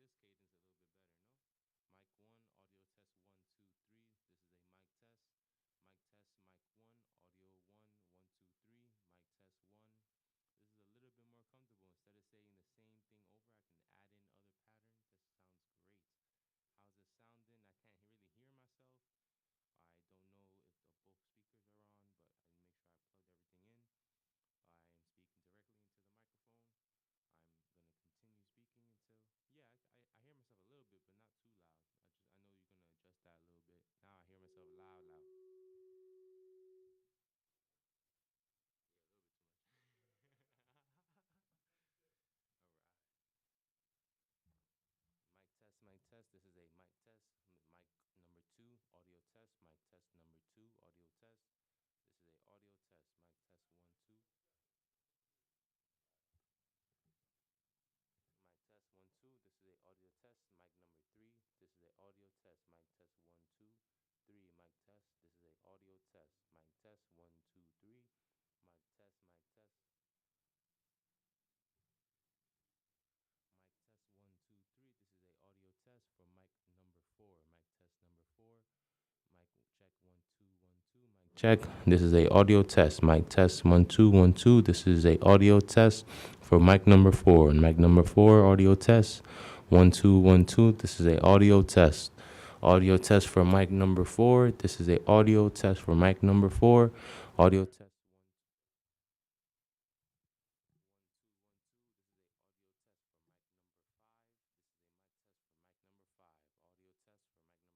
this cadence a little bit better, no? Mic one, audio test one, two, three. This is a mic test. Mic test, mic one, audio one, one, two, three. Mic test one. This is a little bit more comfortable. Instead of saying the same thing over, I can add in other patterns. This sounds great. How's it sounding? I can't really hear myself. I don't know if both speakers are on, but I make sure I plugged everything in. I am speaking directly into the microphone. I'm gonna continue speaking until I hear myself a little bit, but not too loud. I know you're gonna adjust that a little bit. Now I hear myself loud, loud. Yeah, a little bit too much. All right. Mic test, mic test. This is a mic test. Mic number two, audio test. Mic test number two, audio test. This is a audio test. Mic test one, two. Mic test one, two. This is a audio test. Mic number three. This is a audio test. Mic test one, two, three. Mic test. This is a audio test. Mic test one, two, three. Mic test. Mic test. Mic test one, two, three. This is a audio test for mic number four. Mic test number four. Mic check one, two, one, two. Mic check. This is a audio test. Mic test one, two, one, two. This is a audio test for mic number four. Mic number four, audio test. One, two, one, two. This is a audio test. Audio test for mic number four. This is a audio test for mic number four. Audio test.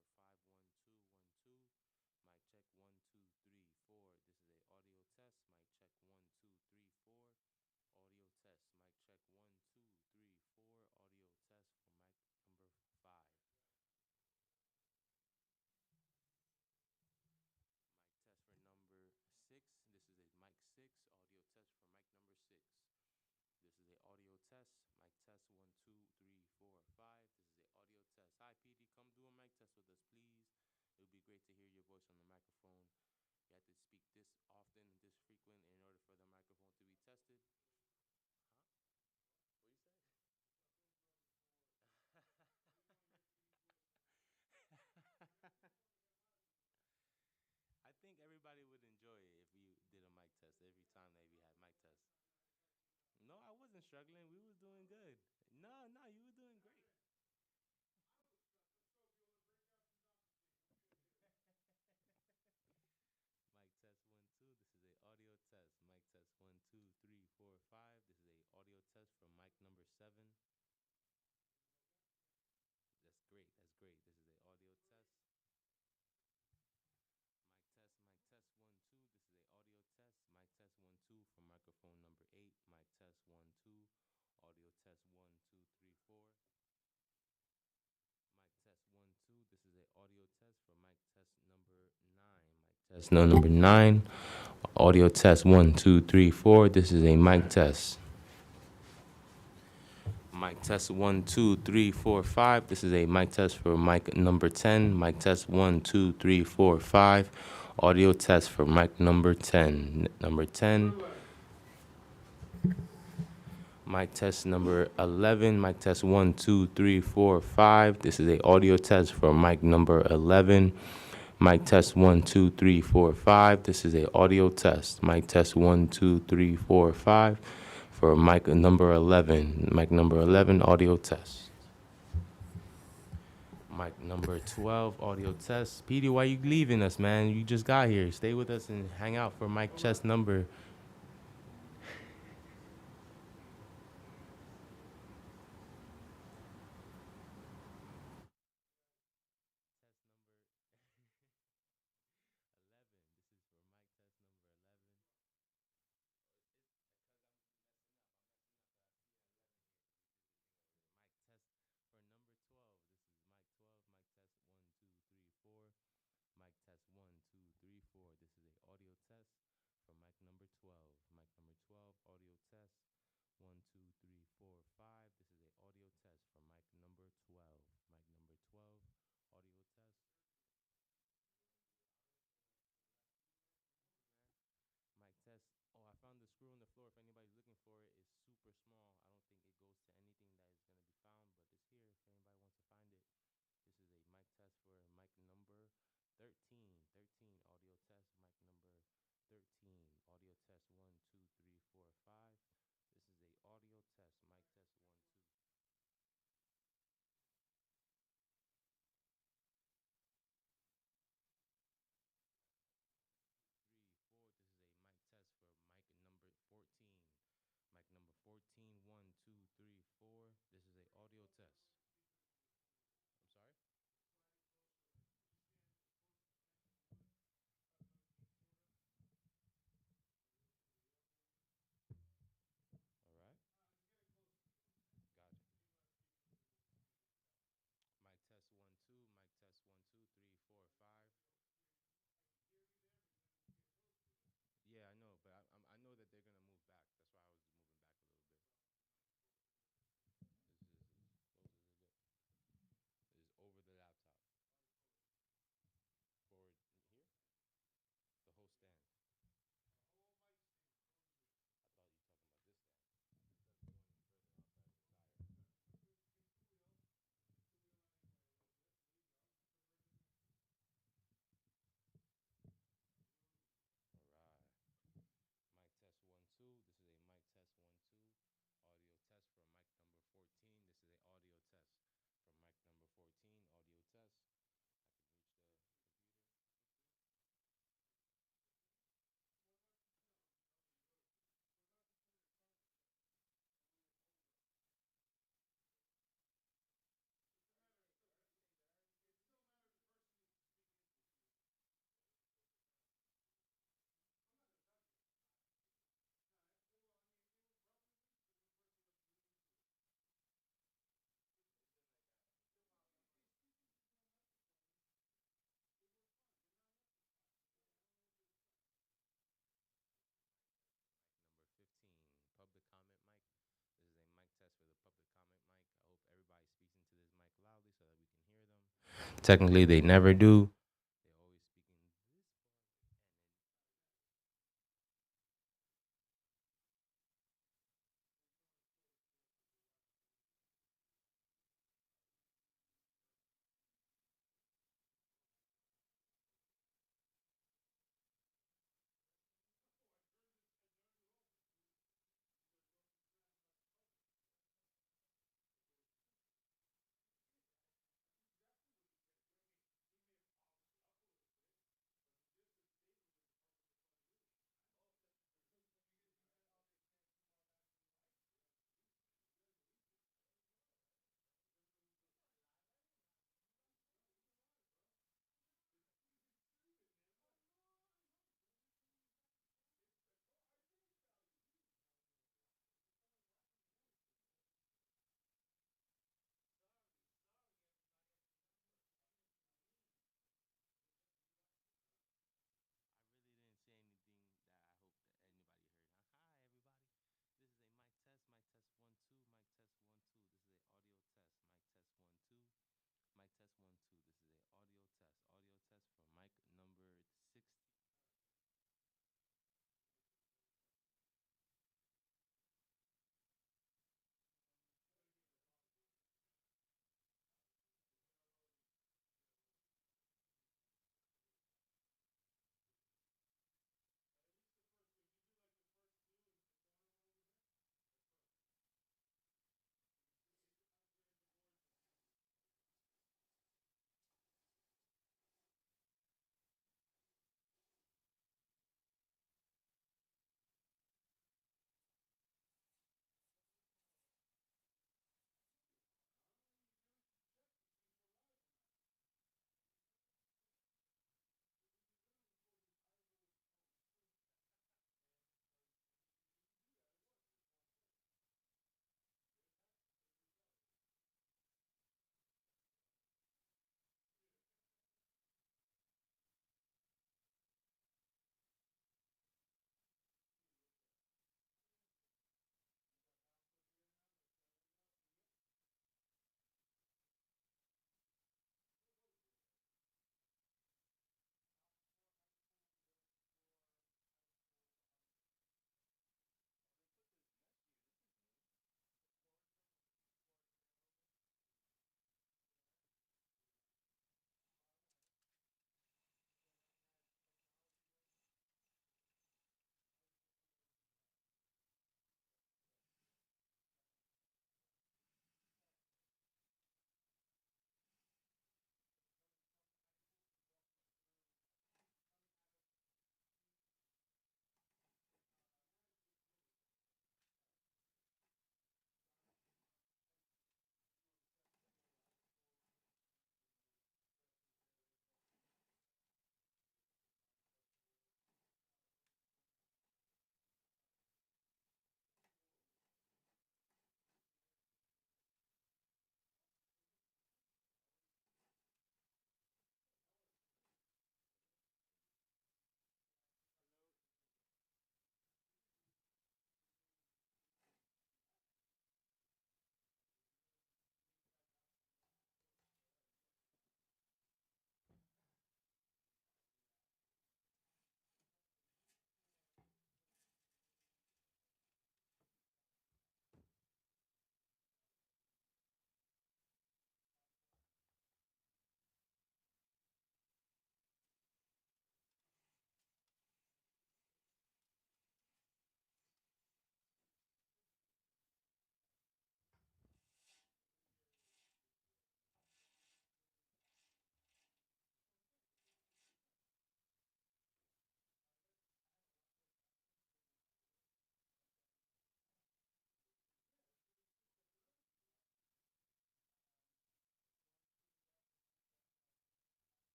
Audio test for mic number five. One, two, one, two. Mic check one, two, three, four. This is a audio test. Mic check one, two, three, four. Audio test. Mic check one, two, three, four. Audio test for mic number five. Mic test for number six. This is a mic six. Audio test for mic number six. This is a audio test. Mic test one, two, three, four, five. This is a audio test. Hi, PD. Come do a mic test with us, please. It would be great to hear your voice on the microphone. You have to speak this often and this frequent in order for the microphone to be tested. Huh? What you say? I think everybody would enjoy it if we did a mic test every time that we had mic tests. No, I wasn't struggling. We was doing good. No, no, you were doing great. Mic test one, two. This is a audio test. Mic test one, two, three, four, five. This is a audio test from mic number seven. That's great. That's great. This is a audio test. Mic test one, two. This is a audio test. Mic test one, two for microphone number eight. Mic test one, two. Audio test one, two, three, four. Mic test one, two. This is a audio test for mic test number nine. Mic test no number nine. Audio test one, two, three, four. This is a mic test. Mic test one, two, three, four, five. This is a mic test for mic number 10. Mic test one, two, three, four, five. Audio test for mic number 10. Number 10. Mic test number 11. Mic test one, two, three, four, five. This is a audio test for mic number 11. Mic test one, two, three, four, five. This is a audio test. Mic test one, two, three, four, five. For mic number 11. Mic number 11, audio test. Mic number 12, audio test. Petey, why you leaving us, man? You just got here. Stay with us and hang out for mic test number. Test number 11. This is for mic test number 11. Mic test for number 12. This is mic 12. Mic test one, two, three, four. Mic test one, two, three, four. This is a audio test for mic number 12. Mic number 12, audio test. One, two, three, four, five. This is a audio test for mic number 12. Mic number 12, audio test. Mic test. Oh, I found the screw on the floor. If anybody's looking for it, it's super small. I don't think it goes to anything that is going to be found, but it's here if 13 audio test, mic number 13. Audio test one, two, three, four, five. This is a audio test, mic test one, two, three, four. This is a mic test for mic number 14. Mic number 14, one, two, three, four. This is a audio test. I'm sorry? All right. Gotcha. Mic test one, two. Mic test one, two, three, four, five. Yeah, I know, but I know that they're gonna move back. That's why I was moving back a little bit. This is as close as it gets. Is over the laptop. Forward here, the whole stand. I thought you were talking about this stand. This doesn't go any further outside of the tire. All right. Mic test one, two. This is a mic test one, two. Audio test for mic number 14. This is a audio test for mic number 14. Audio test. I can reach the computer. Mic number 15, public comment mic. This is a mic test for the public comment mic. I hope everybody speaks into this mic loudly so that we can hear them. Technically, they never do. They always speak in this part, and then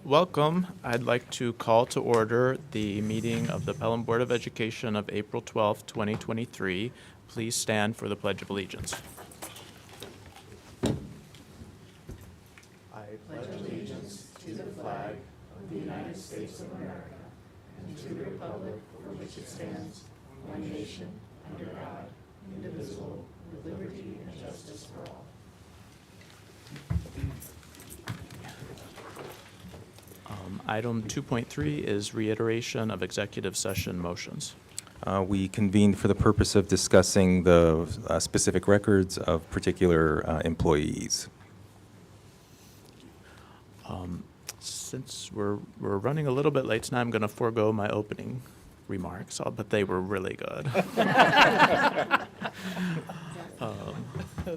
Welcome. I'd like to call to order the meeting of the Pelham Board of Education of April 12th, 2023. Please stand for the Pledge of Allegiance. I pledge allegiance to the flag of the United States of America and to the republic for which it stands, one nation, under God, indivisible, with liberty and justice for all. Item 2.3 is reiteration of executive session motions. We convened for the purpose of discussing the specific records of particular employees. Since we're running a little bit late tonight, I'm going to forego my opening remarks, but they were really good.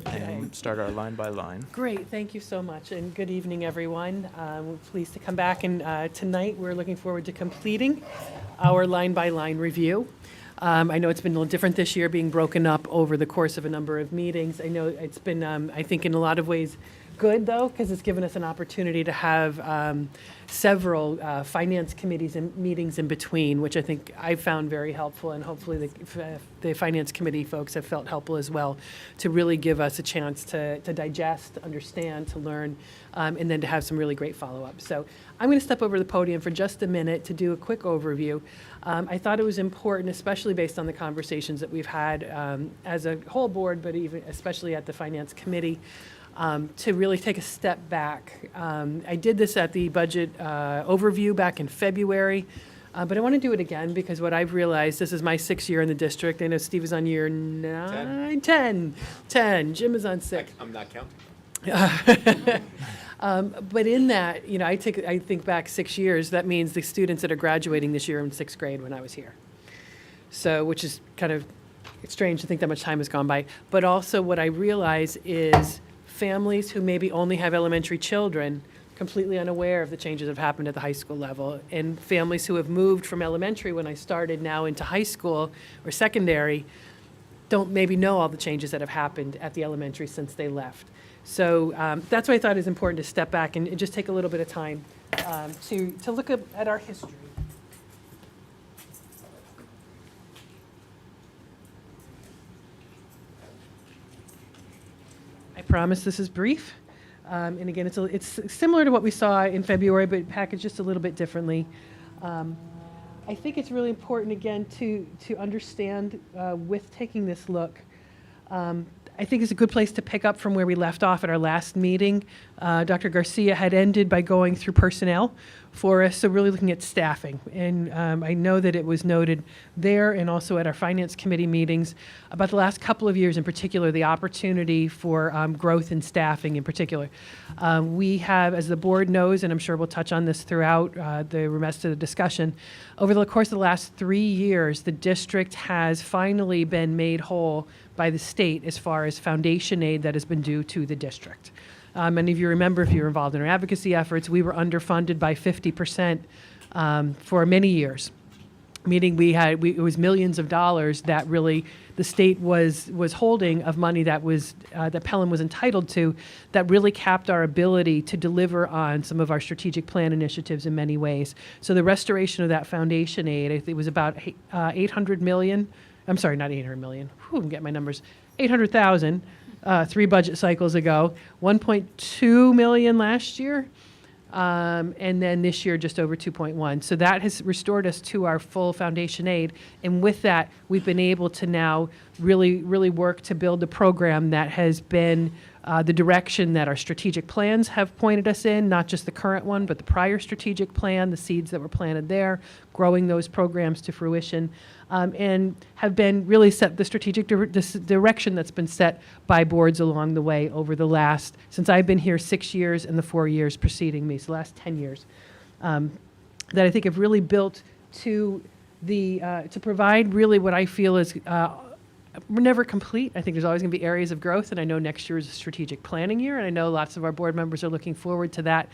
And start our line by line. Great, thank you so much, and good evening, everyone. We're pleased to come back, and tonight we're looking forward to completing our line-by-line review. I know it's been a little different this year, being broken up over the course of a number of meetings. I know it's been, I think in a lot of ways, good, though, because it's given us an opportunity to have several finance committees and meetings in between, which I think I've found very helpful, and hopefully the finance committee folks have felt helpful as well, to really give us a chance to digest, understand, to learn, and then to have some really great follow-up. So I'm going to step over the podium for just a minute to do a quick overview. I thought it was important, especially based on the conversations that we've had as a whole board, but even especially at the finance committee, to really take a step back. I did this at the budget overview back in February, but I want to do it again because what I've realized, this is my 6th year in the district. I know Steve is on year 10. Jim is on 6. I'm not counting. But in that, you know, I think back 6 years. That means the students that are graduating this year in 6th grade when I was here. So, which is kind of strange to think that much time has gone by. But also what I realize is families who maybe only have elementary children, completely unaware of the changes that have happened at the high school level, and families who have moved from elementary when I started now into high school or secondary don't maybe know all the changes that have happened at the elementary since they left. So that's why I thought it was important to step back and just take a little bit of time to look at our history. I promise this is brief. And again, it's similar to what we saw in February, but packaged just a little bit differently. I think it's really important, again, to understand with taking this look. I think it's a good place to pick up from where we left off at our last meeting. Dr. Garcia had ended by going through personnel for us, so really looking at staffing. And I know that it was noted there and also at our finance committee meetings about the last couple of years in particular, the opportunity for growth in staffing in particular. We have, as the board knows, and I'm sure we'll touch on this throughout the rest of the discussion, over the course of the last 3 years, the district has finally been made whole by the state as far as foundation aid that has been due to the district. Many of you remember, if you were involved in our advocacy efforts, we were underfunded by 50% for many years, meaning it was millions of dollars that really the state was holding of money that Pelham was entitled to, that really capped our ability to deliver on some of our strategic plan initiatives in many ways. So the restoration of that foundation aid, I think it was about 800 million. I'm sorry, not 800 million. I'm getting my numbers. 800,000. 3 budget cycles ago, 1.2 million last year, and then this year just over 2.1. So that has restored us to our full foundation aid, and with that, we've been able to now really work to build a program that has been the direction that our strategic plans have pointed us in, not just the current one, but the prior strategic plan, the seeds that were planted there, growing those programs to fruition, and have been really set the strategic direction that's been set by boards along the way over the last, since I've been here 6 years and the 4 years preceding me, so the last 10 years, that I think have really built to provide really what I feel is we're never complete. I think there's always going to be areas of growth, and I know next year is a strategic planning year, and I know lots of our board members are looking forward to that,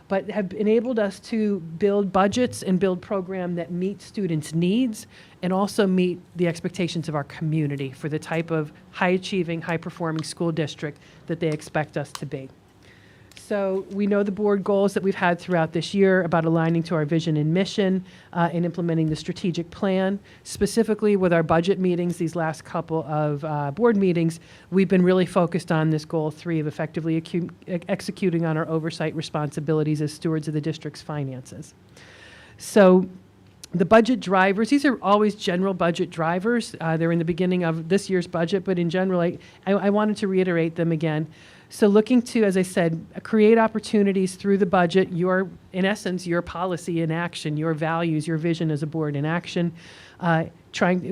but have enabled us to build budgets and build program that meet students' needs and also meet the expectations of our community for the type of high-achieving, high-performing school district that they expect us to be. So we know the board goals that we've had throughout this year about aligning to our vision and mission and implementing the strategic plan. Specifically with our budget meetings, these last couple of board meetings, we've been really focused on this goal 3 of effectively executing on our oversight responsibilities as stewards of the district's finances. So the budget drivers, these are always general budget drivers. They're in the beginning of this year's budget, but in general, I wanted to reiterate them again. So looking to, as I said, create opportunities through the budget, in essence, your policy in action, your values, your vision as a board in action,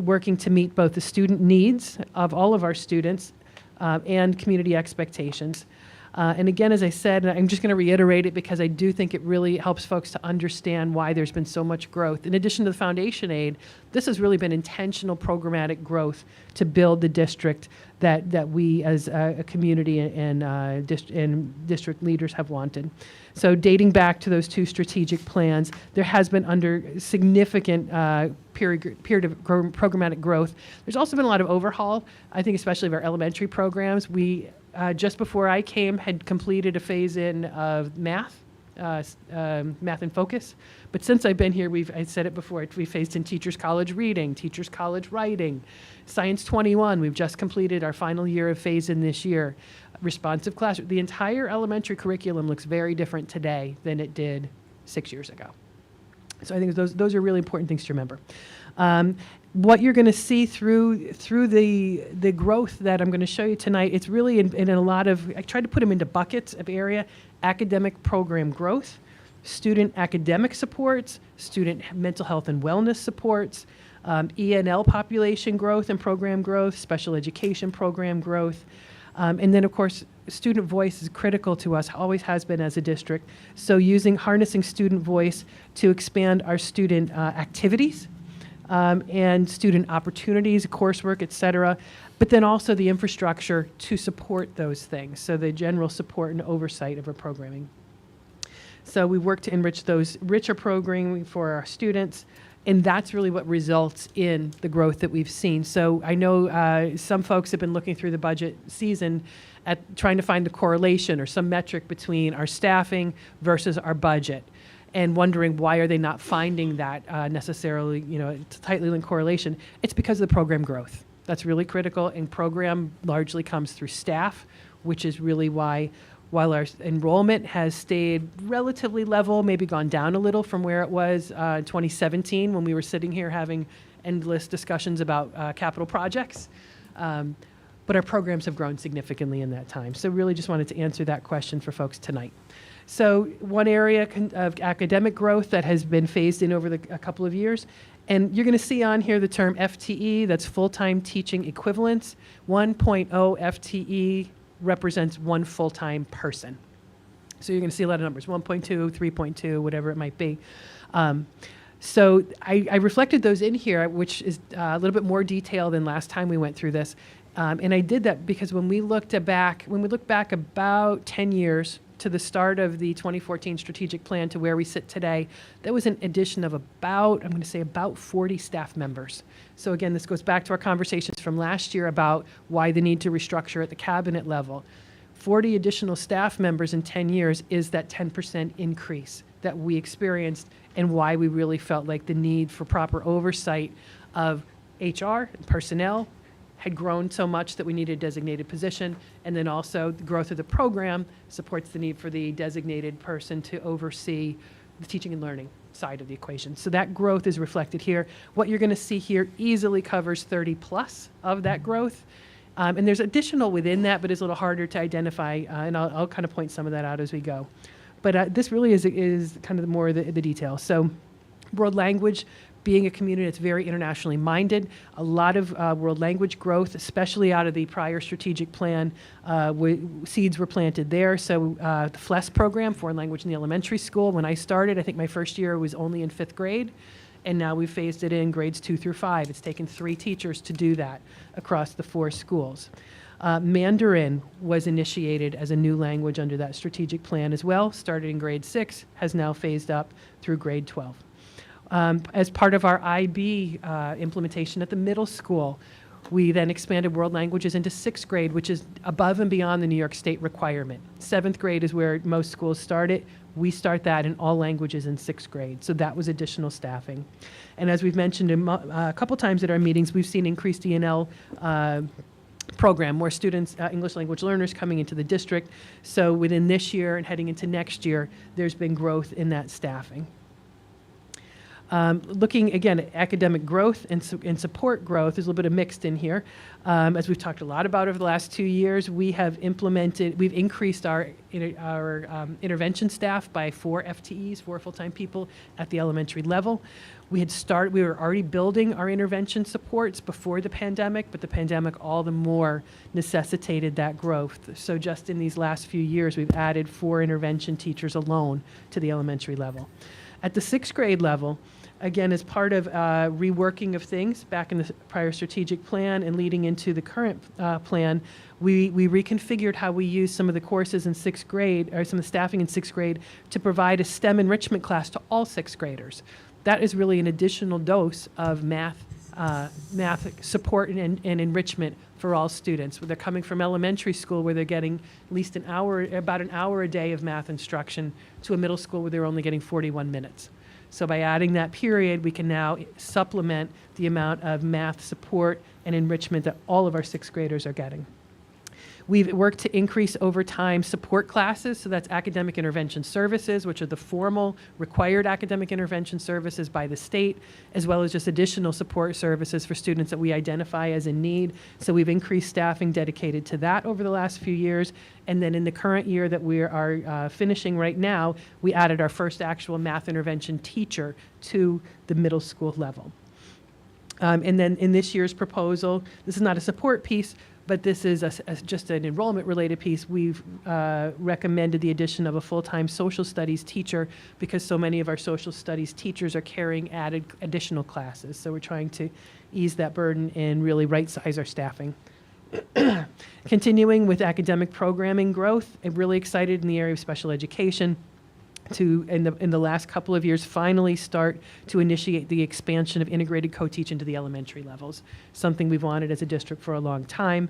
working to meet both the student needs of all of our students and community expectations. And again, as I said, and I'm just going to reiterate it because I do think it really helps folks to understand why there's been so much growth. In addition to the foundation aid, this has really been intentional programmatic growth to build the district that we as a community and district leaders have wanted. So dating back to those 2 strategic plans, there has been under significant period of programmatic growth. There's also been a lot of overhaul, I think especially of our elementary programs. We just before I came, had completed a phase-in of math in focus. But since I've been here, I said it before, we phased in Teachers College Reading, Teachers College Writing, Science 21. We've just completed our final year of phase-in this year. Responsive classroom. The entire elementary curriculum looks very different today than it did 6 years ago. So I think those are really important things to remember. What you're going to see through the growth that I'm going to show you tonight, it's really in a lot of, I tried to put them into buckets of area: academic program growth, student academic supports, student mental health and wellness supports, ENL population growth and program growth, special education program growth, and then of course student voice is critical to us, always has been as a district. So harnessing student voice to expand our student activities and student opportunities, coursework, et cetera, but then also the infrastructure to support those things, so the general support and oversight of our programming. So we work to enrich those richer programming for our students, and that's really what results in the growth that we've seen. So I know some folks have been looking through the budget season at trying to find the correlation or some metric between our staffing versus our budget, and wondering why are they not finding that necessarily, tightly linked correlation. It's because of the program growth. That's really critical, and program largely comes through staff, which is really why, while our enrollment has stayed relatively level, maybe gone down a little from where it was in 2017 when we were sitting here having endless discussions about capital projects. But our programs have grown significantly in that time. So really just wanted to answer that question for folks tonight. So one area of academic growth that has been phased in over a couple of years, and you're going to see on here the term FTE, that's full-time teaching equivalents. 1.0 FTE represents one full-time person. So you're going to see a lot of numbers, 1.2, 3.2, whatever it might be. So I reflected those in here, which is a little bit more detail than last time we went through this. And I did that because when we look back about 10 years to the start of the 2014 strategic plan to where we sit today, there was an addition of about 40 staff members. So again, this goes back to our conversations from last year about why the need to restructure at the cabinet level. 40 additional staff members in 10 years is that 10% increase that we experienced, and why we really felt like the need for proper oversight of HR and personnel had grown so much that we needed a designated position, and then also the growth of the program supports the need for the designated person to oversee the teaching and learning side of the equation. So that growth is reflected here. What you're going to see here easily covers 30 plus of that growth. And there's additional within that, but it's a little harder to identify, and I'll kind of point some of that out as we go. But this really is kind of more the detail. So world language, being a community that's very internationally minded, a lot of world language growth, especially out of the prior strategic plan, seeds were planted there. So the FLES program, foreign language in the elementary school, when I started, I think my first year was only in 5th grade, and now we've phased it in grades 2 through 5. It's taken 3 teachers to do that across the 4 schools. Mandarin was initiated as a new language under that strategic plan as well, started in grade 6, has now phased up through grade 12. As part of our IB implementation at the middle school, We then expanded world languages into 6th grade, which is above and beyond the New York State requirement. 7th grade is where most schools start it. We start that in all languages in 6th grade, so that was additional staffing. And as we've mentioned a couple times at our meetings, we've seen increased E&L program, more students, English language learners coming into the district. So within this year and heading into next year, there's been growth in that staffing. Looking again at academic growth and support growth, there's a little bit of mixed in here. As we've talked a lot about over the last 2 years, we've increased our intervention staff by 4 FTEs, 4 full-time people at the elementary level. We were already building our intervention supports before the pandemic, but the pandemic all the more necessitated that growth. So just in these last few years, we've added 4 intervention teachers alone to the elementary level. At the 6th grade level, again, as part of reworking of things back in the prior strategic plan and leading into the current plan, we reconfigured how we use some of the courses in 6th grade, or some of the staffing in 6th grade, to provide a STEM enrichment class to all 6th graders. That is really an additional dose of math support and enrichment for all students. They're coming from elementary school where they're getting at least about an hour a day of math instruction, to a middle school where they're only getting 41 minutes. So by adding that period, we can now supplement the amount of math support and enrichment that all of our 6th graders are getting. We've worked to increase overtime support classes, so that's academic intervention services, which are the formal required academic intervention services by the state, as well as just additional support services for students that we identify as in need. So we've increased staffing dedicated to that over the last few years. And then in the current year that we are finishing right now, we added our first actual math intervention teacher to the middle school level. And then in this year's proposal, this is not a support piece, but this is just an enrollment-related piece. We've recommended the addition of a full-time social studies teacher because so many of our social studies teachers are carrying additional classes. So we're trying to ease that burden and really right-size our staffing. Continuing with academic programming growth, I'm really excited in the area of special education to, in the last couple of years, finally start to initiate the expansion of integrated co-teach into the elementary levels, something we've wanted as a district for a long time.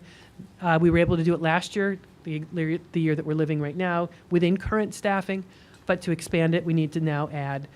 We were able to do it last year, the year that we're living right now, within current staffing, but to expand it, we need to now add.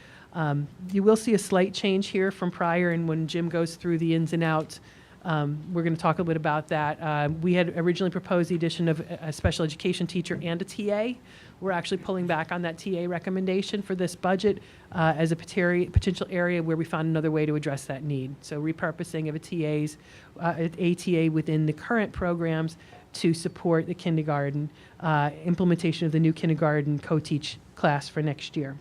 You will see a slight change here from prior, and when Jim goes through the ins and outs, we're going to talk a little bit about that. We had originally proposed the addition of a special education teacher and a TA. We're actually pulling back on that TA recommendation for this budget as a potential area where we found another way to address that need. So repurposing of a TA within the current programs to support the kindergarten, implementation of the new kindergarten co-teach class for next year.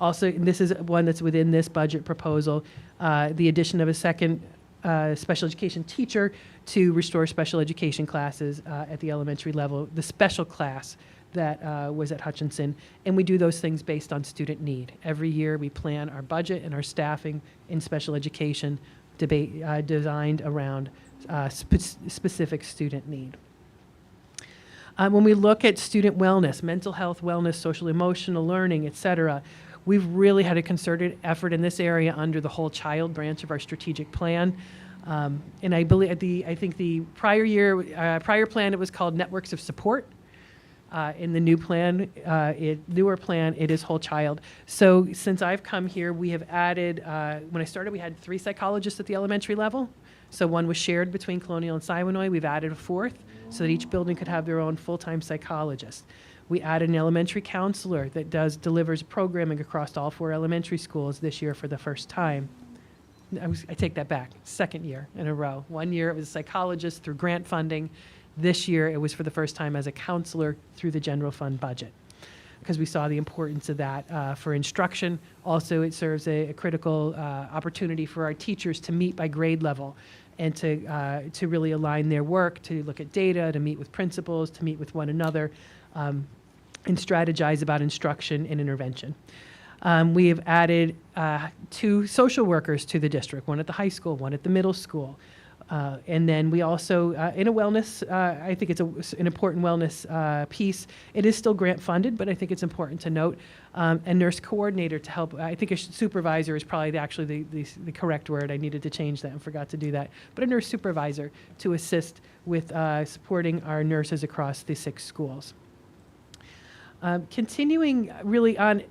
Also, and this is one that's within this budget proposal, the addition of a second special education teacher to restore special education classes at the elementary level, the special class that was at Hutchinson. And we do those things based on student need. Every year we plan our budget and our staffing in special education designed around specific student need. When we look at student wellness, mental health, wellness, social emotional learning, et cetera, we've really had a concerted effort in this area under the whole child branch of our strategic plan. And I think the prior plan, it was called Networks of Support. In the new plan, newer plan, it is whole child. So since I've come here, we have added, when I started, we had 3 psychologists at the elementary level. So one was shared between Colonial and Siwanoy. We've added a 4th so that each building could have their own full-time psychologist. We added an elementary counselor that delivers programming across all 4 elementary schools this year for the first time. I take that back, 2nd year in a row. 1 year it was a psychologist through grant funding. This year it was for the first time as a counselor through the general fund budget, because we saw the importance of that for instruction. Also, it serves a critical opportunity for our teachers to meet by grade level and to really align their work, to look at data, to meet with principals, to meet with one another, and strategize about instruction and intervention. We have added 2 social workers to the district, one at the high school, one at the middle school. And then we also, in a wellness, I think it's an important wellness piece. It is still grant funded, but I think it's important to note a nurse coordinator to help. I think a supervisor is probably actually the correct word. I needed to change that and forgot to do that. But a nurse supervisor to assist with supporting our nurses across the 6 schools. Continuing really on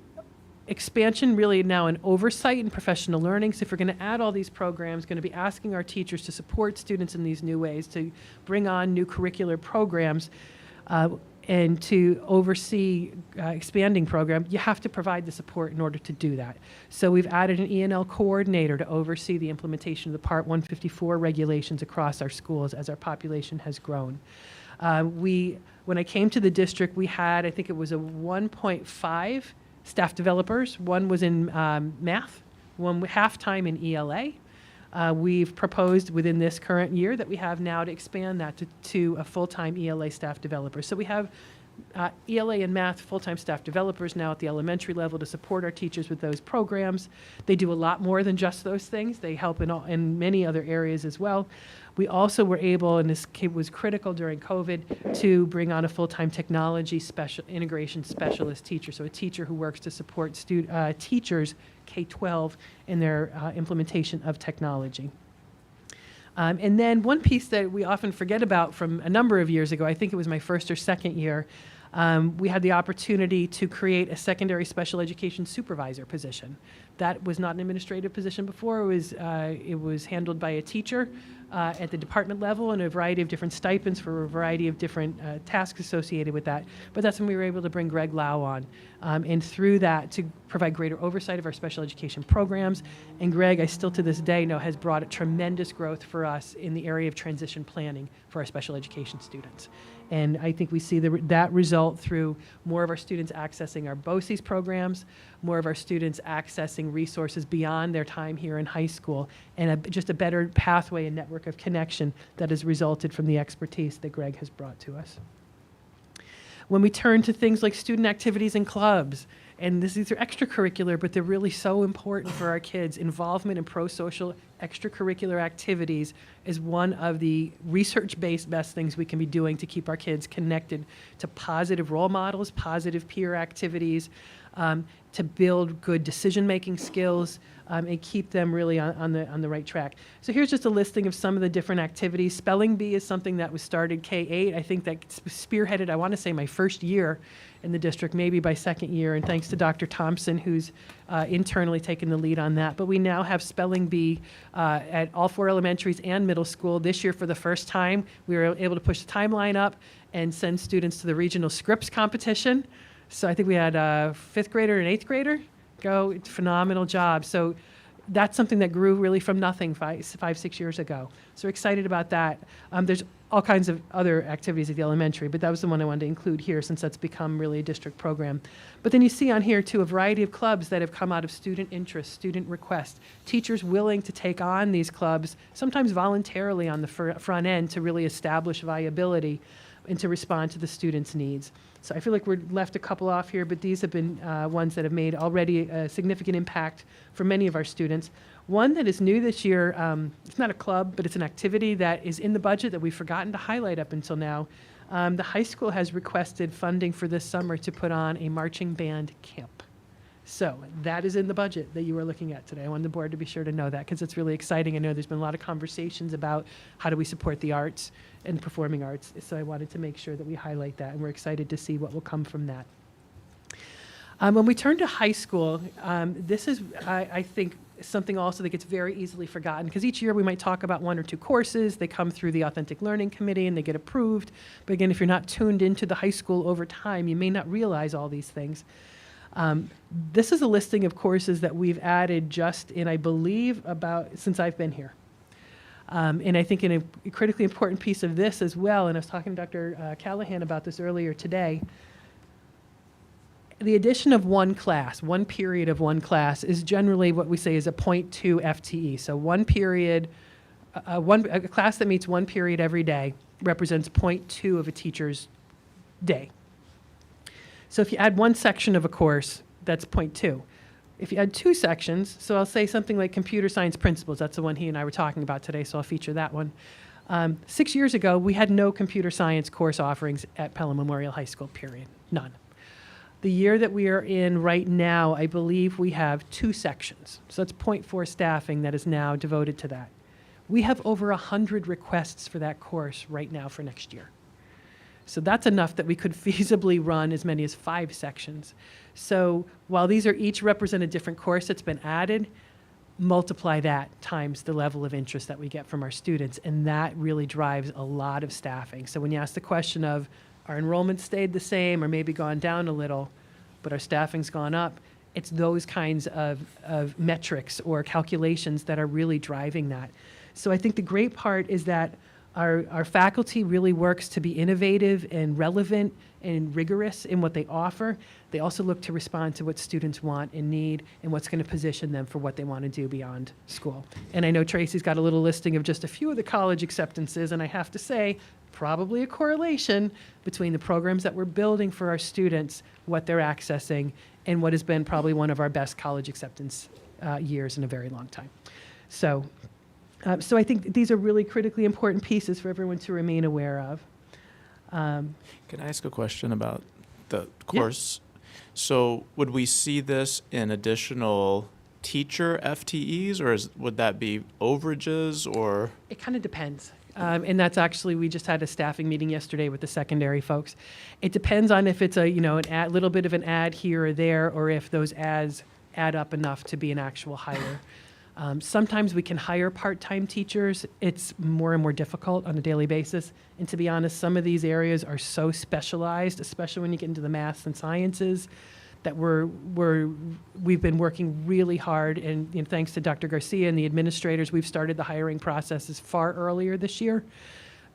expansion, really now in oversight and professional learning. So if we're going to add all these programs, going to be asking our teachers to support students in these new ways, to bring on new curricular programs, and to oversee expanding program, you have to provide the support in order to do that. So we've added an E&L coordinator to oversee the implementation of the Part 154 regulations across our schools as our population has grown. When I came to the district, we had, I think it was a 1.5 staff developers. One was in math, one half-time in ELA. We've proposed within this current year that we have now to expand that to a full-time ELA staff developer. So we have ELA and math full-time staff developers now at the elementary level to support our teachers with those programs. They do a lot more than just those things. They help in many other areas as well. We also were able, and this was critical during COVID, to bring on a full-time technology integration specialist teacher, so a teacher who works to support teachers K-12 in their implementation of technology. And then one piece that we often forget about from a number of years ago, I think it was my first or second year, we had the opportunity to create a secondary special education supervisor position. That was not an administrative position before. It was handled by a teacher at the department level, and a variety of different stipends for a variety of different tasks associated with that. But that's when we were able to bring Greg Lau on, and through that to provide greater oversight of our special education programs. And Greg, I still to this day know, has brought a tremendous growth for us in the area of transition planning for our special education students. And I think we see that result through more of our students accessing our BOCES programs, more of our students accessing resources beyond their time here in high school, and just a better pathway and network of connection that has resulted from the expertise that Greg has brought to us. When we turn to things like student activities and clubs, and these are extracurricular, but they're really so important for our kids. Involvement in pro-social extracurricular activities is one of the research-based best things we can be doing to keep our kids connected to positive role models, positive peer activities, to build good decision-making skills, and keep them really on the right track. So here's just a listing of some of the different activities. Spelling Bee is something that was started K-8. I think that spearheaded, I want to say, my first year in the district, maybe by second year, and thanks to Dr. Thompson, who's internally taken the lead on that. But we now have Spelling Bee at all 4 elementaries and middle school. This year, for the first time, we were able to push the timeline up and send students to the regional scripts competition. So I think we had a 5th grader and 8th grader go. Phenomenal job. So that's something that grew really from nothing 5-6 years ago. So we're excited about that. There's all kinds of other activities at the elementary, but that was the one I wanted to include here since that's become really a district program. But then you see on here too a variety of clubs that have come out of student interest, student request, teachers willing to take on these clubs, sometimes voluntarily on the front end to really establish viability and to respond to the students' needs. So I feel like we're left a couple off here, but these have been ones that have made already a significant impact for many of our students. One that is new this year, it's not a club, but it's an activity that is in the budget that we've forgotten to highlight up until now. The high school has requested funding for this summer to put on a marching band camp. So that is in the budget that you were looking at today. I want the board to be sure to know that because it's really exciting. I know there's been a lot of conversations about how do we support the arts and performing arts. So I wanted to make sure that we highlight that, and we're excited to see what will come from that. When we turn to high school, this is, I think, something also that gets very easily forgotten because each year we might talk about 1 or 2 courses. They come through the Authentic Learning Committee and they get approved. But again, if you're not tuned into the high school over time, you may not realize all these things. This is a listing of courses that we've added just in, I believe, since I've been here. And I think in a critically important piece of this as well, and I was talking to Dr. Callahan about this earlier today, the addition of one class, one period of one class, is generally what we say is a 0.2 FTE. So one period, a class that meets one period every day represents 0.2 of a teacher's day. So if you add one section of a course, that's 0.2. if you had 2 sections, so I'll say something like computer science principles, that's the one he and I were talking about today, so I'll feature that one. 6 years ago, we had no computer science course offerings at Pelham Memorial High School, period. None. The year that we are in right now, I believe we have 2 sections. So that's 0.4 staffing that is now devoted to that. We have over 100 requests for that course right now for next year. So that's enough that we could feasibly run as many as 5 sections. So while these are each represent a different course that's been added, multiply that times the level of interest that we get from our students, and that really drives a lot of staffing. So when you ask the question of, our enrollment stayed the same or maybe gone down a little, but our staffing's gone up, it's those kinds of metrics or calculations that are really driving that. So I think the great part is that our faculty really works to be innovative and relevant and rigorous in what they offer. They also look to respond to what students want and need and what's going to position them for what they want to do beyond school. And I know Tracy's got a little listing of just a few of the college acceptances, and I have to say, probably a correlation between the programs that we're building for our students, what they're accessing, and what has been probably one of our best college acceptance years in a very long time. So I think these are really critically important pieces for everyone to remain aware of. Can I ask a question about the course? So would we see this in additional teacher FTEs, or would that be overages, or? It kind of depends. And that's actually, we just had a staffing meeting yesterday with the secondary folks. It depends on if it's a, an little bit of an ad here or there, or if those ads add up enough to be an actual hire. Sometimes we can hire part-time teachers. It's more and more difficult on a daily basis. And to be honest, some of these areas are so specialized, especially when you get into the maths and sciences, that we've been working really hard. And thanks to Dr. Garcia and the administrators, we've started the hiring processes far earlier this year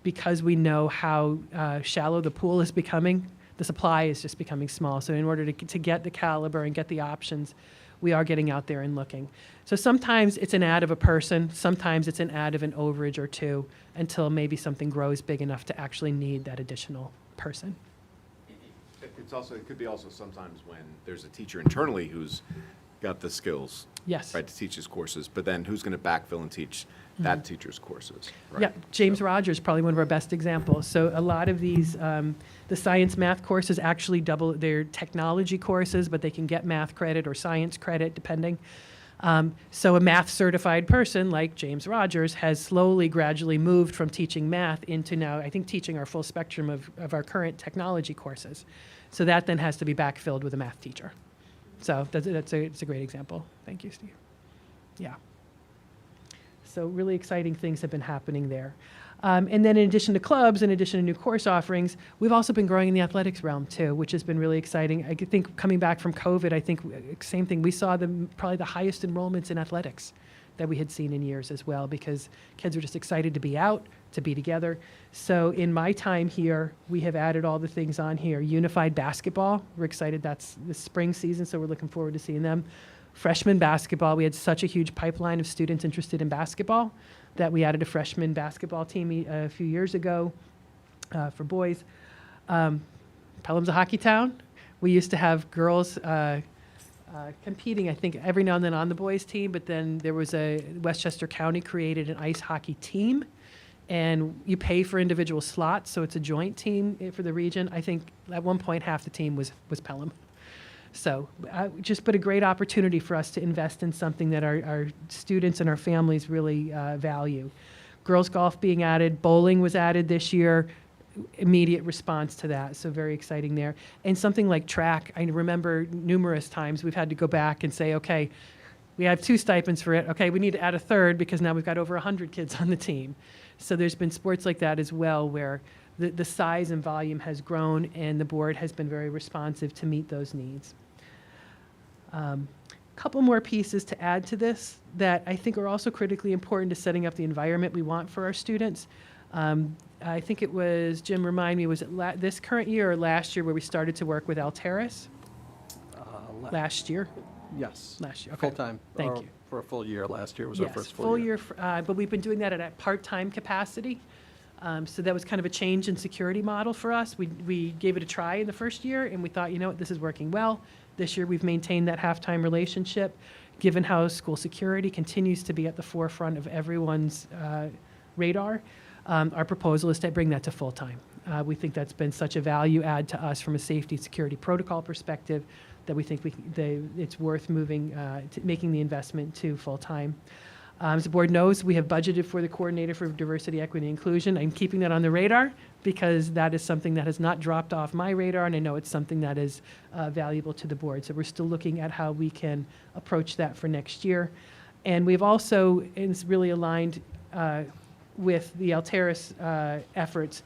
because we know how shallow the pool is becoming. The supply is just becoming small. So in order to get the caliber and get the options, we are getting out there and looking. So sometimes it's an ad of a person, sometimes it's an ad of an overage or 2, until maybe something grows big enough to actually need that additional person. It could be also sometimes when there's a teacher internally who's got the skills, Yes. right, to teach his courses, but then who's going to backfill and teach that teacher's courses, right? Yeah, James So- Rogers, probably one of our best examples. So a lot of these, the science math courses actually double their technology courses, but they can get math credit or science credit depending. So a math certified person like James Rogers has slowly, gradually moved from teaching math into now, I think, teaching our full spectrum of our current technology courses. So that then has to be backfilled with a math teacher. So it's a great example. Thank you, Steve. Yeah. So really exciting things have been happening there. And then in addition to clubs, in addition to new course offerings, we've also been growing in the athletics realm too, which has been really exciting. I think coming back from COVID, I think same thing. We saw probably the highest enrollments in athletics that we had seen in years as well, because kids were just excited to be out, to be together. So in my time here, we have added all the things on here. Unified basketball, we're excited. That's the spring season, so we're looking forward to seeing them. Freshman basketball, we had such a huge pipeline of students interested in basketball that we added a freshman basketball team a few years ago for boys. Pelham's a hockey town. We used to have girls competing, I think, every now and then on the boys' team, but then there was Westchester County created an ice hockey team, and you pay for individual slots, so it's a joint team for the region. I think at one point half the team was Pelham. So but a great opportunity for us to invest in something that our students and our families really value. Girls golf being added, bowling was added this year, immediate response to that, so very exciting there. And something like track, I remember numerous times we've had to go back and say, okay, we have 2 stipends for it. Okay, we need to add a 3rd because now we've got over 100 kids on the team. So there's been sports like that as well where the size and volume has grown and the board has been very responsive to meet those needs. Couple more pieces to add to this that I think are also critically important to setting up the environment we want for our students. I think it was, Jim, remind me, was it this current year or last year where we started to work with Alteris? Last year? Yes. Last year, okay. Full-time. Thank you. For a full year last year was our first full year. But we've been doing that at a part-time capacity. So that was kind of a change in security model for us. We gave it a try in the first year, and we thought, you know what, this is working well. This year, we've maintained that halftime relationship. Given how school security continues to be at the forefront of everyone's radar, our proposal is to bring that to full-time. We think that's been such a value add to us from a safety security protocol perspective that we think it's worth making the investment to full-time. As the board knows, we have budgeted for the coordinator for diversity, equity, and inclusion. I'm keeping that on the radar because that is something that has not dropped off my radar, and I know it's something that is valuable to the board. So we're still looking at how we can approach that for next year. And we've also, and it's really aligned with the Alteris efforts,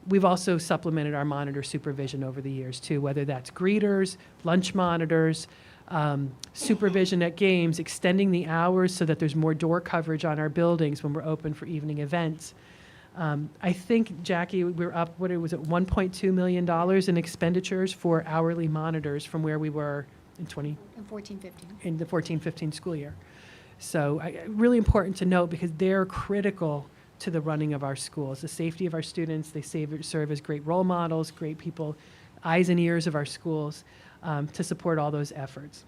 we've also supplemented our monitor supervision over the years too, whether that's greeters, lunch monitors, supervision at games, extending the hours so that there's more door coverage on our buildings when we're open for evening events. I think, Jackie, we're up, what was it, $1.2 million in expenditures for hourly monitors from where we were in 14-15. in the 14-15 school year. So really important to note because they're critical to the running of our schools, the safety of our students. They serve as great role models, great people, eyes and ears of our schools to support all those efforts.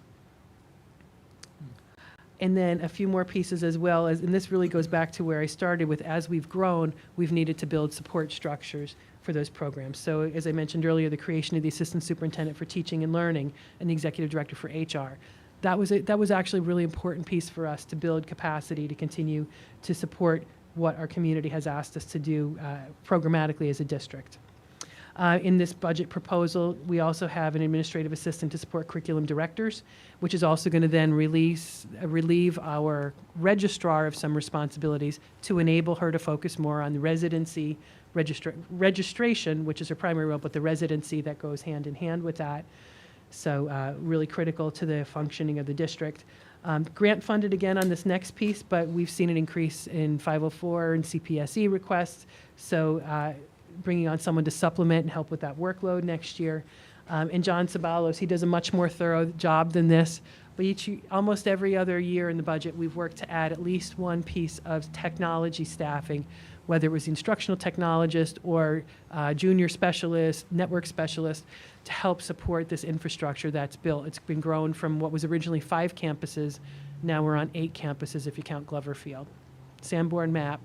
And then a few more pieces as well, and this really goes back to where I started with, as we've grown, we've needed to build support structures for those programs. So as I mentioned earlier, the creation of the Assistant Superintendent for Teaching and Learning and the Executive Director for HR. That was actually a really important piece for us to build capacity to continue to support what our community has asked us to do programmatically as a district. In this budget proposal, we also have an administrative assistant to support curriculum directors, which is also going to then relieve our registrar of some responsibilities to enable her to focus more on the residency registration, which is her primary role, but the residency that goes hand in hand with that. So really critical to the functioning of the district. Grant funded again on this next piece, but we've seen an increase in 504 and CPSE requests. So bringing on someone to supplement and help with that workload next year. And John Sabalos, he does a much more thorough job than this, but almost every other year in the budget, we've worked to add at least one piece of technology staffing, whether it was the instructional technologist or junior specialist, network specialist, to help support this infrastructure that's built. It's been grown from what was originally 5 campuses. Now we're on 8 campuses if you count Glover Field. Sanborn Map,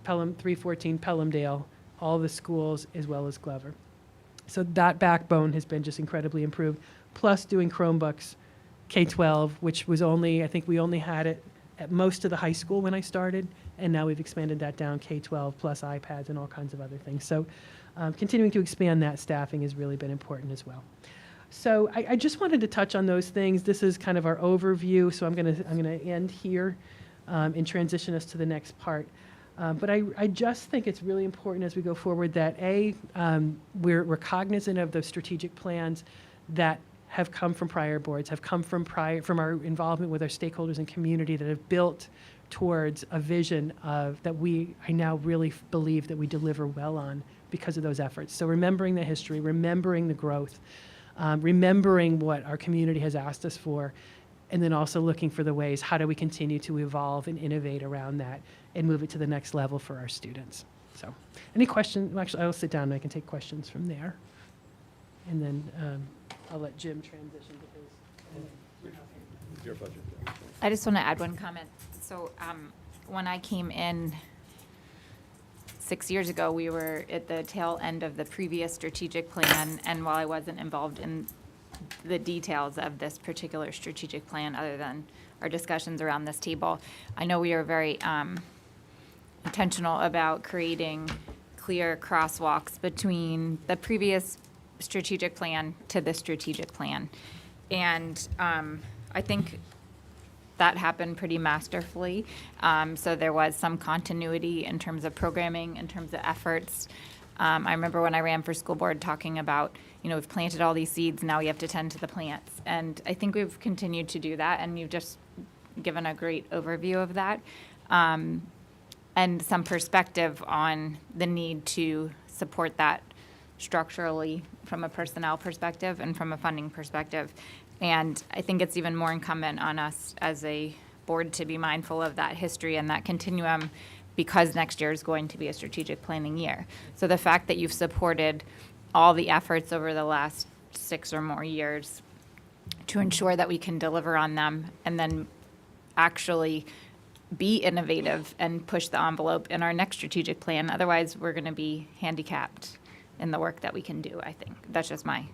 Pelham 314, Pelhamdale, all the schools as well as Glover. So that backbone has been just incredibly improved. Plus doing Chromebooks, K-12, which was I think we only had it at most of the high school when I started, and now we've expanded that down K-12 plus iPads and all kinds of other things. So continuing to expand that staffing has really been important as well. So I just wanted to touch on those things. This is kind of our overview, so I'm gonna end here and transition us to the next part. But I just think it's really important as we go forward that we're cognizant of the strategic plans that have come from prior boards, have come from our involvement with our stakeholders and community that have built towards a vision that I now really believe that we deliver well on because of those efforts. So remembering the history, remembering the growth, remembering what our community has asked us for, and then also looking for the ways, how do we continue to evolve and innovate around that and move it to the next level for our students. So any questions? Actually, I'll sit down and I can take questions from there. And then I'll let Jim transition to his. Your budget. I just want to add one comment. So when I came in 6 years ago, we were at the tail end of the previous strategic plan, and while I wasn't involved in the details of this particular strategic plan, other than our discussions around this table, I know we are very intentional about creating clear crosswalks between the previous strategic plan to the strategic plan. And I think that happened pretty masterfully. So there was some continuity in terms of programming, in terms of efforts. I remember when I ran for school board talking about, we've planted all these seeds, now we have to tend to the plants. And I think we've continued to do that, and you've just given a great overview of that. And some perspective on the need to support that structurally from a personnel perspective and from a funding perspective. And I think it's even more incumbent on us as a board to be mindful of that history and that continuum, because next year is going to be a strategic planning year. So the fact that you've supported all the efforts over the last 6 or more years to ensure that we can deliver on them and then actually be innovative and push the envelope in our next strategic plan. Otherwise, we're going to be handicapped in the work that we can do, I think. That's just my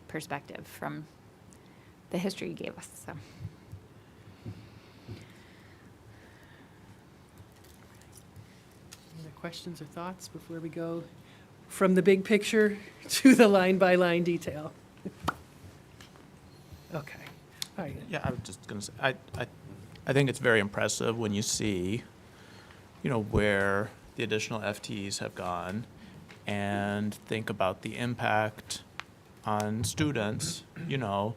perspective from the history you gave us. So. Any other questions or thoughts before we go from the big picture to the line-by-line detail? Okay. All right. Yeah, I was just going to say, I think it's very impressive when you see, where the additional FTEs have gone and think about the impact on students. The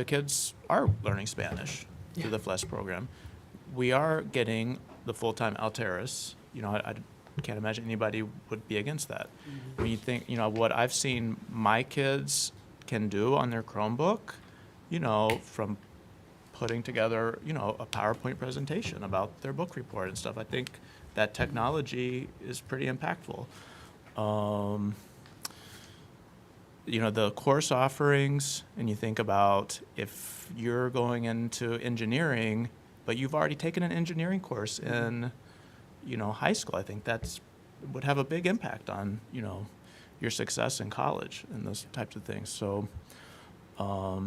kids are learning Spanish through the FLES program. We are getting the full-time Alteris. I can't imagine anybody would be against that. When you think, what I've seen my kids can do on their Chromebook, from putting together, a PowerPoint presentation about their book report and stuff. I think that technology is pretty impactful. The course offerings, and you think about if you're going into engineering, but you've already taken an engineering course in, high school, I think would have a big impact on, your success in college and those types of things. So, I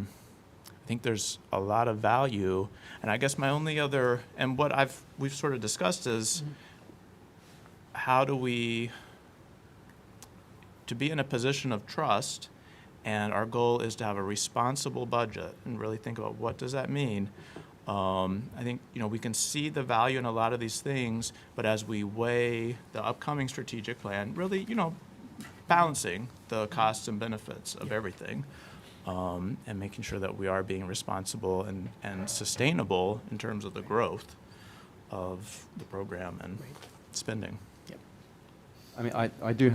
think there's a lot of value, and I guess my only other, and what we've sort of discussed is how do we, to be in a position of trust, and our goal is to have a responsible budget and really think about what does that mean. I think, we can see the value in a lot of these things, but as we weigh the upcoming strategic plan, really, balancing the costs and benefits of everything. And making sure that we are being responsible and sustainable in terms of the growth of the program and spending. Yep. I mean, I do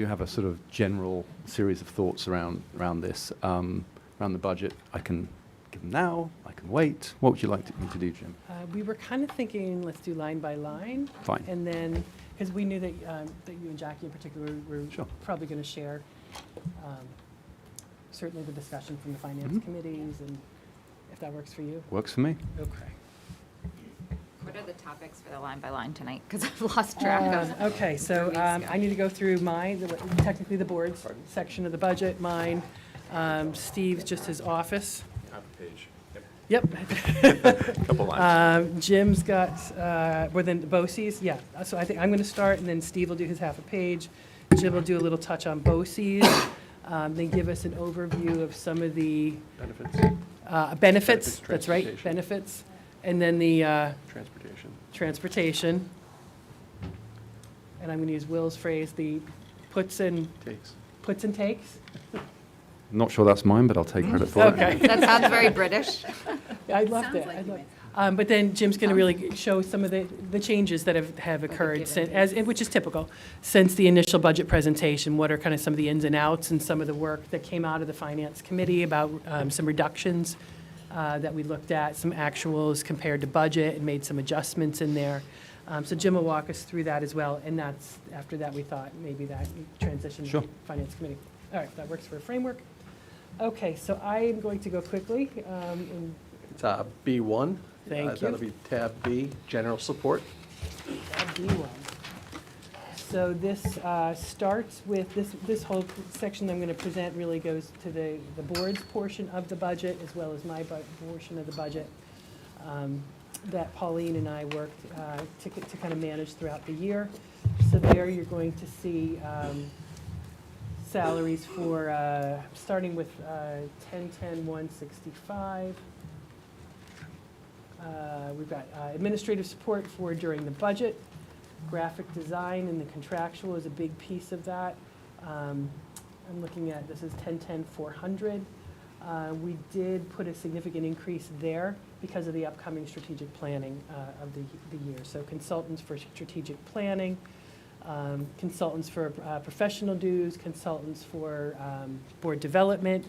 have a sort of general series of thoughts around this, around the budget. I can give them now, I can wait. What would you like me to do, Jim? We were kind of thinking, let's do line by line. Fine. And then, because we knew that you and Jackie in particular were Sure. probably going to share certainly the discussion from the finance committees, and if that works for you. Works for me. Okay. What are the topics for the line by line tonight? Because I've lost track of. Okay, so I need to go through technically the board's section of the budget, mine, Steve's just his office. Half a page. Yep. Couple lines. Jim's got, then BOCES, yeah. So I think I'm going to start, and then Steve will do his half a page. Jim will do a little touch on BOCES. Then give us an overview of some of the benefits. That's right, transportation. benefits. And then the Transportation. And I'm going to use Will's phrase, the puts and takes. Not sure that's mine, but I'll take credit for it. Okay. That sounds very British. I loved it. But then Jim's going to really show some of the changes that have occurred, which is typical, since the initial budget presentation. What are kind of some of the ins and outs and some of the work that came out of the Finance Committee about some reductions that we looked at, some actuals compared to budget, and made some adjustments in there. So Jim will walk us through that as well, and after that we thought maybe that transition to Sure. the Finance Committee. All right, that works for a framework. Okay, so I am going to go quickly. It's B1. Thank you. That'll be tab B, general support. B1. So this starts with, this whole section I'm going to present really goes to the board's portion of the budget as well as my portion of the budget that Pauline and I worked to kind of manage throughout the year. So there you're going to see salaries for, starting with 1010-165. We've got administrative support for during the budget. Graphic design and the contractual is a big piece of that. I'm looking at, this is 1010-400. We did put a significant increase there because of the upcoming strategic planning of the year. So consultants for strategic planning, consultants for professional dues, consultants for board development,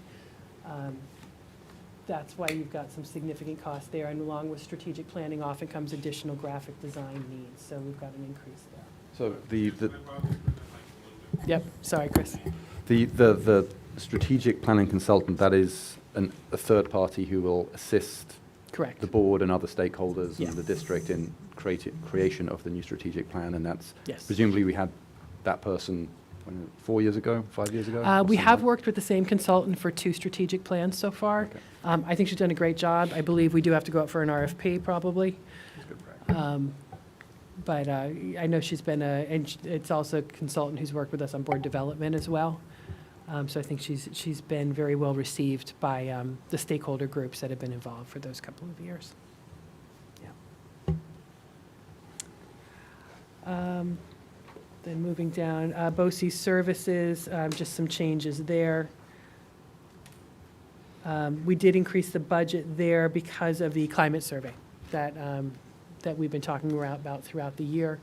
that's why you've got some significant costs there, and along with strategic planning often comes additional graphic design needs, so we've got an increase there. So the Yep, sorry, Chris. the strategic planning consultant, that is a third party who will assist Correct. the board and other stakeholders Yeah. and the district in creation of the new strategic plan, and that's Yes. presumably we had that person 4 years ago, 5 years ago? We or have something? worked with the same consultant for 2 strategic plans so far. Okay. I think she's done a great job. I believe we do have to go out for an RFP probably. That's good practice. But I know she's been it's also a consultant who's worked with us on board development as well. So I think she's been very well received by the stakeholder groups that have been involved for those couple of years. Yeah. Then moving down, BOCES services, just some changes there. We did increase the budget there because of the climate survey that we've been talking about throughout the year.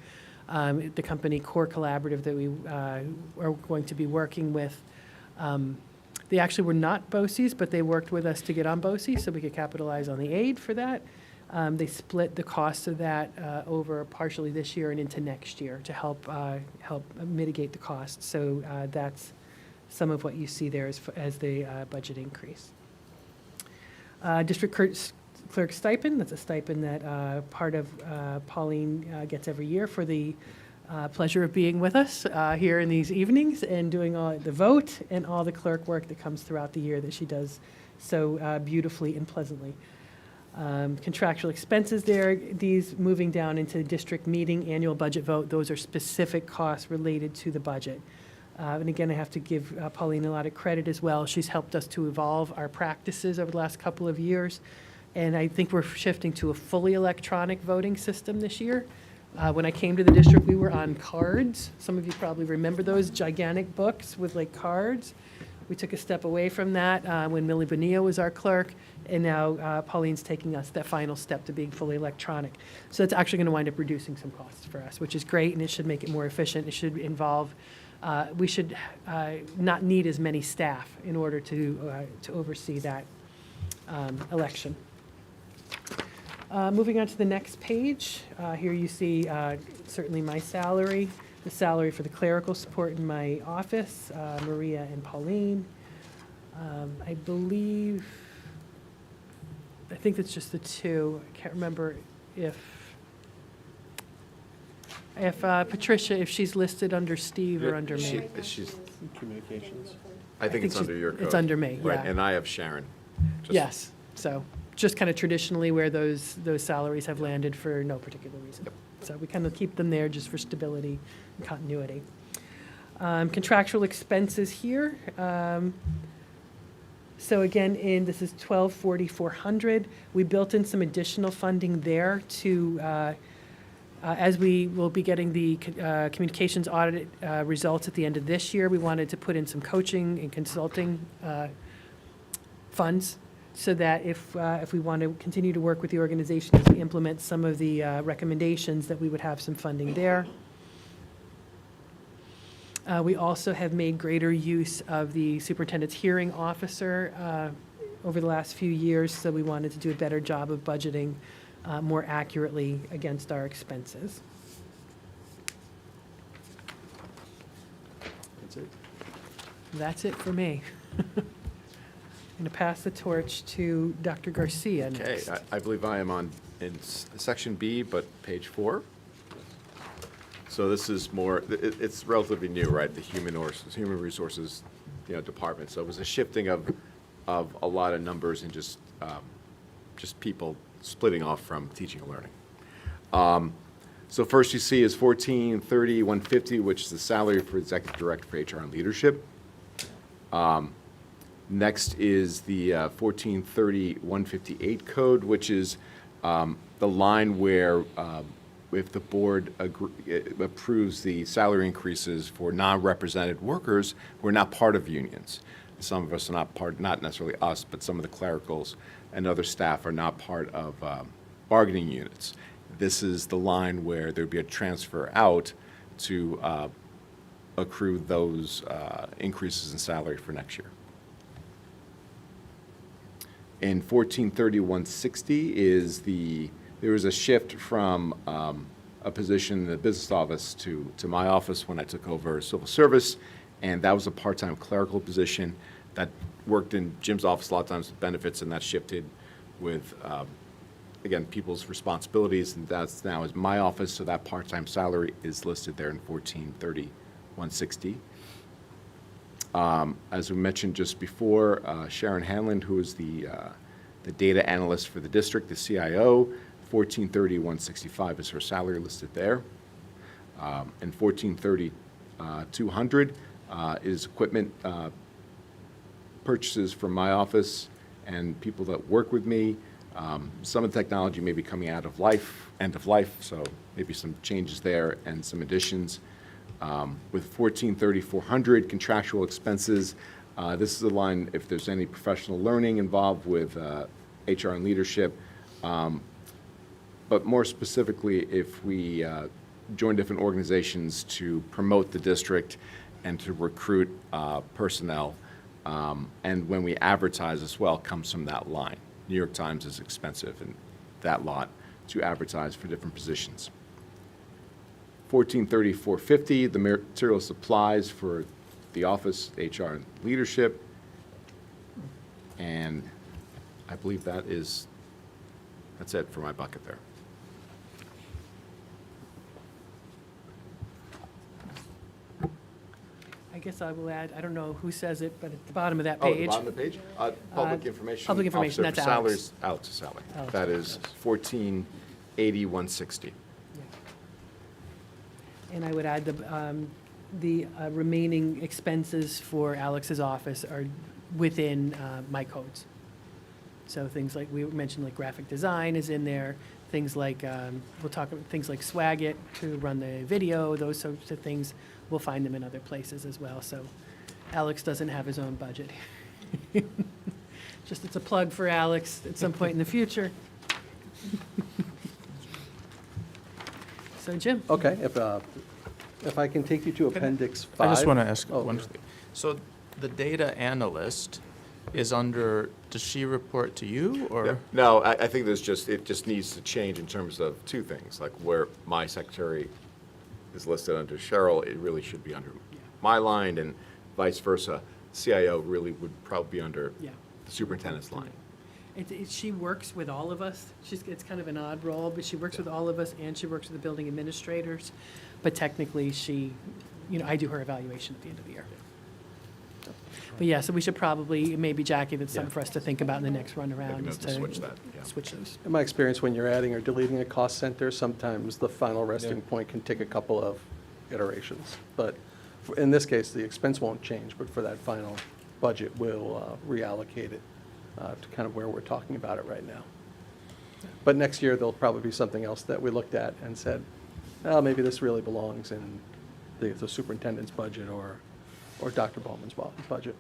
The company Core Collaborative that we are going to be working with, they actually were not BOCES, but they worked with us to get on BOCES so we could capitalize on the aid for that. They split the cost of that over partially this year and into next year to help mitigate the cost. So that's some of what you see there as the budget increase. District clerk stipend, that's a stipend that part of Pauline gets every year for the pleasure of being with us here in these evenings and doing all the vote and all the clerk work that comes throughout the year that she does so beautifully and pleasantly. Contractual expenses there, these moving down into district meeting, annual budget vote, those are specific costs related to the budget. And again, I have to give Pauline a lot of credit as well. She's helped us to evolve our practices over the last couple of years. And I think we're shifting to a fully electronic voting system this year. When I came to the district, we were on cards. Some of you probably remember those gigantic books with like cards. We took a step away from that when Millie Bonilla was our clerk, and now Pauline's taking us that final step to being fully electronic. So it's actually going to wind up reducing some costs for us, which is great, and it should make it more efficient. It should involve, we should not need as many staff in order to oversee that election. Moving on to the next page, here you see certainly my salary, the salary for the clerical support in my office, Maria and Pauline. I think it's just the two. I can't remember if Patricia, if she's listed under Steve or under me. She's, Communications. I think it's she's- under your code. it's under me, Right, yeah. and I have Sharon. Just- Yes, so just kind of traditionally where those salaries have landed for no particular reason. So we kind of keep them there just for stability and continuity. Contractual expenses here. So again, this is 12,400. We built in some additional funding there to, as we will be getting the communications audit results at the end of this year, we wanted to put in some coaching and consulting funds so that if we want to continue to work with the organization as we implement some of the recommendations, that we would have some funding there. We also have made greater use of the superintendent's hearing officer over the last few years, so we wanted to do a better job of budgeting more accurately against our expenses. That's it. That's it for me. I'm going to pass the torch to Dr. Garcia Okay, next. I believe I am in section B, but page 4. So this is more, it's relatively new, right? The human resources, department. So it was a shifting of a lot of numbers and just people splitting off from teaching and learning. So first you see is 1430-150, which is the salary for executive director for HR and leadership. Next is the 1430-158 code, which is the line where if the board approves the salary increases for non-represented workers who are not part of unions. Some of us are not necessarily us, but some of the clericals and other staff are not part of bargaining units. This is the line where there'd be a transfer out to accrue those increases in salary for next year. In 1430-160 is there was a shift from a position in the business office to my office when I took over civil service, and that was a part-time clerical position that worked in Jim's office a lot of times with benefits, and that shifted with, again, people's responsibilities, and that's now is my office, so that part-time salary is listed there in 1430-160. As we mentioned just before, Sharon Hanlon, who is the data analyst for the district, the CIO, 1430-165 is her salary listed there. And 1430-200 is equipment purchases from my office and people that work with me. Some of the technology may be coming end of life, so maybe some changes there and some additions. With 1430-400 contractual expenses, this is a line if there's any professional learning involved with HR and leadership, but more specifically if we join different organizations to promote the district and to recruit personnel, and when we advertise as well comes from that line. New York Times is expensive in that lot to advertise for different positions. 1430-450, the material supplies for the office, HR, and leadership. And I believe that's it for my bucket there. I guess I will add, I don't know who says it, but at the bottom of that Oh, at the page. bottom of the page? Public information. Public information, Officer that's for Alex. salaries, Alex Sally. Alex, That is 1480-160. And I would add the remaining expenses for Alex's office are within my codes. So things like, we mentioned like graphic design is in there, things like, we'll talk about things like Swagit to run the video, those sorts of things. We'll find them in other places as well. So Alex doesn't have his own budget. Just it's a plug for Alex at some point in the future. So Jim? Okay, if I can take you to Appendix 5. I just want to ask Oh, one thing. So the data analyst is under, does she report to you, or? No, I think it just needs to change in terms of two things, like where my secretary is listed under Cheryl, it really should be under my line, and vice versa. CIO really would probably be under Yeah. the superintendent's line. She works with all of us. It's kind of an odd role, but she works with all of us, and she works with the building administrators. But technically, I do her evaluation at the end of the year. But yeah, so we should probably, maybe Jackie, that's something for us to think about in the next run around. Maybe is to switch that, yeah. Switch those. In my experience, when you're adding or deleting a cost center, sometimes the final resting point can take a couple of iterations. But in this case, the expense won't change, but for that final budget, we'll reallocate it to kind of where we're talking about it right now. But next year, there'll probably be something else that we looked at and said, oh, maybe this really belongs in the superintendent's budget or Dr. Bowman's budget.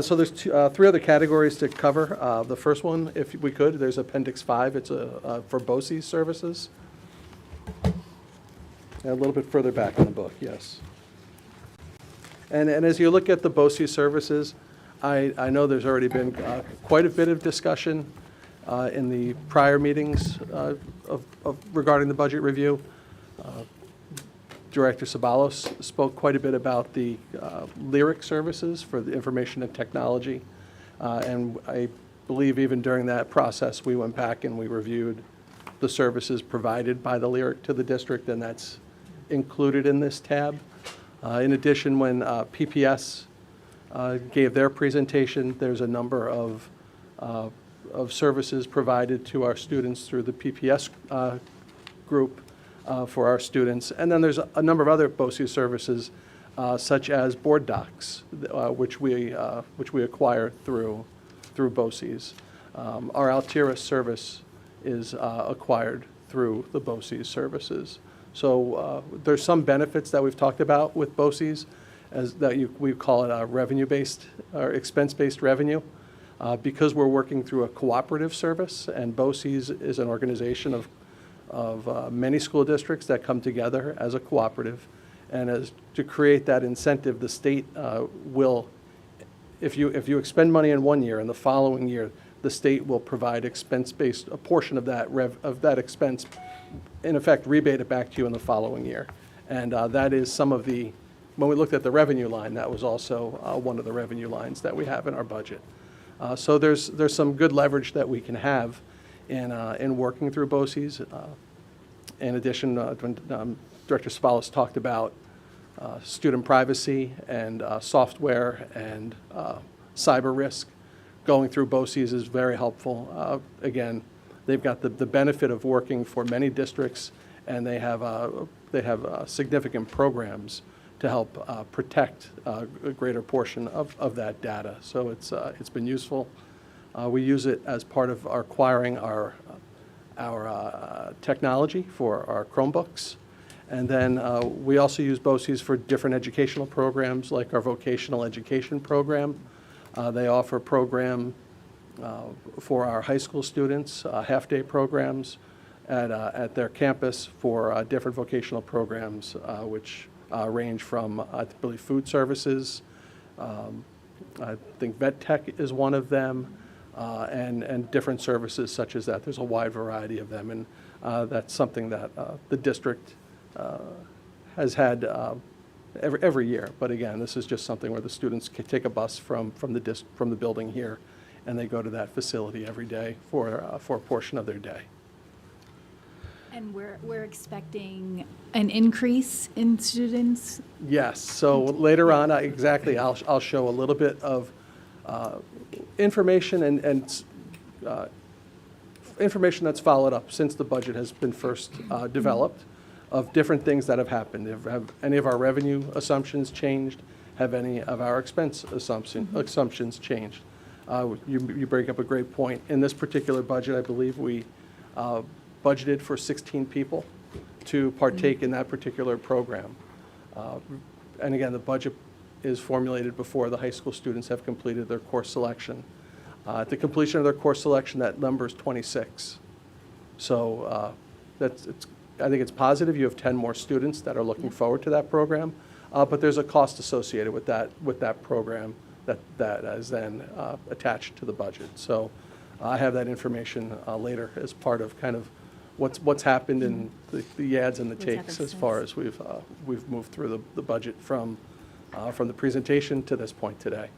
So there's three other categories to cover. The first one, if we could, there's Appendix 5. It's for BOCES services. A little bit further back in the book, yes. And as you look at the BOCES services, I know there's already been quite a bit of discussion in the prior meetings regarding the budget review. Director Sabalos spoke quite a bit about the lyric services for the information and technology. And I believe even during that process, we went back and we reviewed the services provided by the lyric to the district, and that's included in this tab. In addition, when PPS gave their presentation, there's a number of services provided to our students through the PPS group for our students. And then there's a number of other BOCES services, such as board docs, which we acquire through BOCES. Our Altiera service is acquired through the BOCES services. So there's some benefits that we've talked about with BOCES, we call it revenue-based or expense-based revenue, because we're working through a cooperative service, and BOCES is an organization of many school districts that come together as a cooperative. And as to create that incentive, the state will if you expend money in one year, in the following year, the state will provide expense-based, a portion of that expense, in effect, rebate it back to you in the following year. And that is some of the, when we looked at the revenue line, that was also one of the revenue lines that we have in our budget. So there's some good leverage that we can have in working through BOCES. In addition, when Director Spalos talked about student privacy and software and cyber risk, going through BOCES is very helpful. Again, they've got the benefit of working for many districts, and they have significant programs to help protect a greater portion of that data. So it's been useful. We use it as part of our acquiring our technology for our Chromebooks. And then we also use BOCES for different educational programs, like our vocational education program. They offer a program for our high school students, half-day programs at their campus for different vocational programs, which range from, I believe, food services. I think vet tech is one of them, and different services such as that. There's a wide variety of them, and that's something that the district has had every year. But again, this is just something where the students can take a bus from the building here, and they go to that facility every day for a portion of their day. And we're expecting an increase in students? Yes, so later on, exactly, I'll show a little bit of information and information that's followed up since the budget has been first developed, of different things that have happened. Have any of our revenue assumptions changed? Have any of our expense assumptions changed? You bring up a great point. In this particular budget, I believe we budgeted for 16 people to partake in that particular program. And again, the budget is formulated before the high school students have completed their course selection. At the completion of their course selection, that number is 26. So I think it's positive. You have 10 more students that are looking forward to that program, but there's a cost associated with that program that is then attached to the budget. So I have that information later as part of kind of what's happened in the ads and the takes as far as we've moved through the budget from the presentation to this point today.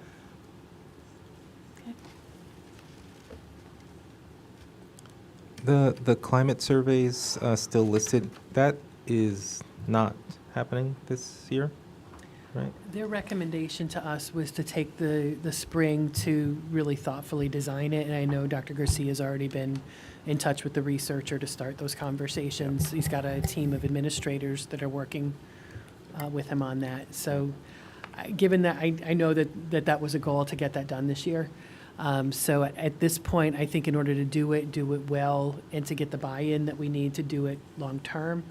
The climate surveys still listed, that is not happening this year, right? Their recommendation to us was to take the spring to really thoughtfully design it, and I know Dr. Garcia has already been in touch with the researcher to start those conversations. He's got a team of administrators that are working with him on that. So given that, I know that was a goal to get that done this year. So at this point, I think in order to do it well, and to get the buy-in that we need to do it long-term,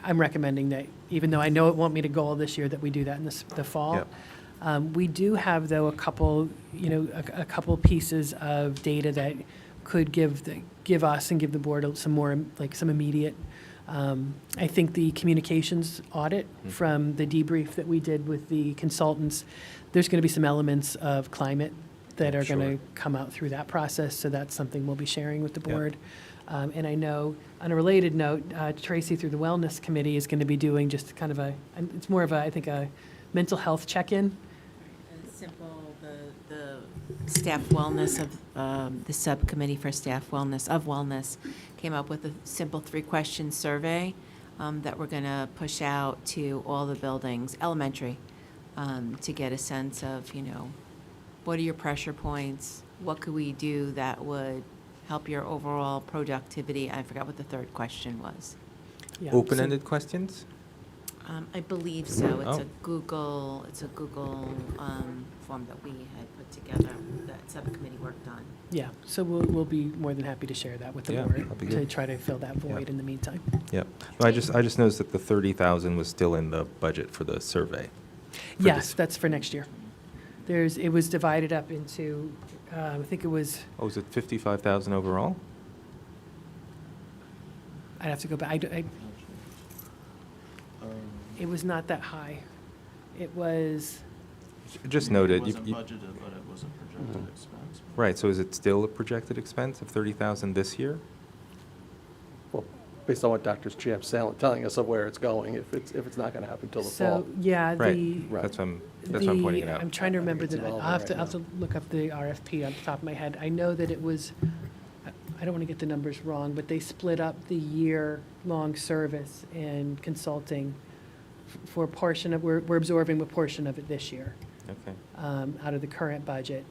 I'm recommending that, even though I know it won't meet a goal this year, that we do that in the fall. Yep. We do have, though, a couple pieces of data that could give us and give the board some more, some immediate. I think the communications audit from the debrief that we did with the consultants, there's going to be some elements of climate that are going to come out through that process. So that's something we'll be sharing with the board. And I know, on a related note, Tracy through the Wellness Committee is going to be doing just kind of it's more of I think a mental health check-in. Simple, the staff wellness of the subcommittee for staff wellness came up with a simple 3-question survey that we're going to push out to all the buildings, elementary, to get a sense of, what are your pressure points? What could we do that would help your overall productivity? I forgot what the third question was. Yeah, Open-ended questions? I believe so. It's Oh. a Google form that we had put together that subcommittee worked on. Yeah, so we'll be more than happy to share that with the Yeah, board that'd be to good. try to fill that void in the meantime. Yep. No, I just noticed that the 30,000 was still in the budget for the survey. for Yes, this- that's for next year. It was divided up into, I think it was, Oh, was it 55,000 overall? I'd have to go back. It was not that high. It was, Just Maybe noted. It wasn't budgeted, but it was a projected expense. Right, so is it still a projected expense of 30,000 this year? Well, based on what Dr. Champ's telling us of where it's going, if it's not going to happen until the So, fall. yeah, Right, Right. that's what I'm pointing it out. I'm trying to remember it's that, evolving I'll right have to look up the RFP on the top of my head. I know that it was, I don't want to get the numbers wrong, but they split up the year-long service and consulting for a portion of, we're absorbing a portion of it this year, Okay. out of the current budget.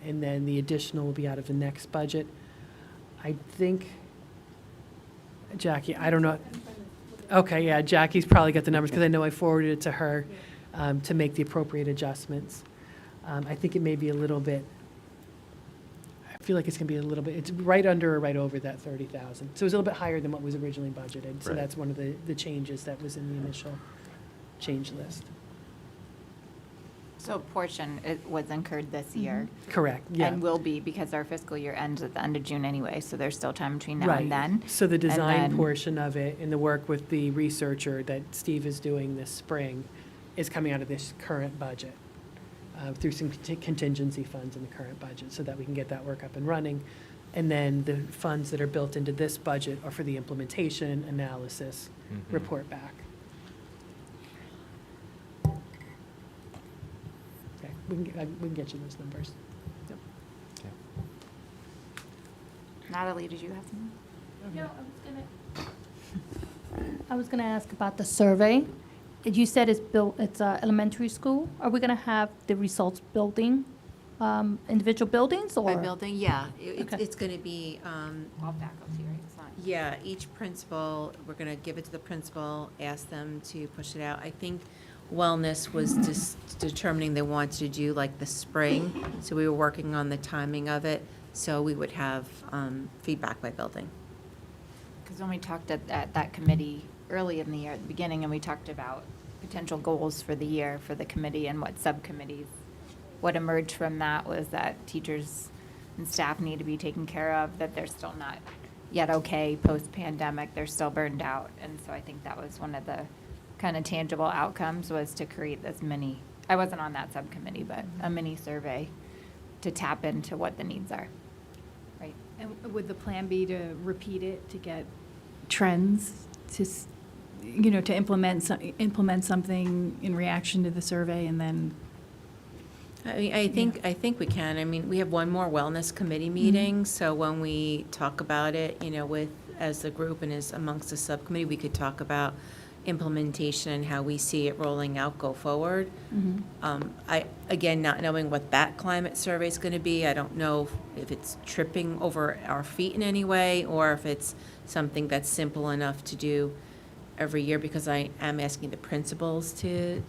And then the additional will be out of the next budget. I think, Jackie, I don't know. Okay, yeah, Jackie's probably got the numbers, because I know I forwarded it to her to make the appropriate adjustments. I think it may be a little bit, I feel like it's going to be a little bit, it's right under or right over that 30,000. So it was a little bit higher than what was originally budgeted. So Right. that's one of the changes that was in the initial change list. So a portion it was incurred this year. Correct, yeah. And will be, because our fiscal year ends at the end of June anyway, so there's still time between now Right. and then. So the And design then- portion of it and the work with the researcher that Steve is doing this spring is coming out of this current budget, through some contingency funds in the current budget, so that we can get that work up and running. And then the funds that are built into this budget are for the implementation, analysis, Mhm. report back. Okay, we can get you those numbers. Yep. Natalie, did you have something? No, I was gonna ask about the survey. You said it's elementary school. Are we gonna have the results building, individual buildings, or? By building, yeah. Okay. It's going to be, All faculty, right? It's not. yeah, each principal, we're going to give it to the principal, ask them to push it out. I think wellness was just determining they wanted to do like the spring, so we were working on the timing of it, so we would have feedback by building. Because when we talked at that committee early in the year, at the beginning, and we talked about potential goals for the year for the committee and what subcommittees, what emerged from that was that teachers and staff need to be taken care of, that they're still not yet okay post-pandemic, they're still burned out. And so I think that was one of the kind of tangible outcomes, was to create this mini, I wasn't on that subcommittee, but a mini survey to tap into what the needs are. Right? And would the plan be to repeat it, to get trends, to implement something in reaction to the survey, and then? I mean, I think we can. I mean, we have one more wellness committee meeting, so when we talk about it, as a group and as amongst the subcommittee, we could talk about implementation and how we see it rolling out go forward. Again, not knowing what that climate survey is going to be, I don't know if it's tripping over our feet in any way, or if it's something that's simple enough to do every year, because I am asking the principals to,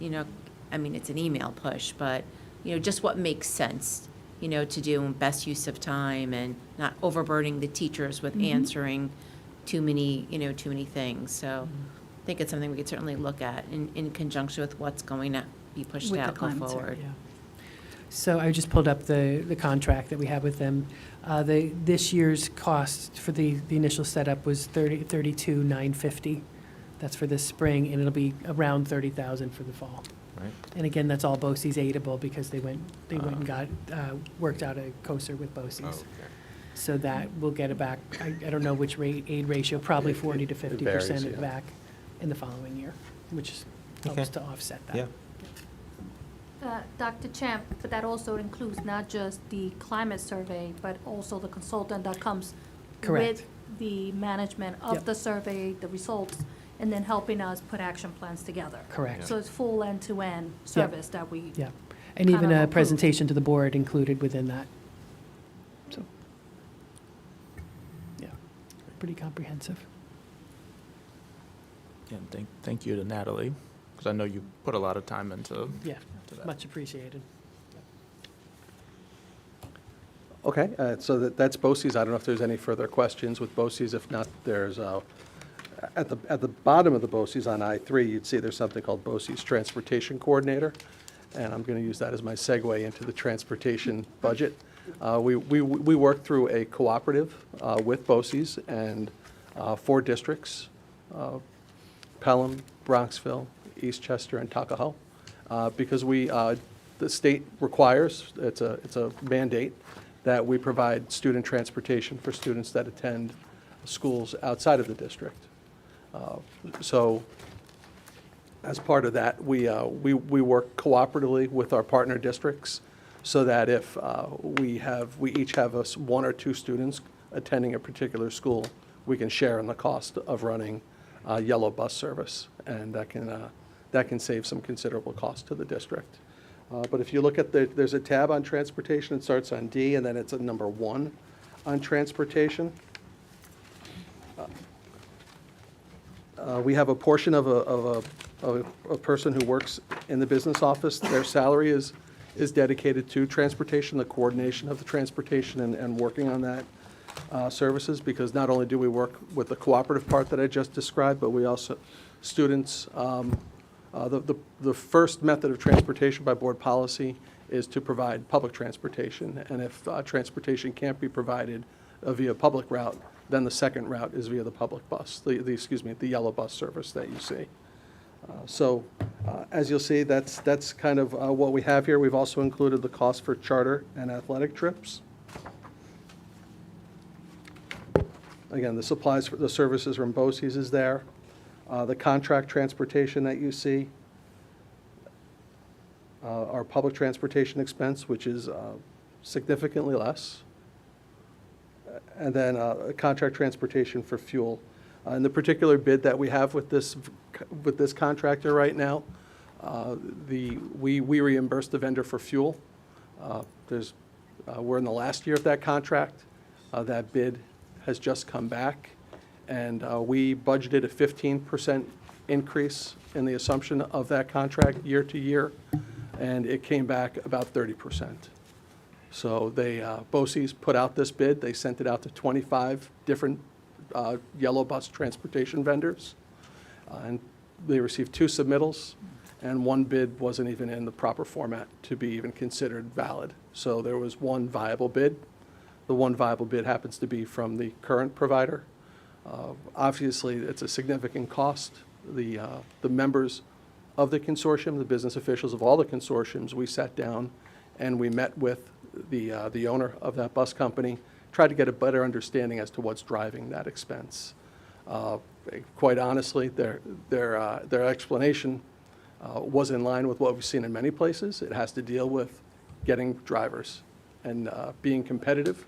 I mean, it's an email push, but, just what makes sense, to do in best use of time and not overburdening the teachers with answering too many things. So I think it's something we could certainly look at in conjunction with what's going to be pushed With the out, go climate survey, forward. Yeah. So I just pulled up the contract that we have with them. This year's cost for the initial setup was $32,950. That's for this spring, and it'll be around $30,000 for the fall. Right. And again, that's all BOCES aidable, because they went and got, worked out a COSER with BOCES. Oh, okay. So that will get it back, I don't know which aid ratio, probably 40 to 50% varies, it yeah. back in the following year, which Okay. helps to offset that. Yeah. Dr. Champ, but that also includes not just the climate survey, but also the consultant that comes Correct. with the management Yep. of the survey, the results, and then helping us put action plans together. Correct. So it's full end-to-end service that we. Yeah, and kind even of a approved. presentation to the board included within that. So, yeah, pretty comprehensive. Yeah, and thank you to Natalie, because I know you put a lot of time into Yeah, that. much appreciated. Okay, so that's BOCES. I don't know if there's any further questions with BOCES. If not, there's, at the bottom of the BOCES on I-3, you'd see there's something called BOCES Transportation Coordinator, and I'm going to use that as my segue into the transportation budget. We work through a cooperative with BOCES and 4 districts, Pelham, Bronxville, Eastchester, and Tuckahoe, because the the state requires, it's a mandate, that we provide student transportation for students that attend schools outside of the district. So as part of that, we work cooperatively with our partner districts so that if we each have one or two students attending a particular school, we can share in the cost of running yellow bus service, and that can save some considerable cost to the district. But if you look at there's a tab on transportation. It starts on D, and then it's at number 1 on transportation. We have a portion of a person who works in the business office. Their salary is dedicated to transportation, the coordination of the transportation, and working on that services, because not only do we work with the cooperative part that I just described, but we also, students, the first method of transportation by board policy is to provide public transportation. And if transportation can't be provided via public route, then the second route is via the public bus, the yellow bus service that you see. So as you'll see, that's kind of what we have here. We've also included the cost for charter and athletic trips. Again, the supplies for the services from BOCES is there. The contract transportation that you see, our public transportation expense, which is significantly less, and then contract transportation for fuel. In the particular bid that we have with this contractor right now, we reimburse the vendor for fuel. We're in the last year of that contract. That bid has just come back, and we budgeted a 15% increase in the assumption of that contract year to year, and it came back about 30%. So BOCES put out this bid. They sent it out to 25 different yellow bus transportation vendors, and they received 2 submittals, and 1 bid wasn't even in the proper format to be even considered valid. So there was 1 viable bid. The 1 viable bid happens to be from the current provider. Obviously, it's a significant cost. The members of the consortium, the business officials of all the consortiums, we sat down and we met with the owner of that bus company, tried to get a better understanding as to what's driving that expense. Quite honestly, their explanation was in line with what we've seen in many places. It has to deal with getting drivers and being competitive.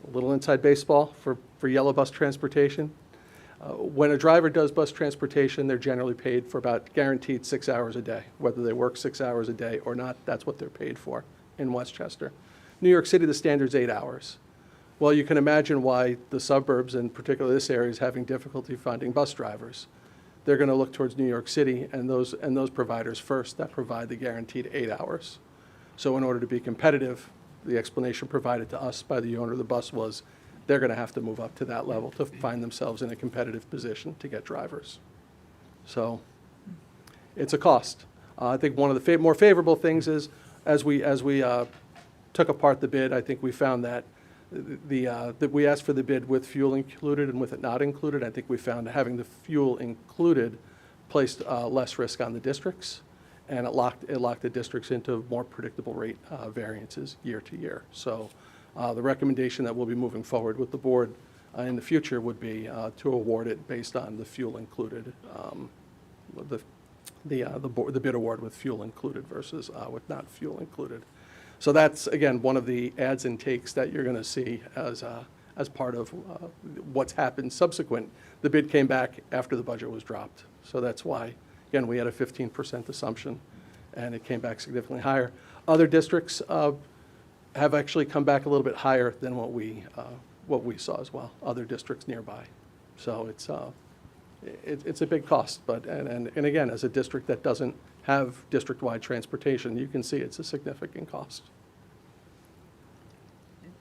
A little inside baseball for yellow bus transportation. When a driver does bus transportation, they're generally paid for about guaranteed 6 hours a day. Whether they work 6 hours a day or not, that's what they're paid for in Westchester. New York City, the standard's 8 hours. Well, you can imagine why the suburbs, and particularly this area, is having difficulty finding bus drivers. They're going to look towards New York City and those providers first that provide the guaranteed 8 hours. So in order to be competitive, the explanation provided to us by the owner of the bus was they're going to have to move up to that level to find themselves in a competitive position to get drivers. So it's a cost. I think one of the more favorable things is as we took apart the bid, I think we found that that we asked for the bid with fuel included and with it not included. I think we found having the fuel included placed less risk on the districts, and it locked the districts into more predictable rate variances year to year. So the recommendation that we'll be moving forward with the board in the future would be to award it based on the fuel included, the bid award with fuel included versus with not fuel included. So that's, again, one of the adds and takes that you're going to see as part of what's happened subsequent. The bid came back after the budget was dropped. So that's why, again, we had a 15% assumption, and it came back significantly higher. Other districts have actually come back a little bit higher than what we saw as well, other districts nearby. So it's a big cost, but and again, as a district that doesn't have district-wide transportation, you can see it's a significant cost.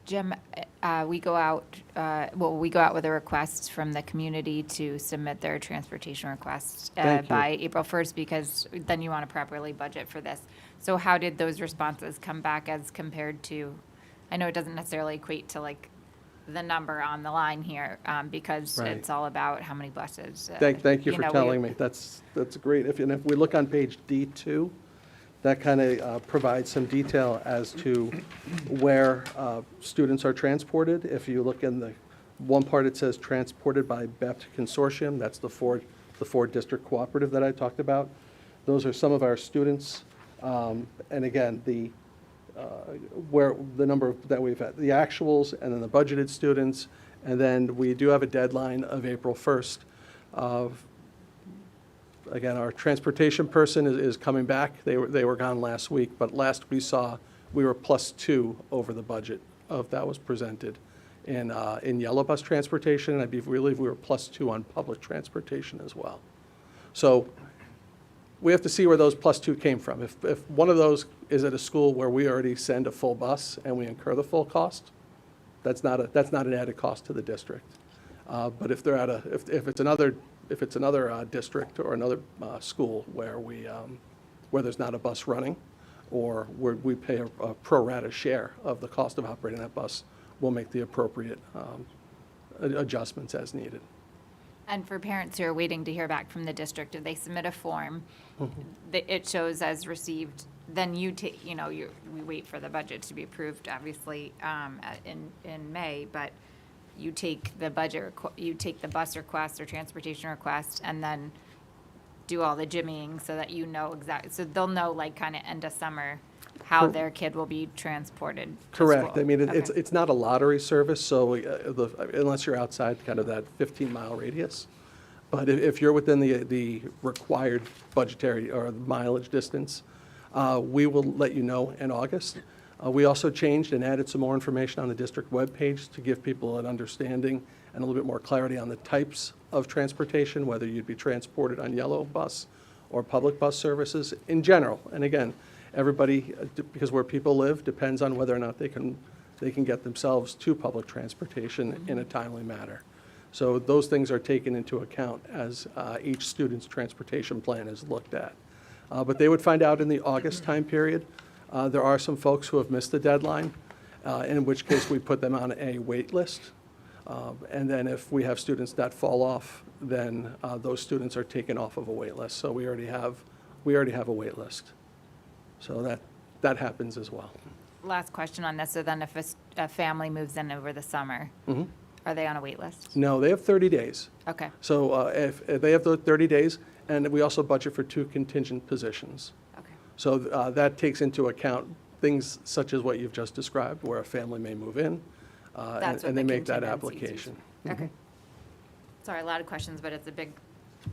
Jim, we go out with a request from the community to submit their transportation requests by April 1st, because then you want to properly budget for this. So how did those responses come back as compared to, I know it doesn't necessarily equate to like the number on the line here, because Right. it's all about how many buses. Thank you for telling me. That's great. If we look on page D2, that kind of provides some detail as to where students are transported. If you look in the one part, it says transported by BEPT Consortium. That's the four district cooperative that I talked about. Those are some of our students. And again, where the number that we've had, the actuals, and then the budgeted students, and then we do have a deadline of April 1st. Again, our transportation person is coming back. They were gone last week, but last we saw, we were +2 over the budget that was presented in yellow bus transportation, and I believe we were +2 on public transportation as well. So we have to see where those +2 came from. If one of those is at a school where we already send a full bus and we incur the full cost, that's not an added cost to the district. But if they're at if it's another district or another school where there's not a bus running, or where we pay a pro rata share of the cost of operating that bus, we'll make the appropriate adjustments as needed. And for parents who are waiting to hear back from the district, if they submit a form, it shows as received, then we wait for the budget to be approved, obviously, in May, but you take the bus request or transportation request, and then do all the jimmying so that you know exactly, so they'll know, like, kind of end of summer, how their kid will be transported to Correct. school. I mean, Okay. it's not a lottery service, so unless you're outside kind of that 15-mile radius. But if you're within the required budgetary or mileage distance, we will let you know in August. We also changed and added some more information on the district webpage to give people an understanding and a little bit more clarity on the types of transportation, whether you'd be transported on yellow bus or public bus services in general. And again, everybody, because where people live, depends on whether or not they can get themselves to public transportation in a timely manner. So those things are taken into account as each student's transportation plan is looked at. But they would find out in the August time period. There are some folks who have missed the deadline, in which case we put them on a wait list. And then if we have students that fall off, then those students are taken off of a wait list. So we already have a wait list. So that happens as well. Last question on this, so then if a family moves in over the summer, are they on a wait list? No, they have 30 days. Okay, So if they have those 30 days, and we also budget for 2 contingent positions. okay. So that takes into account things such as what you've just described, where a family may move in, That's what and they the make that contingency is application. Okay. Sorry, a lot of questions, but it's a big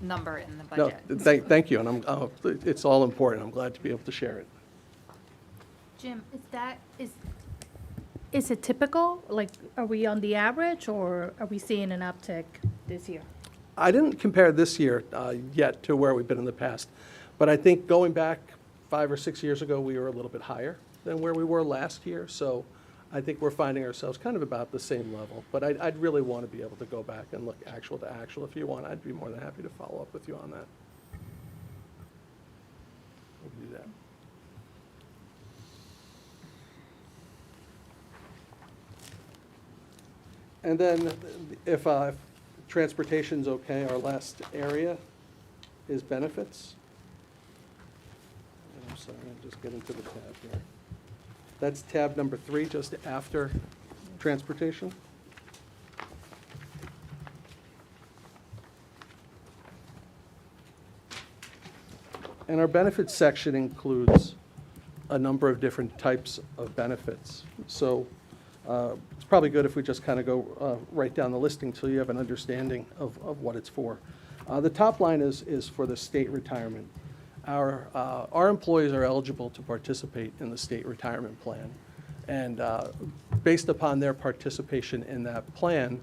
number in the No, budget. thank you, and it's all important. I'm glad to be able to share it. Jim, is it typical? Like, are we on the average, or are we seeing an uptick this year? I didn't compare this year yet to where we've been in the past, but I think going back 5 or 6 years ago, we were a little bit higher than where we were last year. So I think we're finding ourselves kind of about the same level. But I'd really want to be able to go back and look actual to actual. If you want, I'd be more than happy to follow up with you on that. We'll do that. And then if transportation's okay, our last area is benefits. And I'm sorry, I'm just getting to the tab here. That's tab number 3, just after transportation. And our benefits section includes a number of different types of benefits. So it's probably good if we just kind of go right down the listing till you have an understanding of what it's for. The top line is for the state retirement. Our employees are eligible to participate in the state retirement plan. And based upon their participation in that plan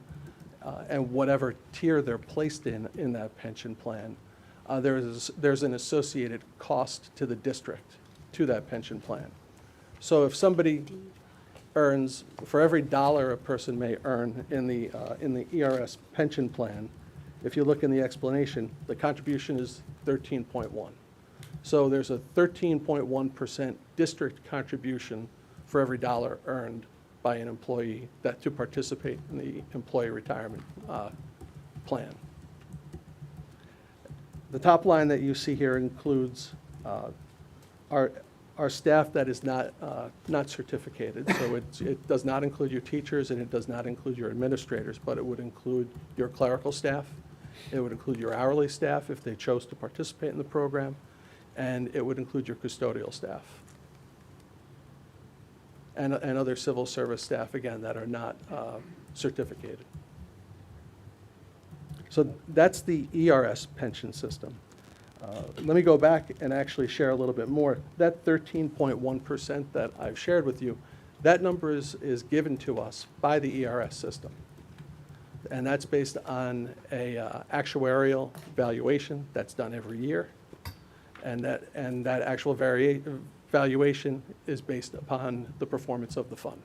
and whatever tier they're placed in that pension plan, there's an associated cost to the district to that pension plan. So if somebody earns, for every dollar a person may earn in the ERS pension plan, if you look in the explanation, the contribution is 13.1. So there's a 13.1% district contribution for every dollar earned by an employee to participate in the employee retirement plan. The top line that you see here includes our are staff that is not certificated. So it does not include your teachers and it does not include your administrators, but it would include your clerical staff. It would include your hourly staff if they chose to participate in the program, and it would include your custodial staff. And other civil service staff, again, that are not certificated. So that's the ERS pension system. Let me go back and actually share a little bit more. That 13.1% that I've shared with you, that number is given to us by the ERS system. And that's based on a actuarial valuation that's done every year. And that actual valuation is based upon the performance of the fund.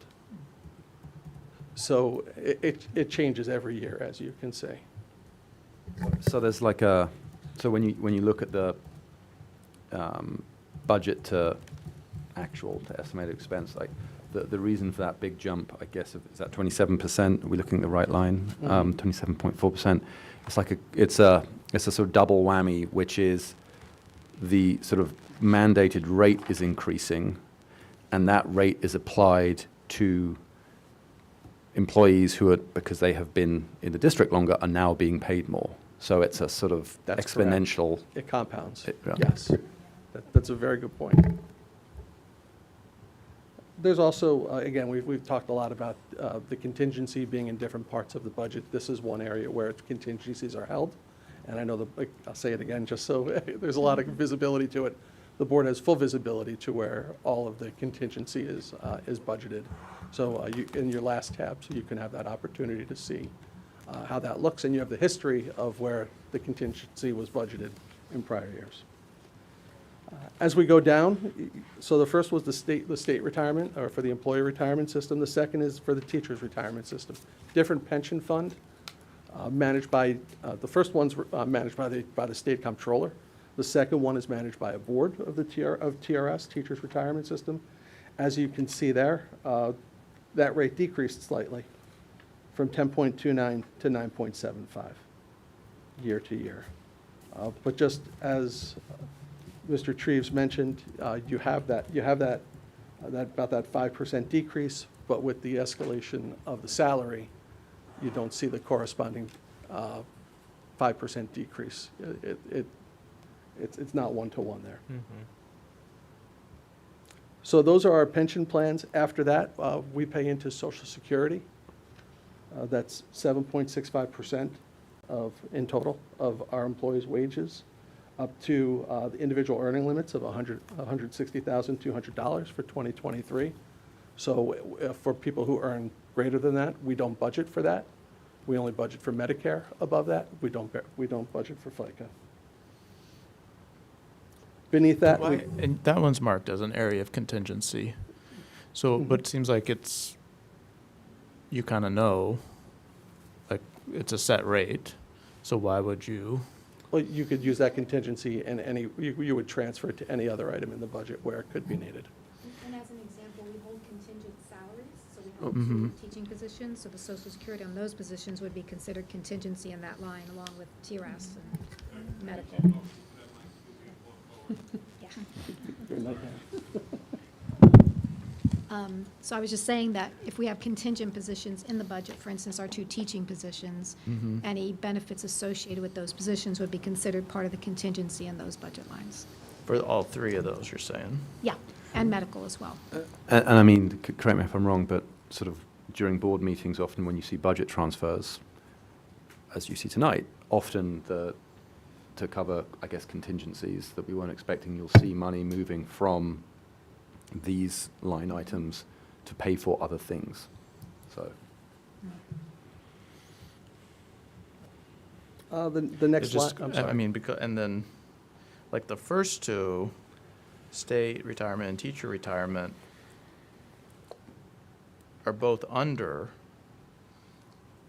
So it changes every year, as you can see. So there's like a, so when you look at the budget to actual to estimated expense, like the reason for that big jump, I guess, is that 27%? Are we looking at the right line? 27.4%. It's a sort of double whammy, which is the sort of mandated rate is increasing, and that rate is applied to employees who are, because they have been in the district longer, are now being paid more. So it's a sort of That's exponential. correct. It compounds. Yeah. Yes. That's a very good point. There's also, again, we've talked a lot about the contingency being in different parts of the budget. This is one area where contingencies are held. And I know, I'll say it again, just so there's a lot of visibility to it. The board has full visibility to where all of the contingency is budgeted. So in your last tab, so you can have that opportunity to see how that looks, and you have the history of where the contingency was budgeted in prior years. As we go down, so the first was the state retirement, or for the employee retirement system. The second is for the teacher's retirement system. Different pension fund, managed by, the first one's managed by the state comptroller. The second one is managed by a board of the TRS, Teachers Retirement System. As you can see there, that rate decreased slightly from 10.29 to 9.75 year to year. But just as Mr. Treves mentioned, you have that about that 5% decrease, but with the escalation of the salary, you don't see the corresponding 5% decrease. It's not one-to-one there. Mm-hmm. So those are our pension plans. After that, we pay into Social Security. That's 7.65% in total of our employees' wages, up to the individual earning limits of $160,200 for 2023. So for people who earn greater than that, we don't budget for that. We only budget for Medicare above that. We don't budget for FICA. Beneath that, And that one's marked as an area of contingency. So, but it seems like you kind of know, like, it's a set rate. So why would you? well, you could use that contingency in you would transfer it to any other item in the budget where it could be needed. And as an example, we hold contingent salaries, so we hold Mhm. two teaching positions, so the Social Security on those positions would be considered contingency in that line, along with TRS and medical. Yeah. So I was just saying that if we have contingent positions in the budget, for instance, our two teaching positions, Mhm. any benefits associated with those positions would be considered part of the contingency in those budget lines. For all three of those, you're saying? Yeah, and medical as well. And I mean, correct me if I'm wrong, but sort of during board meetings, often when you see budget transfers, as you see tonight, often to cover, I guess, contingencies that we weren't expecting, you'll see money moving from these line items to pay for other things. So The next It's just, slide, I'm I sorry. mean, because, and then, like, the first two, state retirement and teacher retirement, are both under,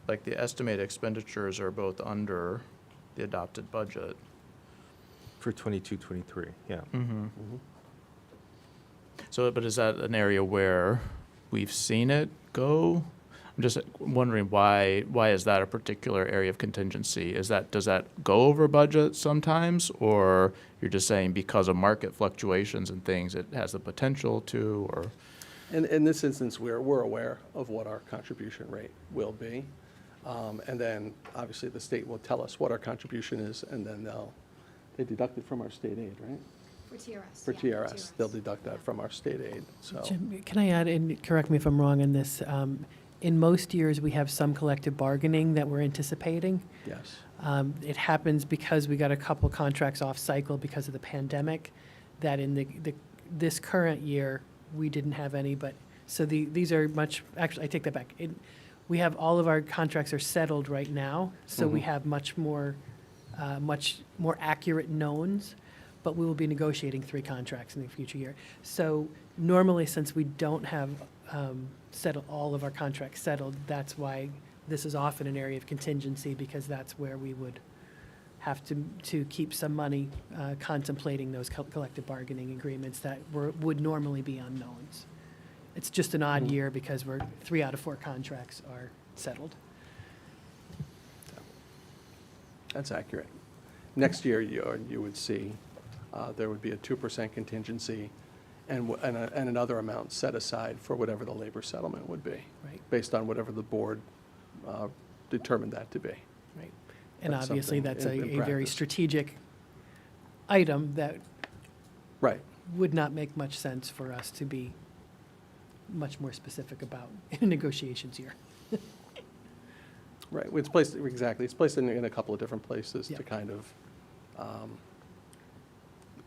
like, the estimated expenditures are both under the adopted budget. For 22, 23, yeah. Mm-hmm. Mhm. So, but is that an area where we've seen it go? I'm just wondering why is that a particular area of contingency? Does that go over budget sometimes, or you're just saying because of market fluctuations and things, it has the potential to, or? In this instance, we're aware of what our contribution rate will be. And then, obviously, the state will tell us what our contribution is, and then they deduct it from our state aid, right? For TRS. For TRS, they'll deduct that from our state aid, so. Jim, can I add, and correct me if I'm wrong on this, in most years, we have some collective bargaining that we're anticipating. Yes. It happens because we got a couple contracts off cycle because of the pandemic, that in this current year, we didn't have any, but, so these are much, actually, I take that back. We have, all of our contracts are settled right now, so we have much more accurate knowns, but we will be negotiating 3 contracts in the future year. So normally, since we don't have all of our contracts settled, that's why this is often an area of contingency, because that's where we would have to keep some money contemplating those collective bargaining agreements that would normally be unknowns. It's just an odd year because 3 out of 4 contracts are settled. That's accurate. Next year, you would see there would be a 2% contingency and another amount set aside for whatever the labor settlement would be. Right. Based on whatever the board determined that to be. Right. And That's obviously, something that's in a very practice. strategic item that Right. would not make much sense for us to be much more specific about in a negotiations year. Right. It's placed, exactly. It's placed in a couple of different places Yeah. to kind of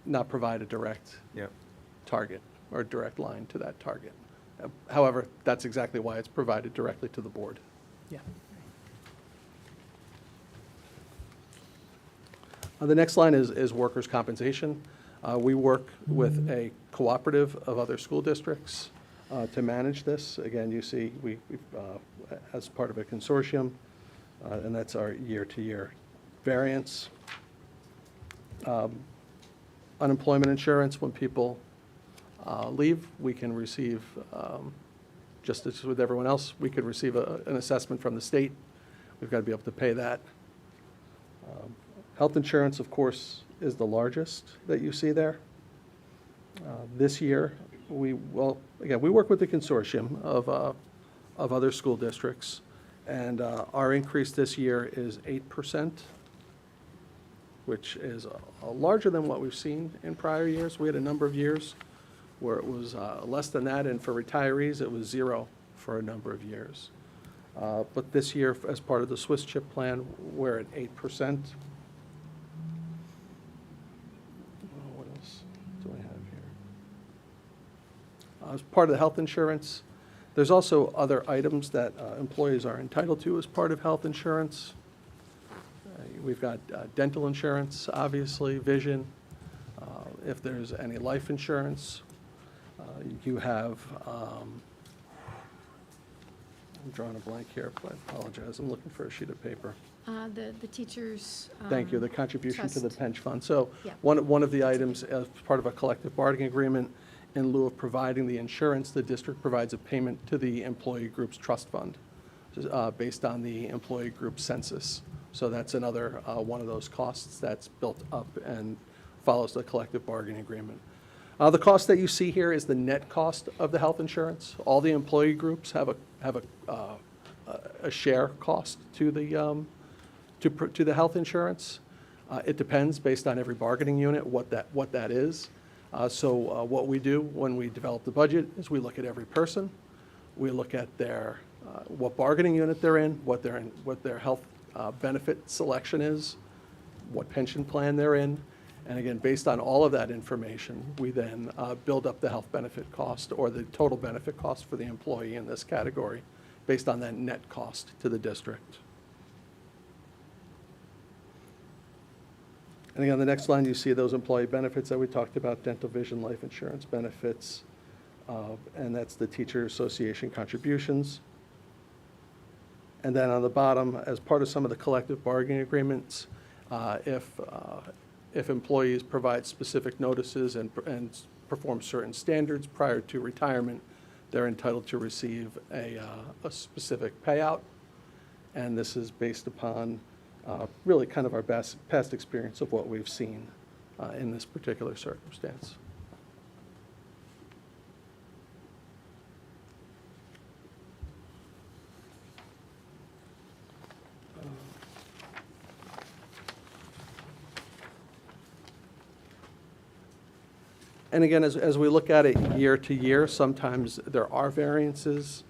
not provide a direct Yep. target or a direct line to that target. However, that's exactly why it's provided directly to the board. Yeah. The next line is workers' compensation. We work with a cooperative of other school districts to manage this. Again, you see, we as part of a consortium, and that's our year-to-year variance. Unemployment insurance, when people leave, we can receive, just as with everyone else, we could receive an assessment from the state. We've got to be able to pay that. Health insurance, of course, is the largest that you see there. This year, we work with the consortium of other school districts, and our increase this year is 8%, which is larger than what we've seen in prior years. We had a number of years where it was less than that, and for retirees, it was 0 for a number of years. But this year, as part of the Swiss chip plan, we're at 8%. What else do I have here? As part of the health insurance, there's also other items that employees are entitled to as part of health insurance. We've got dental insurance, obviously, vision. If there's any life insurance, you have, I'm drawing a blank here, but I apologize. I'm looking for a sheet of paper. The teachers. Thank you, the contribution to the trust. pension fund. So Yeah. one of the items as part of a collective bargaining agreement, in lieu of providing the insurance, the district provides a payment to the employee group's trust fund based on the employee group census. So that's another one of those costs that's built up and follows the collective bargaining agreement. The cost that you see here is the net cost of the health insurance. All the employee groups have a share cost to the health insurance. It depends based on every bargaining unit what that is. So what we do when we develop the budget is we look at every person. We look at their what bargaining unit they're in, what their health benefit selection is, what pension plan they're in. And again, based on all of that information, we then build up the health benefit cost or the total benefit cost for the employee in this category based on that net cost to the district. And again, on the next line, you see those employee benefits that we talked about, dental, vision, life insurance benefits, and that's the teacher association contributions. And then on the bottom, as part of some of the collective bargaining agreements, if employees provide specific notices and perform certain standards prior to retirement, they're entitled to receive a specific payout. And this is based upon really kind of our past experience of what we've seen in this particular circumstance. And again, as we look at it year to year, sometimes there are variances.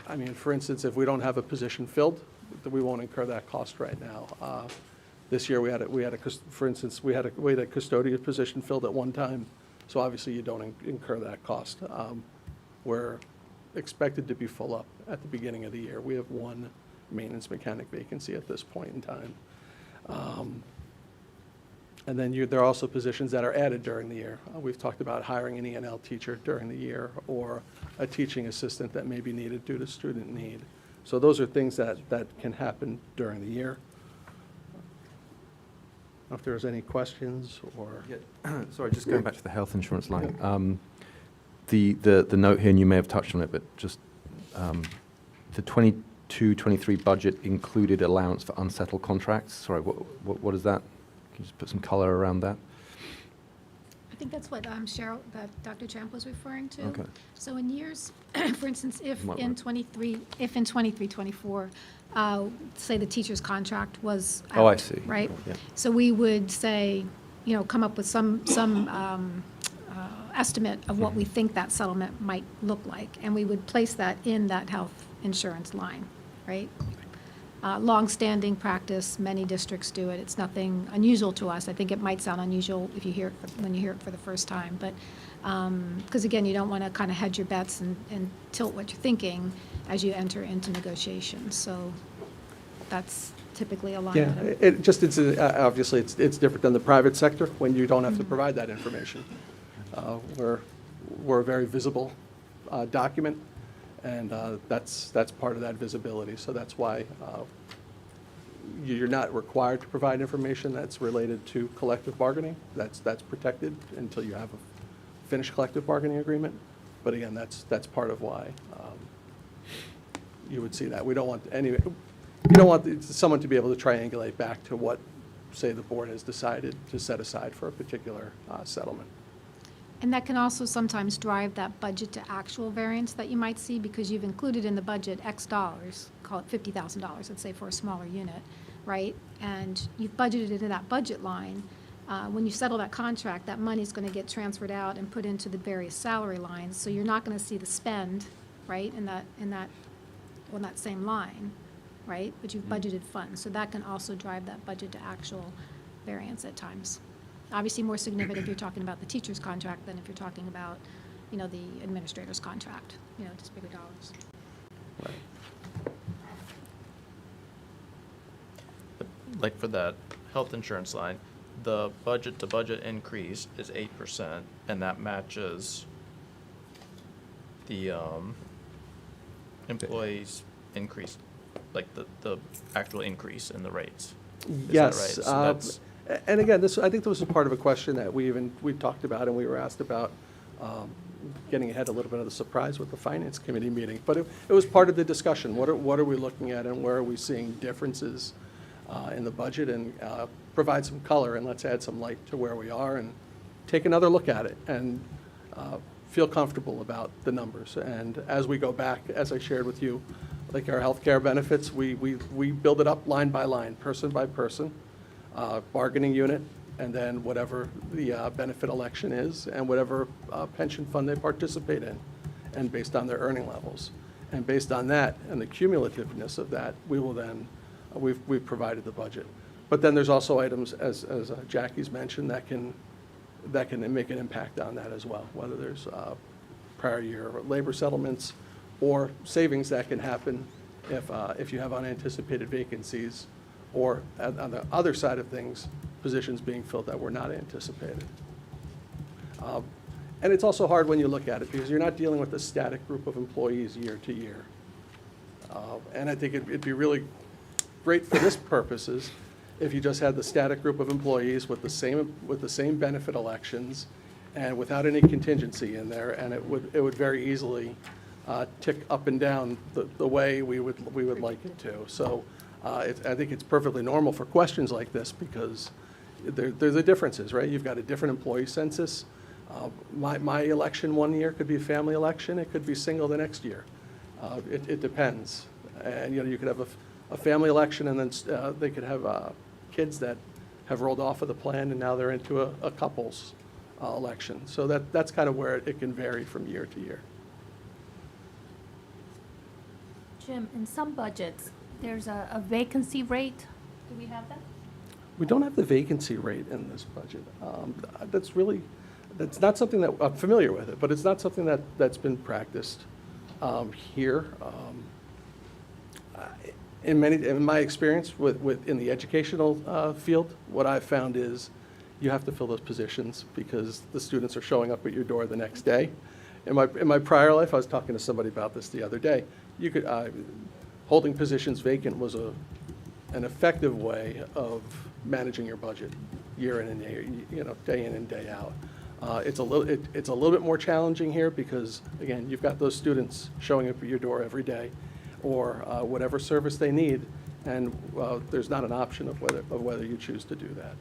I mean, for instance, if we don't have a position filled, then we won't incur that cost right now. This year, we had a for instance, we had a custodian position filled at one time, so obviously you don't incur that cost. We're expected to be full up at the beginning of the year. We have one maintenance mechanic vacancy at this point in time. And then there are also positions that are added during the year. We've talked about hiring an ENL teacher during the year or a teaching assistant that may be needed due to student need. So those are things that can happen during the year. I don't know if there's any questions or. Yeah. Sorry, just going back to the health insurance line. The note here, and you may have touched on it, but just the 22-23 budget included allowance for unsettled contracts. Sorry, what is that? Can you just put some color around that? I think that's what Cheryl, that Dr. Champ was referring to. Okay. So in years, for instance, if Might in work. 23-24, say the teacher's contract was out. Oh, I see. Right? Yeah. So we would say, come up with some estimate of what we think that settlement might look like, and we would place that in that health insurance line, right? Long-standing practice, many districts do it. It's nothing unusual to us. I think it might sound unusual if you hear it when you hear it for the first time, but because again, you don't want to kind of hedge your bets and tilt what you're thinking as you enter into negotiations. So that's typically a line Yeah, item. obviously, it's different than the private sector when you don't have to provide that information. We're a very visible document, and that's part of that visibility. So that's why you're not required to provide information that's related to collective bargaining. That's protected until you have a finished collective bargaining agreement. But again, that's part of why you would see that. You don't want someone to be able to triangulate back to what, say, the board has decided to set aside for a particular settlement. And that can also sometimes drive that budget to actual variance that you might see because you've included in the budget X dollars, call it $50,000, let's say for a smaller unit, right? And you've budgeted into that budget line. When you settle that contract, that money is going to get transferred out and put into the various salary lines. So you're not going to see the spend, right, on that same line, right? But you've budgeted funds. So that can also drive that budget to actual variance at times. Obviously more significant if you're talking about the teacher's contract than if you're talking about, the administrator's contract, just bigger dollars. Like for that health insurance line, the budget to budget increase is 8%, and that matches the employees' increase, like the actual increase in the rates. Is Yes. that right? So that's, And again, I think this was part of a question that we talked about and we were asked about, getting ahead a little bit of the surprise with the Finance Committee meeting. But it was part of the discussion. What are we looking at and where are we seeing differences in the budget? And provide some color and let's add some light to where we are and take another look at it and feel comfortable about the numbers. And as we go back, as I shared with you, like our healthcare benefits, we build it up line by line, person by person. Bargaining unit, and then whatever the benefit election is, and whatever pension fund they participate in, and based on their earning levels. And based on that, and the cumulativeness of that, we will then, we've provided the budget. But then there's also items, as Jackie's mentioned, that can make an impact on that as well, whether there's prior year labor settlements, or savings that can happen if you have unanticipated vacancies, or on the other side of things, positions being filled that were not anticipated. And it's also hard when you look at it because you're not dealing with a static group of employees year to year. And I think it'd be really great for this purposes if you just had the static group of employees with the same benefit elections and without any contingency in there, and it would very easily tick up and down the way we would like it to. So I think it's perfectly normal for questions like this because there's the differences, right? You've got a different employee census. My election one year could be a family election. It could be single the next year. It depends. And, you could have a family election, and then they could have kids that have rolled off of the plan, and now they're into a couples election. So that's kind of where it can vary from year to year. Jim, in some budgets, there's a vacancy rate. Do we have that? We don't have the vacancy rate in this budget. That's not something that, I'm familiar with it, but it's not something that's been practiced here. In my experience in the educational field, what I've found is you have to fill those positions because the students are showing up at your door the next day. In my prior life, I was talking to somebody about this the other day. Holding positions vacant was an effective way of managing your budget year in and day in and day out. It's a little bit more challenging here because, again, you've got those students showing up at your door every day, or whatever service they need, and there's not an option of whether you choose to do that.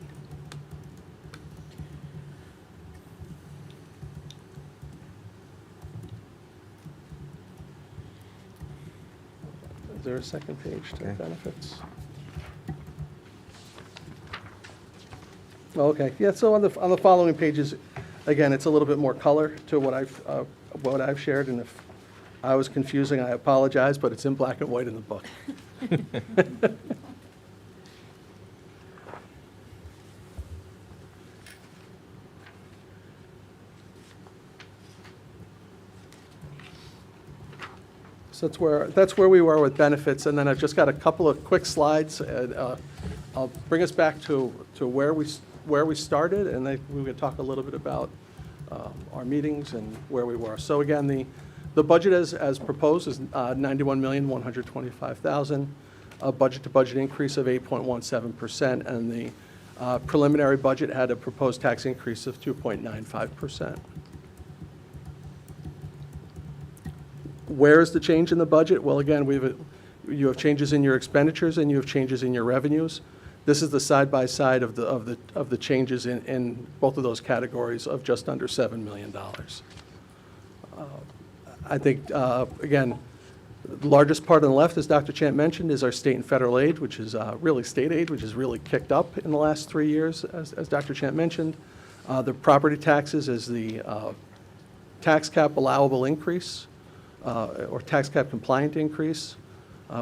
Is there a second page to benefits? Okay, yeah, so on the following pages, again, it's a little bit more color to what I've shared, and if I was confusing, I apologize, but it's in black and white in the book. So that's where we were with benefits, and then I've just got a couple of quick slides, and I'll bring us back to where we started, and then we're going to talk a little bit about our meetings and where we were. So again, the budget as proposed is $91,125,000, a budget-to-budget increase of 8.17%, and the preliminary budget had a proposed tax increase of 2.95%. Where is the change in the budget? Well, again, you have changes in your expenditures and you have changes in your revenues. This is the side-by-side of the changes in both of those categories of just under $7 million. I think, again, the largest part on the left, as Dr. Chant mentioned, is our state and federal aid, which is really state aid, which has really kicked up in the last 3 years, as Dr. Chant mentioned. The property taxes is the tax cap allowable increase, or tax cap compliant increase.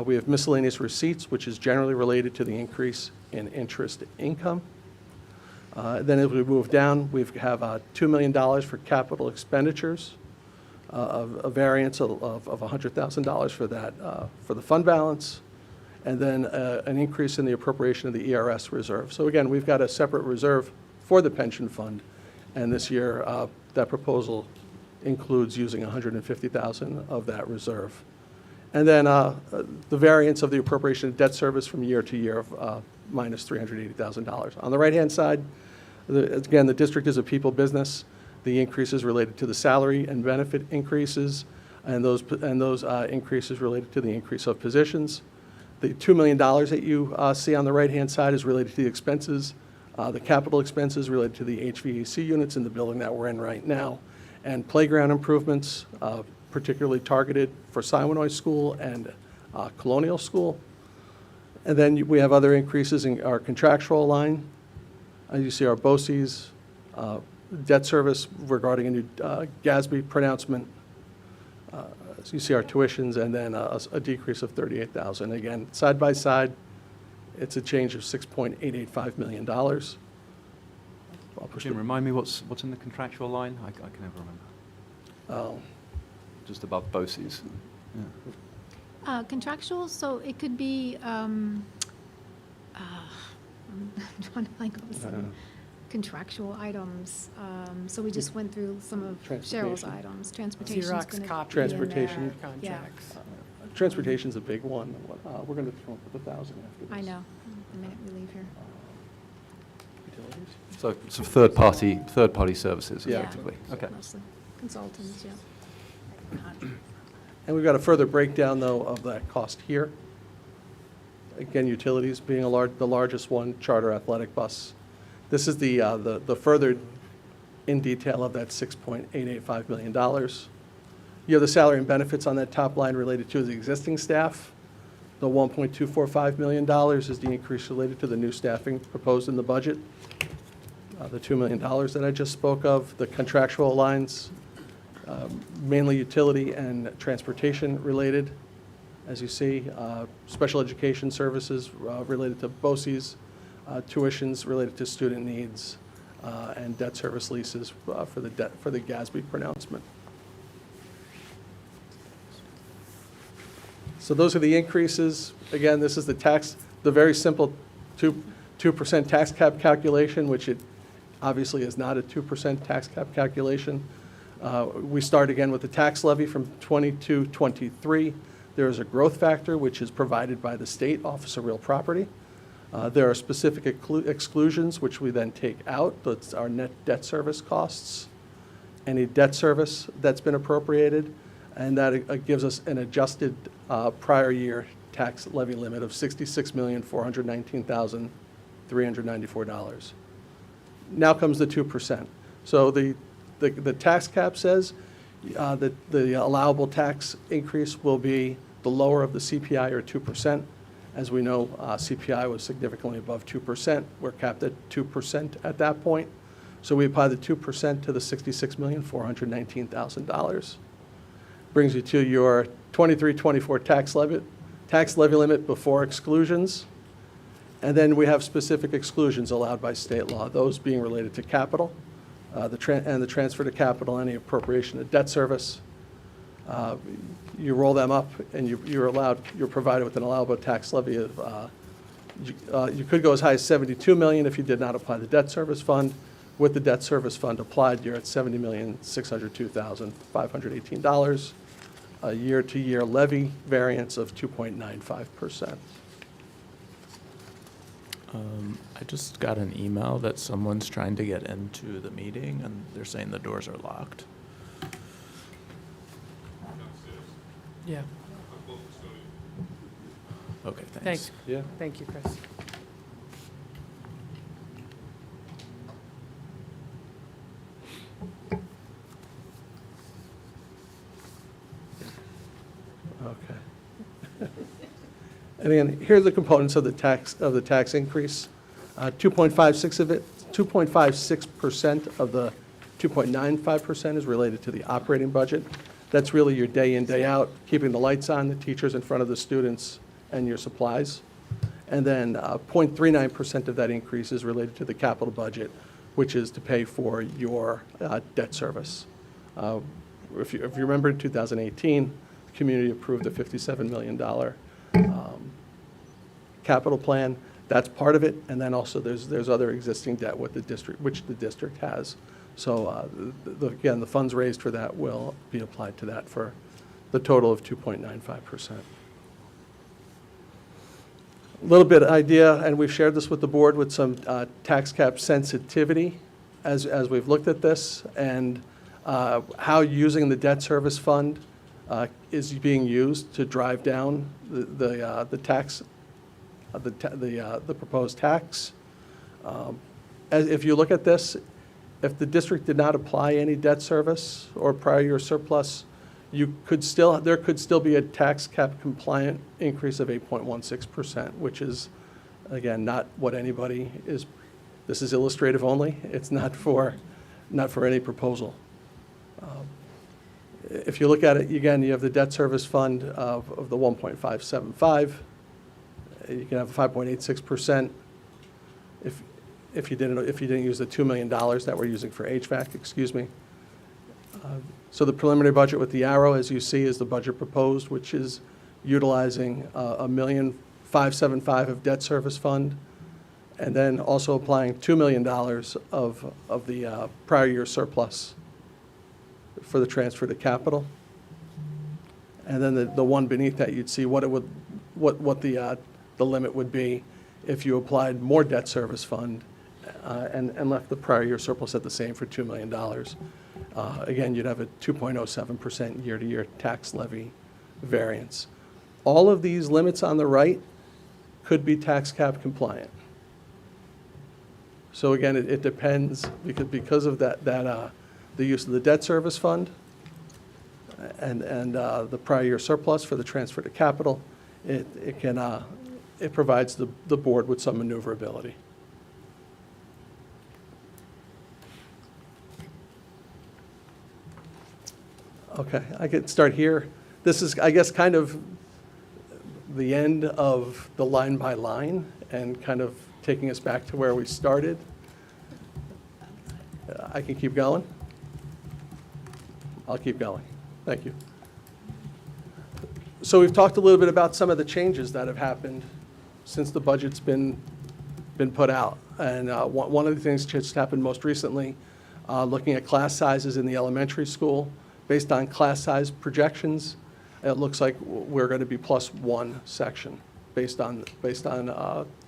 We have miscellaneous receipts, which is generally related to the increase in interest income. Then as we move down, we have $2 million for capital expenditures, a variance of $100,000 for that, for the fund balance, and then an increase in the appropriation of the ERS reserve. So again, we've got a separate reserve for the pension fund, and this year that proposal includes using $150,000 of that reserve. And then the variance of the appropriation of debt service from year to year of minus $380,000. On the right-hand side, again, the district is a people business. The increases related to the salary and benefit increases, and those increases related to the increase of positions. The $2 million that you see on the right-hand side is related to the expenses. The capital expenses related to the HVAC units in the building that we're in right now, and playground improvements, particularly targeted for Siwanoy School and Colonial School. And then we have other increases in our contractual line. You see our BOCES, debt service regarding a new GASB pronouncement. So you see our tuitions, and then a decrease of $38,000. Again, side by side, it's a change of $6.885 million. Jim, remind me what's in the contractual line? I can never remember. Just above BOCES. Yeah. Contractual, so it could be, I'm trying to think of some contractual items. So we just went through some of Cheryl's items. Transportation's Xerox gonna copy be in Transportation. there. contracts. Transportation's a big one. We're going to come up with 1,000 after this. I know, the minute we leave here. Utilities? So some third-party services, Yeah. effectively. Okay. Mostly consultants, yeah. And we've got a further breakdown, though, of that cost here. Again, utilities being the largest one, charter athletic bus. This is the further in detail of that $6.885 million. You have the salary and benefits on that top line related to the existing staff. The $1.245 million is the increase related to the new staffing proposed in the budget. The $2 million that I just spoke of, the contractual lines, mainly utility and transportation related. As you see, special education services related to BOCES, tuitions related to student needs, and debt service leases for the GASB pronouncement. So those are the increases. Again, this is the very simple 2% tax cap calculation, which it obviously is not a 2% tax cap calculation. We start again with the tax levy from 22-23. There is a growth factor, which is provided by the state Office of Real Property. There are specific exclusions, which we then take out. That's our net debt service costs, any debt service that's been appropriated, and that gives us an adjusted prior year tax levy limit of $66,419,394. Now comes the 2%. So the tax cap says that the allowable tax increase will be the lower of the CPI, or 2%. As we know, CPI was significantly above 2%. We're capped at 2% at that point. So we apply the 2% to the $66,419,000. Brings you to your 23-24 tax levy limit before exclusions. And then we have specific exclusions allowed by state law, those being related to capital, the transfer to capital, any appropriation of debt service. You roll them up, and you're provided with an allowable tax levy of, you could go as high as $72 million if you did not apply the debt service fund. With the debt service fund applied, you're at $70,602,518, a year-to-year levy variance of 2.95%. I just got an email that someone's trying to get into the meeting, and they're saying the doors are locked. Yeah. Okay, thanks. Thanks. Yeah. Thank you, Chris. Okay. And again, here are the components of the tax increase. 2.56% of the 2.95% is related to the operating budget. That's really your day in, day out, keeping the lights on, the teachers in front of the students, and your supplies. And then 0.39% of that increase is related to the capital budget, which is to pay for your debt service. If you remember, in 2018, the community approved a $57 million capital plan. That's part of it, and then also there's other existing debt with the district, which the district has. So again, the funds raised for that will be applied to that for the total of 2.95%. A little bit of idea, and we've shared this with the board, with some tax cap sensitivity as we've looked at this, and how using the debt service fund is being used to drive down the tax, the proposed tax. If you look at this, if the district did not apply any debt service or prior year surplus, there could still be a tax cap compliant increase of 8.16%, which is, again, not what anybody is. This is illustrative only. It's not for any proposal. If you look at it again, you have the debt service fund of the 1.575. You can have 5.86%. If you didn't use the $2 million that we're using for HVAC, excuse me. So the preliminary budget with the arrow, as you see, is the budget proposed, which is utilizing $1,575,000 of debt service fund, and then also applying $2 million of the prior year surplus for the transfer to capital. And then the one beneath that, you'd see what the limit would be if you applied more debt service fund and left the prior year surplus at the same for $2 million. Again, you'd have a 2.07% year-to-year tax levy variance. All of these limits on the right could be tax cap compliant. So again, it depends, because of the use of the debt service fund and the prior year surplus for the transfer to capital, it provides the board with some maneuverability. Okay, I could start here. This is, I guess, kind of the end of the line by line and kind of taking us back to where we started. I can keep going? I'll keep going. Thank you. So we've talked a little bit about some of the changes that have happened since the budget's been put out. And one of the things that just happened most recently, looking at class sizes in the elementary school, based on class size projections, it looks like we're going to be +1 section based on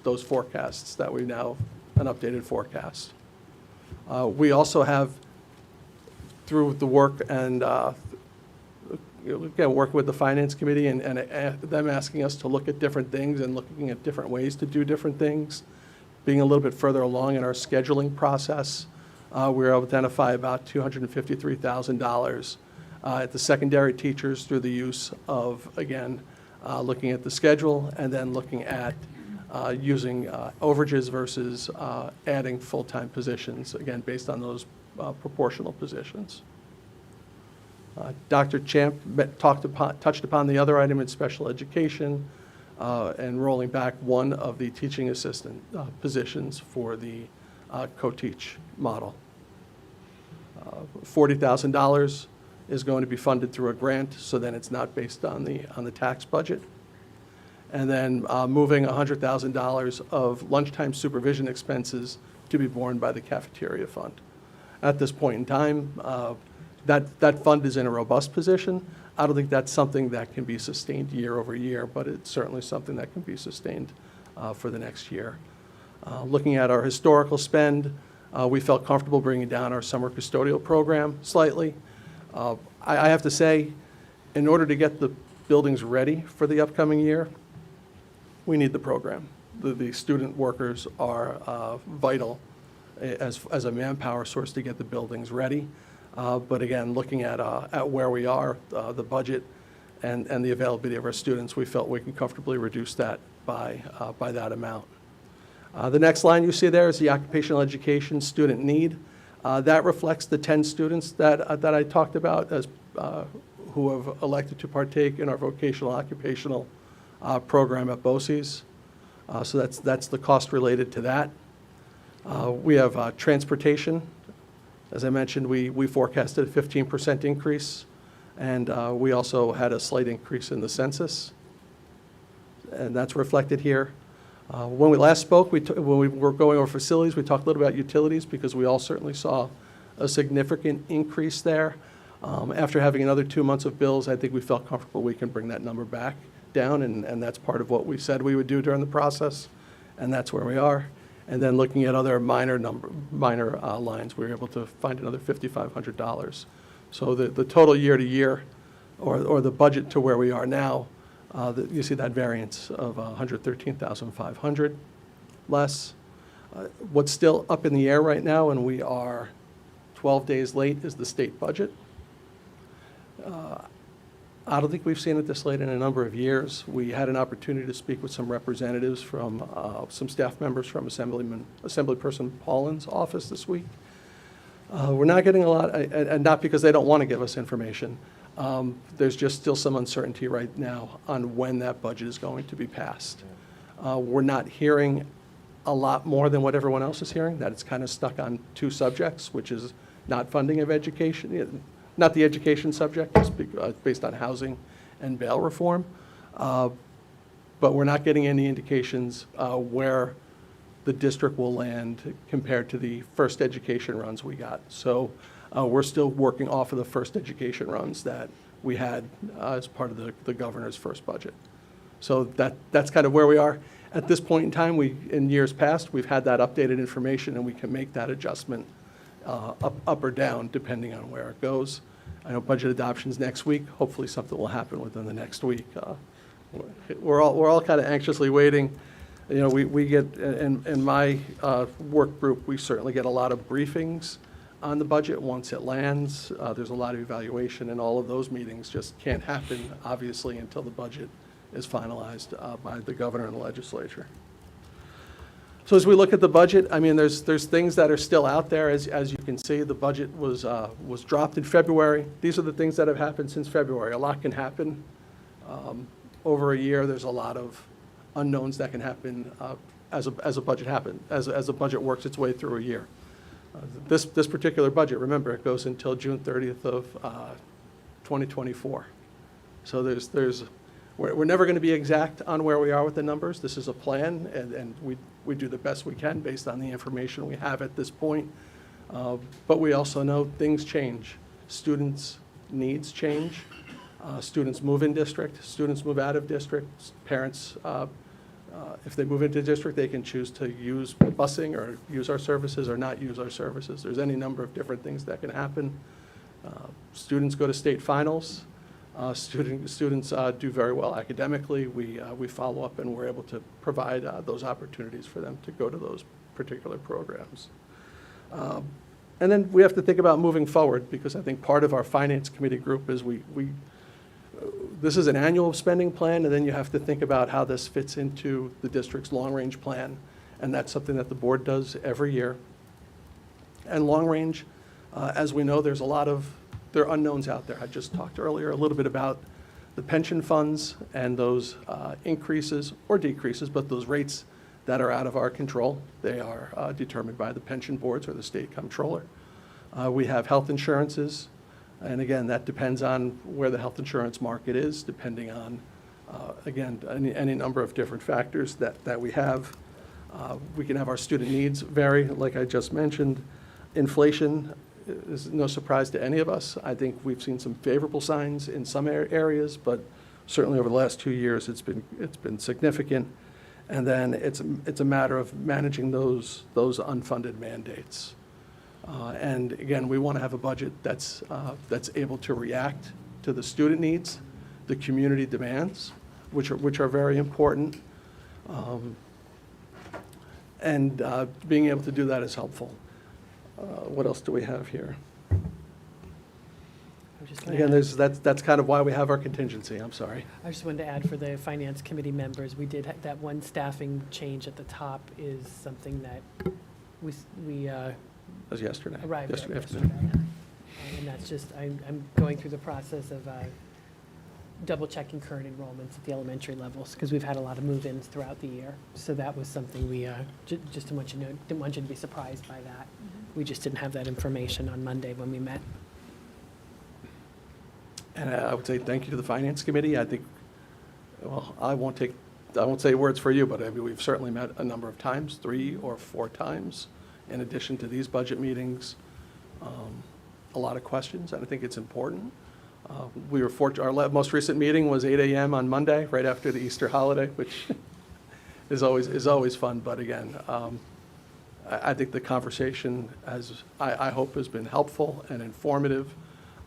those forecasts that we now an updated forecast. We also have, through the work and again, working with the Finance Committee and them asking us to look at different things and looking at different ways to do different things, being a little bit further along in our scheduling process, we were able to identify about $253,000 at the secondary teachers through the use of, again, looking at the schedule and then looking at using overages versus adding full-time positions, again, based on those proportional positions. Dr. Champ touched upon the other item in special education and rolling back one of the teaching assistant positions for the co-teach model. $40,000 is going to be funded through a grant, so then it's not based on the tax budget. And then moving $100,000 of lunchtime supervision expenses to be borne by the cafeteria fund. At this point in time, that fund is in a robust position. I don't think that's something that can be sustained year over year, but it's certainly something that can be sustained for the next year. Looking at our historical spend, we felt comfortable bringing down our summer custodial program slightly. I have to say, in order to get the buildings ready for the upcoming year, we need the program. The student workers are vital as a manpower source to get the buildings ready. But again, looking at where we are, the budget, and the availability of our students, we felt we can comfortably reduce that by that amount. The next line you see there is the occupational education student need. That reflects the 10 students that I talked about as who have elected to partake in our vocational occupational program at BOCES. So that's the cost related to that. We have transportation. As I mentioned, we forecasted a 15% increase, and we also had a slight increase in the census, and that's reflected here. When we last spoke, when we were going over facilities, we talked a little about utilities because we all certainly saw a significant increase there. After having another 2 months of bills, I think we felt comfortable we can bring that number back down, and that's part of what we said we would do during the process, and that's where we are. And then looking at other minor lines, we were able to find another $5,500. So the total year to year, or the budget to where we are now, you see that variance of $113,500 less. What's still up in the air right now, and we are 12 days late, is the state budget. I don't think we've seen it this late in a number of years. We had an opportunity to speak with some representatives from some staff members from Assemblyperson Paulin's office this week. We're not getting a lot, and not because they don't want to give us information. There's just still some uncertainty right now on when that budget is going to be passed. We're not hearing a lot more than what everyone else is hearing, that it's kind of stuck on 2 subjects, which is not funding of education, not the education subject, based on housing and bail reform. But we're not getting any indications where the district will land compared to the first education runs we got. So we're still working off of the first education runs that we had as part of the governor's first budget. So that's kind of where we are. At this point in time, in years past, we've had that updated information, and we can make that adjustment up or down, depending on where it goes. I know budget adoption's next week. Hopefully, something will happen within the next week. We're all kind of anxiously waiting. You know, we get, in my work group, we certainly get a lot of briefings on the budget once it lands. There's a lot of evaluation, and all of those meetings just can't happen, obviously, until the budget is finalized by the governor and the legislature. So as we look at the budget, I mean, there's things that are still out there. As you can see, the budget was dropped in February. These are the things that have happened since February. A lot can happen. Over a year, there's a lot of unknowns that can happen as a budget works its way through a year. This particular budget, remember, it goes until June 30th of 2024. So we're never going to be exact on where we are with the numbers. This is a plan, and we do the best we can based on the information we have at this point. But we also know things change. Students' needs change. Students move in district. Students move out of district. Parents, if they move into district, they can choose to use busing or use our services or not use our services. There's any number of different things that can happen. Students go to state finals. Students do very well academically. We follow up, and we're able to provide those opportunities for them to go to those particular programs. And then we have to think about moving forward, because I think part of our finance committee group is this is an annual spending plan, and then you have to think about how this fits into the district's long-range plan, and that's something that the board does every year. And long-range, as we know, there are unknowns out there. I just talked earlier a little bit about the pension funds and those increases or decreases, but those rates that are out of our control. They are determined by the pension boards or the state comptroller. We have health insurances. And again, that depends on where the health insurance market is, depending on, again, any number of different factors that we have. We can have our student needs vary, like I just mentioned. Inflation is no surprise to any of us. I think we've seen some favorable signs in some areas, but certainly over the last 2 years, it's been significant. And then it's a matter of managing those unfunded mandates. And again, we want to have a budget that's able to react to the student needs, the community demands, which are very important, and being able to do that is helpful. What else do we have here? Again, that's kind of why we have our contingency. I'm sorry. I just wanted to add for the finance committee members, we did that one staffing change at the top is something that we That was yesterday. arrived at Yesterday yesterday. afternoon. And that's just, I'm going through the process of double checking current enrollments at the elementary levels, because we've had a lot of move-ins throughout the year. So that was something we, just to want you to know, didn't want you to be surprised by that. We just didn't have that information on Monday when we met. And I would say thank you to the Finance Committee. I think, well, I won't say words for you, but I mean, we've certainly met a number of times, 3 or 4 times, in addition to these budget meetings. A lot of questions, and I think it's important. We were fortunate, our most recent meeting was 8 a.m. on Monday, right after the Easter holiday, which is always fun. But again, I think the conversation I hope has been helpful and informative.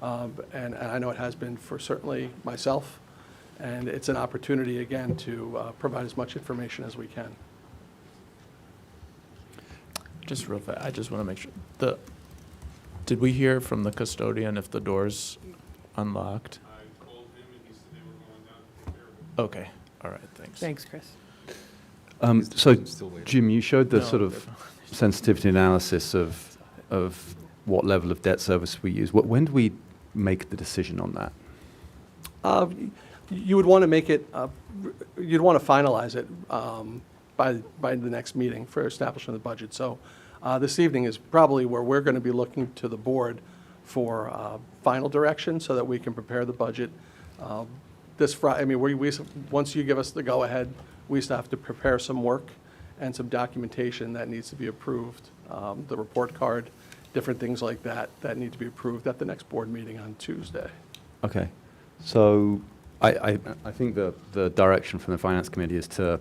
And I know it has been for certainly myself, and it's an opportunity, again, to provide as much information as we can. Just real fast, I just want to make sure, did we hear from the custodian if the door's unlocked? I called him and he said they were going down to take care of it. Okay, all right, thanks. Thanks, Chris. So, Still waiting. Jim, you showed the No, sort of sensitivity analysis of what level of debt service we use. When do we make the decision on that? You would want to make it, you'd want to finalize it by the next meeting for establishing the budget. So this evening is probably where we're going to be looking to the board for final direction so that we can prepare the budget. This Friday, I mean, once you give us the go-ahead, we still have to prepare some work and some documentation that needs to be approved, the report card, different things like that need to be approved at the next board meeting on Tuesday. Okay, so I think the direction from the Finance Committee is to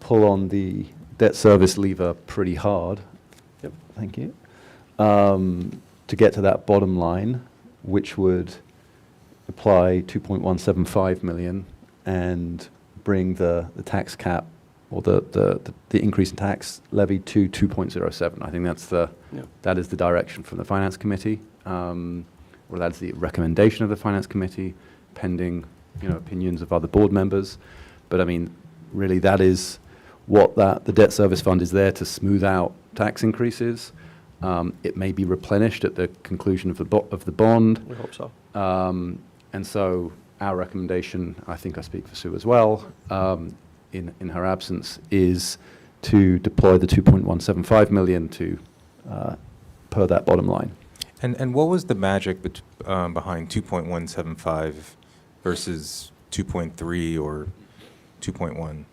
pull on the debt service lever pretty hard. Yep. Thank you. To get to that bottom line, which would apply 2.175 million and bring the tax cap or the increase in tax levy to 2.07. I think that is the direction from the Finance Committee, or that's the recommendation of the Finance Committee, pending opinions of other board members. But I mean, really, that is what the debt service fund is there to smooth out tax increases. It may be replenished at the conclusion of the bond. We hope so. And so our recommendation, I think I speak for Sue as well, in her absence, is to deploy the 2.175 million to per that bottom line. And what was the magic behind 2.175 versus 2.3 or 2.1?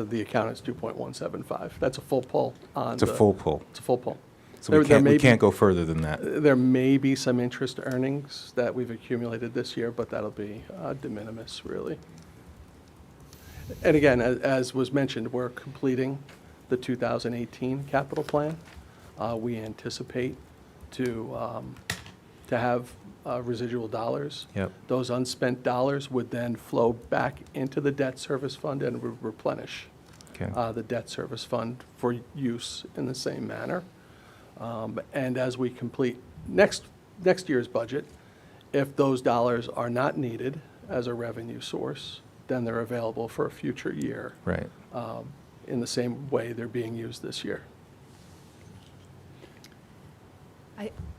The account is 2.175. That's a full pull on. It's a full pull. It's a full pull. So we can't go further than that. There may be some interest earnings that we've accumulated this year, but that'll be de minimis, really. And again, as was mentioned, we're completing the 2018 capital plan. We anticipate to have residual dollars. Yep. Those unspent dollars would then flow back into the debt service fund and replenish the debt service fund for use in the same manner. And as we complete next year's budget, if those dollars are not needed as a revenue source, then they're available for a future year. Right. In the same way they're being used this year.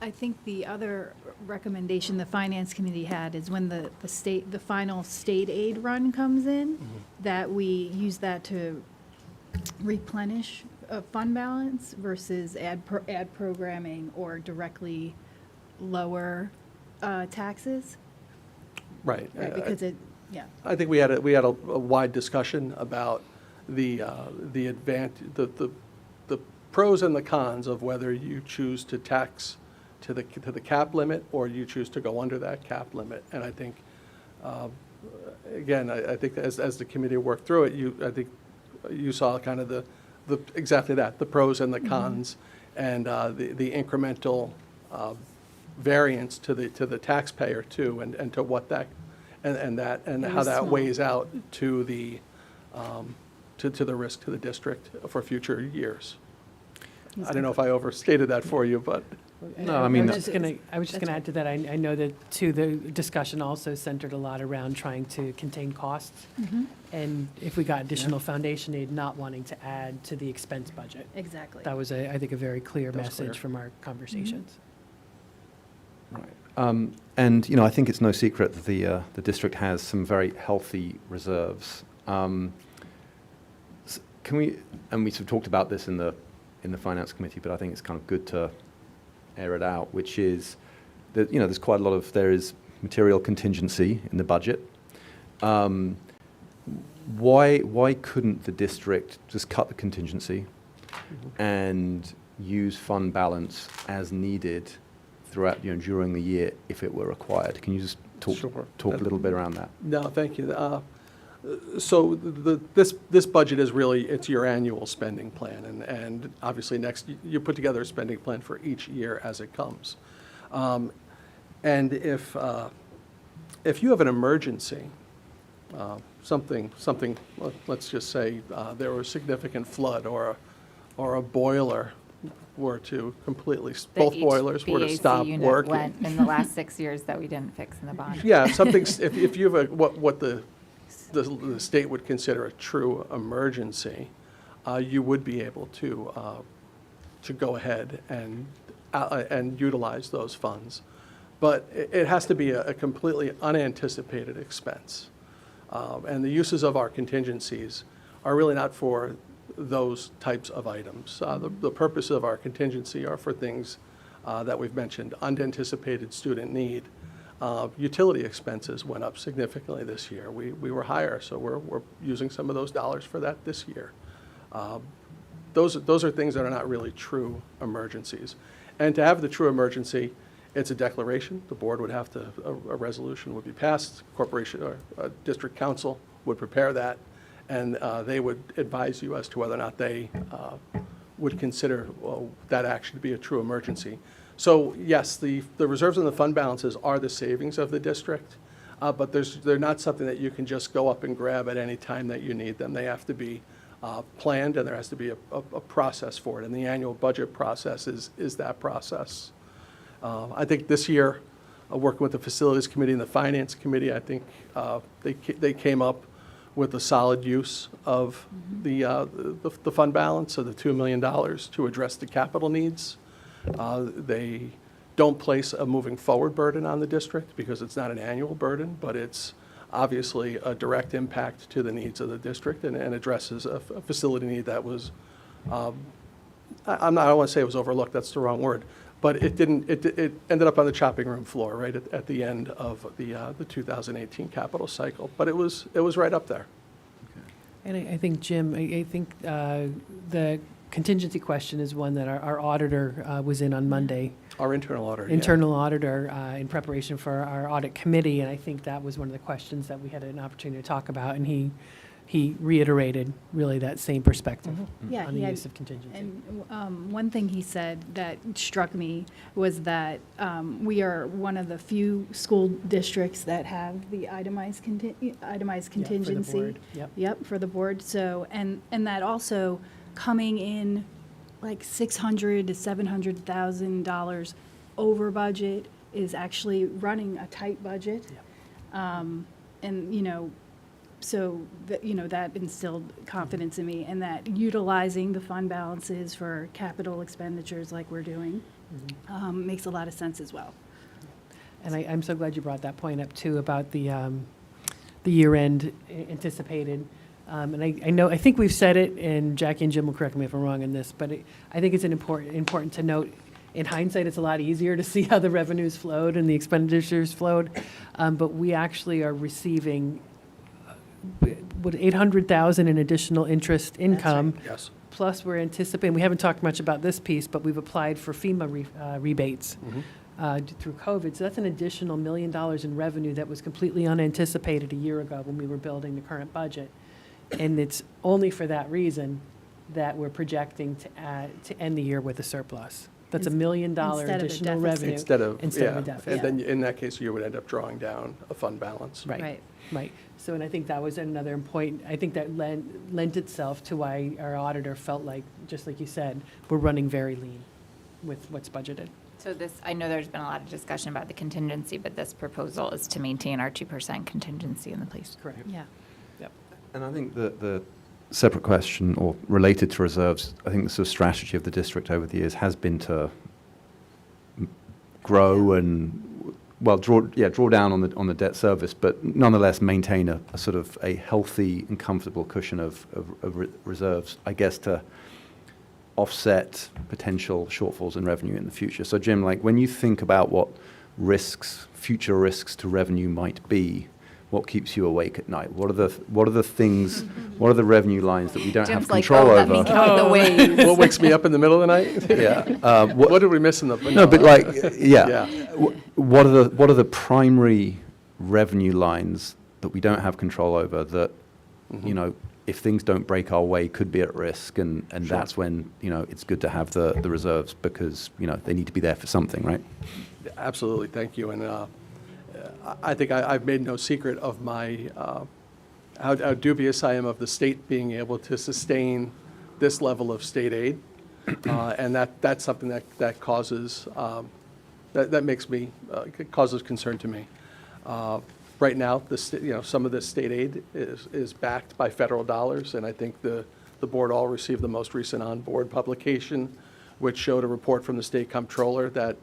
I think the other recommendation the Finance Committee had is when the final state aid run comes in, that we use that to replenish a fund balance versus add programming or directly lower taxes. Right. Right, because I think we had a wide discussion about the pros and the cons of whether you choose to tax to the cap limit or you choose to go under that cap limit. And I think, again, I think as the committee worked through it, I think you saw kind of exactly that, the pros and the cons, and the incremental variance to the taxpayer too, and to what that and how that small. weighs out to the risk to the district for future years. I don't know if I overstated that for you, but. No, I mean, I was just gonna add to that. I know that too, the discussion also centered a lot around trying to contain costs. And if we got additional foundation aid, not wanting to add to the expense budget. Exactly. That was, I think, a very clear That was message clear. from our conversations. Right. And, I think it's no secret that the district has some very healthy reserves. Can we, and we sort of talked about this in the Finance Committee, but I think it's kind of good to air it out, which is that, there's quite a lot of, there is material contingency in the budget. Why couldn't the district just cut the contingency and use fund balance as needed throughout, during the year if it were required? Can you just talk a little bit around that? No, thank you. So this budget is really, it's your annual spending plan, and obviously next, you put together a spending plan for each year as it comes. And if you have an emergency, something, let's just say there was significant flood or a boiler were to completely, both boilers were to HVAC stop unit working. went in the last 6 years that we didn't fix in the bond. Yeah, if you have what the state would consider a true emergency, you would be able to go ahead and utilize those funds. But it has to be a completely unanticipated expense. And the uses of our contingencies are really not for those types of items. The purpose of our contingency are for things that we've mentioned: unanticipated student need. Utility expenses went up significantly this year. We were higher, so we're using some of those dollars for that this year. Those are things that are not really true emergencies. And to have the true emergency, it's a declaration. The board would have to, a resolution would be passed, corporation or district council would prepare that, and they would advise you as to whether or not they would consider that action to be a true emergency. So yes, the reserves and the fund balances are the savings of the district, but they're not something that you can just go up and grab at any time that you need them. They have to be planned, and there has to be a process for it, and the annual budget process is that process. I think this year, working with the Facilities Committee and the Finance Committee, I think they came up with a solid use of the fund balance, so the $2 million to address the capital needs. They don't place a moving forward burden on the district because it's not an annual burden, but it's obviously a direct impact to the needs of the district and addresses a facility need that was, I don't want to say it was overlooked, that's the wrong word, but it ended up on the chopping room floor right at the end of the 2018 capital cycle. But it was right up there. And I think, Jim, I think the contingency question is one that our auditor was in on Monday. Our internal auditor. Internal auditor in preparation for our audit committee, and I think that was one of the questions that we had an opportunity to talk about, and he reiterated really that same perspective Yeah, on he the had- use of contingency. And one thing he said that struck me was that we are one of the few school districts that have the itemized contingency. board, yep. Yep, for the board. So, and that also coming in like $600,000 to $700,000 over budget is actually running a tight budget. And, so, that instilled confidence in me, and that utilizing the fund balances for capital expenditures like we're doing makes a lot of sense as well. And I'm so glad you brought that point up too about the year-end anticipated. And I think we've said it, and Jackie and Jim will correct me if I'm wrong on this, but I think it's important to note. In hindsight, it's a lot easier to see how the revenues flowed and the expenditures flowed, but we actually are receiving $800,000 in additional interest income. Yes. Plus, we're anticipating, we haven't talked much about this piece, but we've applied for FEMA rebates through COVID. So that's an additional $1 million in revenue that was completely unanticipated a year ago when we were building the current budget. And it's only for that reason that we're projecting to end the year with a surplus. That's $1 million Instead of a additional deficit. revenue. Instead of a deficit. And then in that case, you would end up drawing down a fund balance. Right. So, and I think that was another point, I think that lent itself to why our auditor felt like, just like you said, we're running very lean with what's budgeted. So I know there's been a lot of discussion about the contingency, but this proposal is to maintain our 2% contingency in the place. Correct. Yeah. Yep. And I think the separate question, or related to reserves, I think the sort of strategy of the district over the years has been to grow and, well, draw down on the debt service, but nonetheless maintain a sort of a healthy and comfortable cushion of reserves, I guess, to offset potential shortfalls in revenue in the future. So, Jim, like when you think about what future risks to revenue might be, what keeps you awake at night? What are the things? What are the revenue lines that we don't have Jim's like, control let over? me count the waves. What wakes me up in the middle of the night? Yeah. What did we miss in the? No, but like, yeah. Yeah. What are the primary revenue lines that we don't have control over that, if things don't break our way, could be at risk, and that's when it's good to have the reserves because they need to be there for something, right? Absolutely, thank you. And I think I've made no secret of my how dubious I am of the state being able to sustain this level of state aid, and that's something that causes that makes me causes concern to me. Right now, some of this state aid is backed by federal dollars, and I think the board all received the most recent on-board publication, which showed a report from the state comptroller that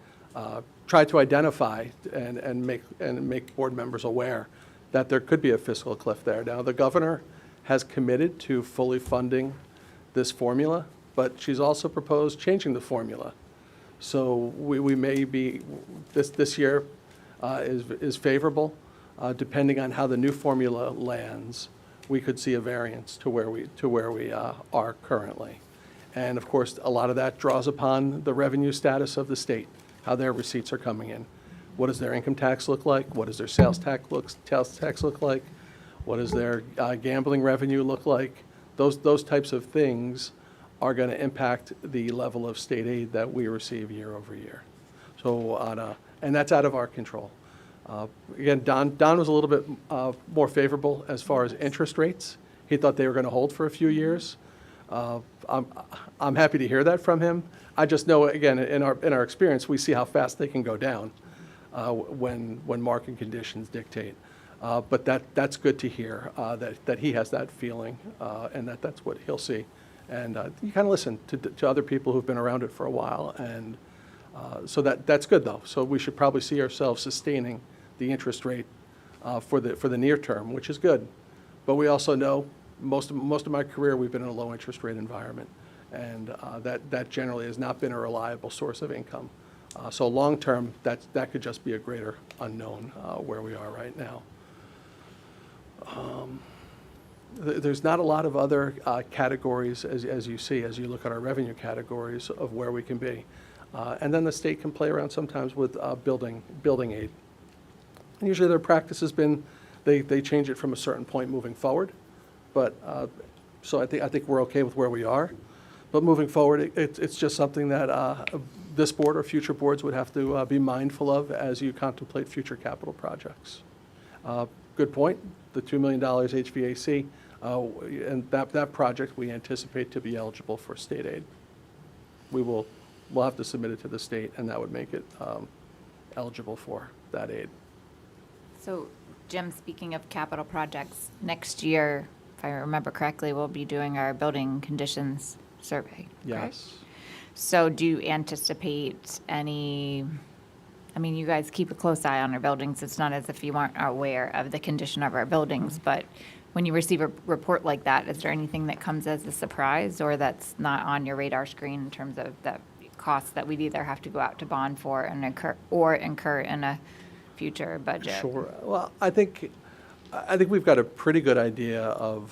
tried to identify and make board members aware that there could be a fiscal cliff there. Now, the governor has committed to fully funding this formula, but she's also proposed changing the formula. So we may be, this year is favorable. Depending on how the new formula lands, we could see a variance to where we are currently. And of course, a lot of that draws upon the revenue status of the state, how their receipts are coming in. What does their income tax look like? What does their sales tax look like? What does their gambling revenue look like? Those types of things are going to impact the level of state aid that we receive year over year. So and that's out of our control. Again, Don was a little bit more favorable as far as interest rates. He thought they were going to hold for a few years. I'm happy to hear that from him. I just know, again, in our experience, we see how fast they can go down when market conditions dictate. But that's good to hear that he has that feeling and that's what he'll see. And you kind of listen to other people who've been around it for a while, and so that's good though. So we should probably see ourselves sustaining the interest rate for the near term, which is good. But we also know most of my career we've been in a low interest rate environment, and that generally has not been a reliable source of income. So long term, that could just be a greater unknown where we are right now. There's not a lot of other categories as you see as you look at our revenue categories of where we can be, and then the state can play around sometimes with building aid. And usually their practice has been they change it from a certain point moving forward, but so I think we're okay with where we are. But moving forward, it's just something that this board or future boards would have to be mindful of as you contemplate future capital projects. Good point. The $2 million HVAC, and that project we anticipate to be eligible for state aid. We'll have to submit it to the state, and that would make it eligible for that aid. So, Jim, speaking of capital projects, next year, if I remember correctly, we'll be doing our building conditions survey. Correct? Yes. So do you anticipate any, I mean, you guys keep a close eye on our buildings. It's not as if you aren't aware of the condition of our buildings, but when you receive a report like that, is there anything that comes as a surprise or that's not on your radar screen in terms of the costs that we'd either have to go out to bond for and incur in a future budget? Sure. Well, I think we've got a pretty good idea of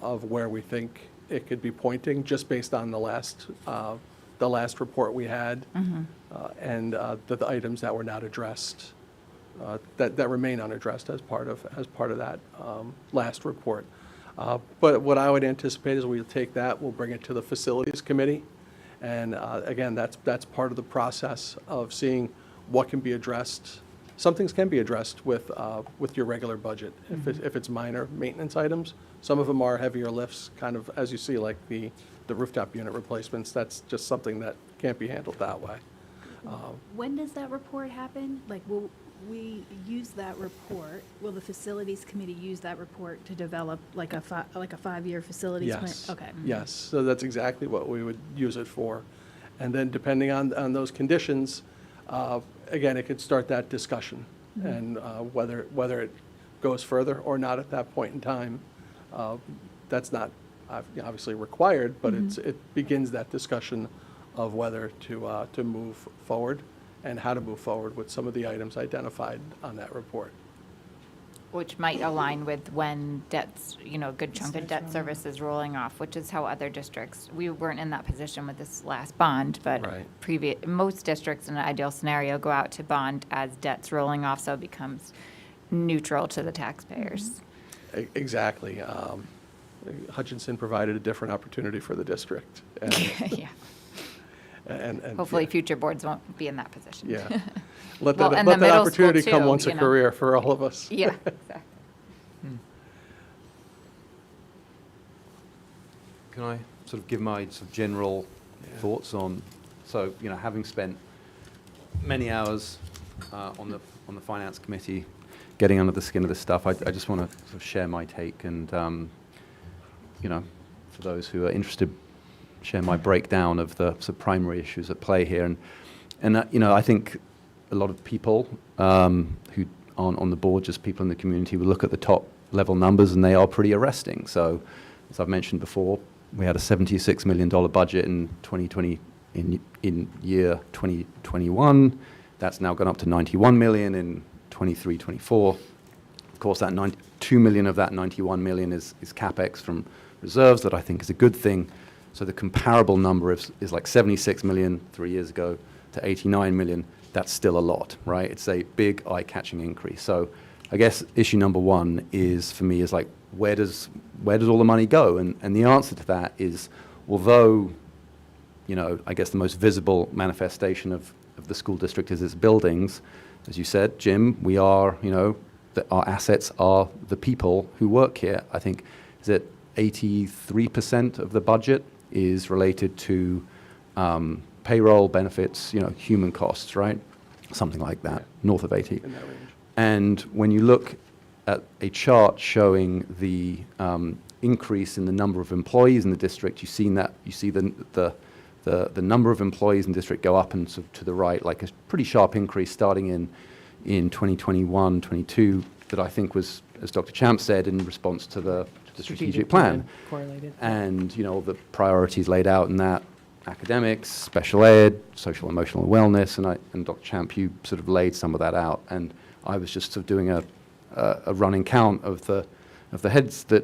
where we think it could be pointing just based on the last report we had, and the items that were not addressed, that remain unaddressed as part of that last report. But what I would anticipate is we'll take that, we'll bring it to the facilities committee, and again, that's part of the process of seeing what can be addressed. Some things can be addressed with your regular budget if it's minor maintenance items. Some of them are heavier lifts, kind of as you see, like the rooftop unit replacements. That's just something that can't be handled that way. When does that report happen? Like, will we use that report? Will the facilities committee use that report to develop like a 5-year facilities plan? Yes. Okay. Yes. So that's exactly what we would use it for, and then depending on those conditions, again, it could start that discussion, and whether it goes further or not at that point in time, that's not obviously required, but it begins that discussion of whether to move forward and how to move forward with some of the items identified on that report. Which might align with when debts, a good chunk of debt service is rolling off, which is how other districts, we weren't in that position with this last bond, but Right. most districts in an ideal scenario go out to bond as debt's rolling off, so it becomes neutral to the taxpayers. Exactly. Hutchinson provided a different opportunity for the district. And, Yeah. and Hopefully yeah. future boards won't be in that position. Yeah. Let Well, that, and let the that middle opportunity school come too, once a career for all of us. Yeah, exactly. Can I sort of give my sort of general thoughts on, so, having spent many hours on the finance committee, getting under the skin of this stuff, I just want to sort of share my take and, for those who are interested, share my breakdown of the sort of primary issues at play here. And I think a lot of people who aren't on the board, just people in the community, will look at the top level numbers and they are pretty arresting. So, as I've mentioned before, we had a $76 million budget in 2020, in year 2021. That's now gone up to $91 million in 23-24. Of course, that $2 million of that $91 million is CapEx from reserves that I think is a good thing. So the comparable number is like $76 million 3 years ago to $89 million. That's still a lot, right? It's a big eye-catching increase. So I guess issue number one is, for me, is like, where does all the money go? And the answer to that is, although, I guess the most visible manifestation of the school district is its buildings, as you said, Jim, we are, our assets are the people who work here. I think, is it 83% of the budget is related to payroll, benefits, human costs, right? Something like that, north of 80. In that range. And when you look at a chart showing the increase in the number of employees in the district, you see the number of employees in the district go up and sort of to the right, like a pretty sharp increase starting in 2021, 22, that I think was, as Dr. Champ said, in response to the strategic plan. Correlated. And, the priorities laid out in that: academics, special ed, social emotional wellness, and Dr. Champ, you sort of laid some of that out. And I was just sort of doing a running count of the heads the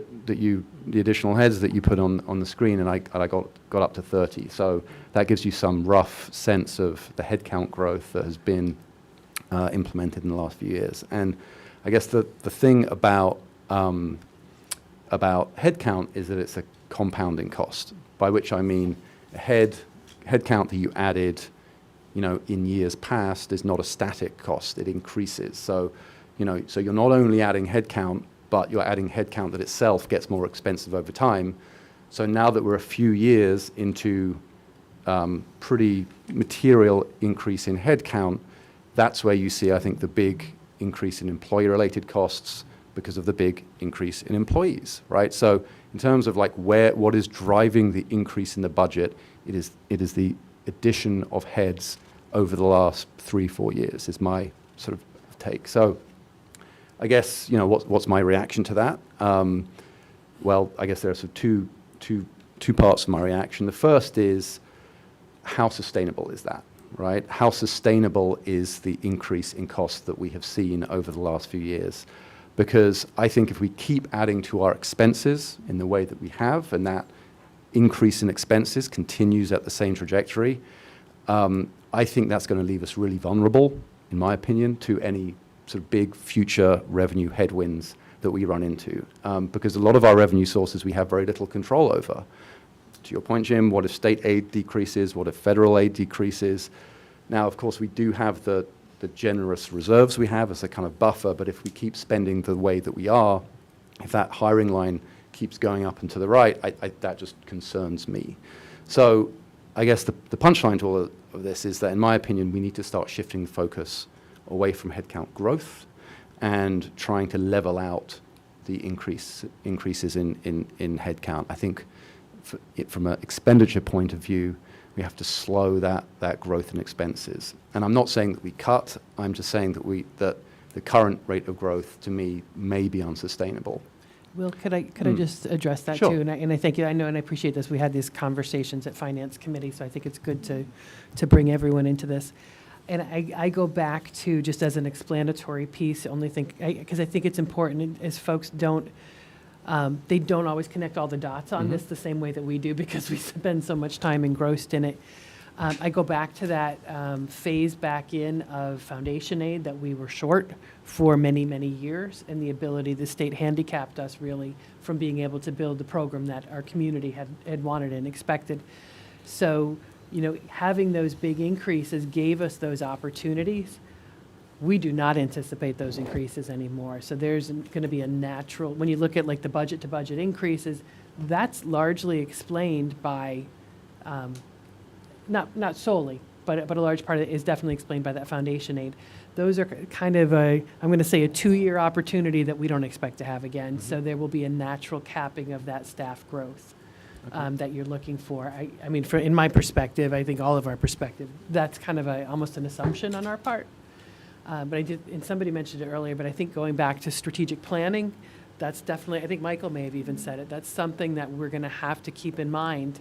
additional heads that you put on the screen, and I got up to 30. So that gives you some rough sense of the headcount growth that has been implemented in the last few years. And I guess the thing about headcount is that it's a compounding cost, by which I mean a headcount that you added, in years past is not a static cost; it increases. So, so you're not only adding headcount, but you're adding headcount that itself gets more expensive over time. So now that we're a few years into pretty material increase in headcount, that's where you see, I think, the big increase in employee-related costs because of the big increase in employees, right? So in terms of like what is driving the increase in the budget, it is the addition of heads over the last 3-4 years, is my sort of take. So I guess, what's my reaction to that? Well, I guess there are sort of two parts of my reaction. The first is, how sustainable is that, right? How sustainable is the increase in costs that we have seen over the last few years? Because I think if we keep adding to our expenses in the way that we have, and that increase in expenses continues at the same trajectory, I think that's going to leave us really vulnerable, in my opinion, to any sort of big future revenue headwinds that we run into. Because a lot of our revenue sources we have very little control over. To your point, Jim, what if state aid decreases? What if federal aid decreases? Now, of course, we do have the generous reserves we have as a kind of buffer, but if we keep spending the way that we are, if that hiring line keeps going up and to the right, that just concerns me. So I guess the punchline to all of this is that, in my opinion, we need to start shifting the focus away from headcount growth and trying to level out the increases in headcount. I think from an expenditure point of view, we have to slow that growth in expenses. And I'm not saying that we cut, I'm just saying that the current rate of growth, to me, may be unsustainable. Will, could I just address that Sure. too? And I thank you. I know, and I appreciate this. We had these conversations at Finance Committee, so I think it's good to bring everyone into this. And I go back to, just as an explanatory piece, because I think it's important, as folks they don't always connect all the dots on this the same way that we do, because we spend so much time engrossed in it. I go back to that phase back in of foundation aid that we were short for many, many years, and the ability, the state handicapped us really from being able to build the program that our community had wanted and expected. So, having those big increases gave us those opportunities. We do not anticipate those increases anymore. So there's going to be a natural, when you look at like the budget to budget increases, that's largely explained by, not solely, but a large part of it is definitely explained by that foundation aid. Those are kind of I'm going to say a 2-year opportunity that we don't expect to have again. So there will be a natural capping of that staff growth that you're looking for. I mean, in my perspective, I think all of our perspective, that's kind of almost an assumption on our part. But and somebody mentioned it earlier, but I think going back to strategic planning, that's definitely, I think Michael may have even said it, that's something that we're going to have to keep in mind.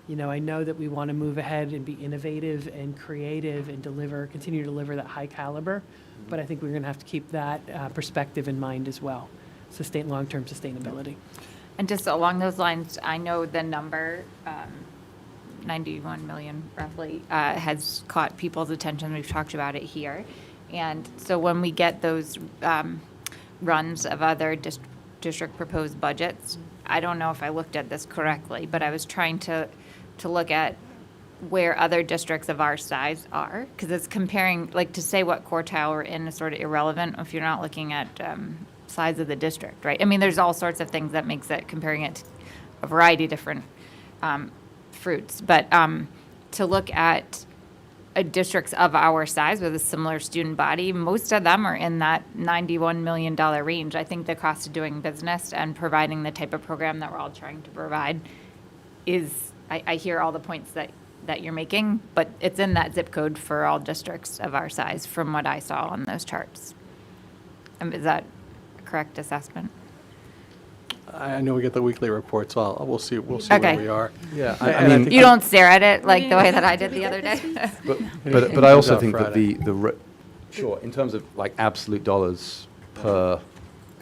I know that we want to move ahead and be innovative and creative and continue to deliver that high caliber, but I think we're going to have to keep that perspective in mind as well, long-term sustainability. And just along those lines, I know the number, 91 million roughly, has caught people's attention. We've talked about it here. And so when we get those runs of other district proposed budgets. I don't know if I looked at this correctly, but I was trying to look at where other districts of our size are, because it's comparing, like, to say what quartile we're in is sort of irrelevant if you're not looking at size of the district, right? I mean, there's all sorts of things that makes it comparing it to a variety of different fruits, but to look at districts of our size with a similar student body, most of them are in that $91 million range. I think the cost of doing business and providing the type of program that we're all trying to provide is, I hear all the points that you're making, but it's in that zip code for all districts of our size from what I saw on those charts. Is that a correct assessment? I know we get the weekly report, so we'll see Okay. where we are. Yeah, And I mean, think You don't stare at it like the way that I did the other day? but I also Comes out think that Friday. sure, in terms of like absolute dollars per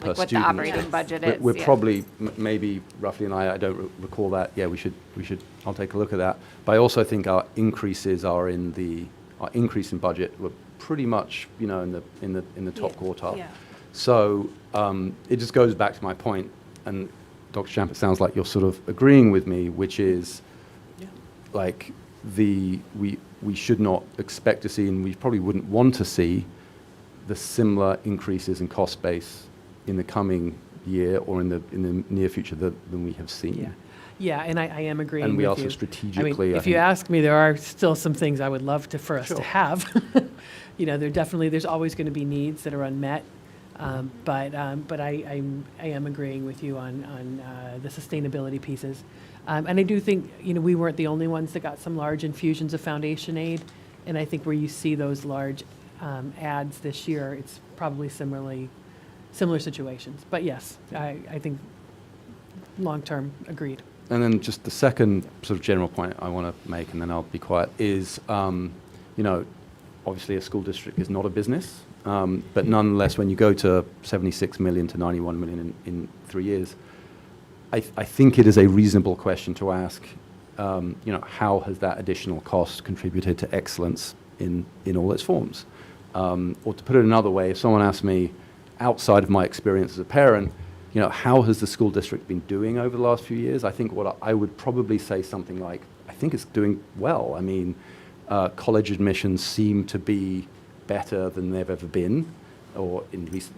Like what the student. operating budget is, We're yeah. probably, maybe roughly, and I don't recall that, yeah, we should, I'll take a look at that. But I also think our increases are our increase in budget were pretty much, in the top quartile. Yeah. So it just goes back to my point, and Dr. Champ, it sounds like you're sort of agreeing with me, which is like we should not expect to see, and we probably wouldn't want to see, the similar increases in cost base in the coming year or in the near future than we have seen. Yeah, and I am agreeing with And you. we also strategically, I if you think- for us to have for us Sure. to have. There's always going to be needs that are unmet. But I am agreeing with you on the sustainability pieces. And I do think, we weren't the only ones that got some large infusions of foundation aid. And I think where you see those large ads this year, it's probably similar situations. But yes, I think long-term, agreed. And then just the second sort of general point I want to make, and then I'll be quiet, is, obviously a school district is not a business, but nonetheless, when you go to 76 million to 91 million in 3 years, I think it is a reasonable question to ask, how has that additional cost contributed to excellence in all its forms? Or to put it another way, if someone asked me, outside of my experience as a parent, how has the school district been doing over the last few years? I think what I would probably say something like, I think it's doing well. I mean, college admissions seem to be better than they've ever been, or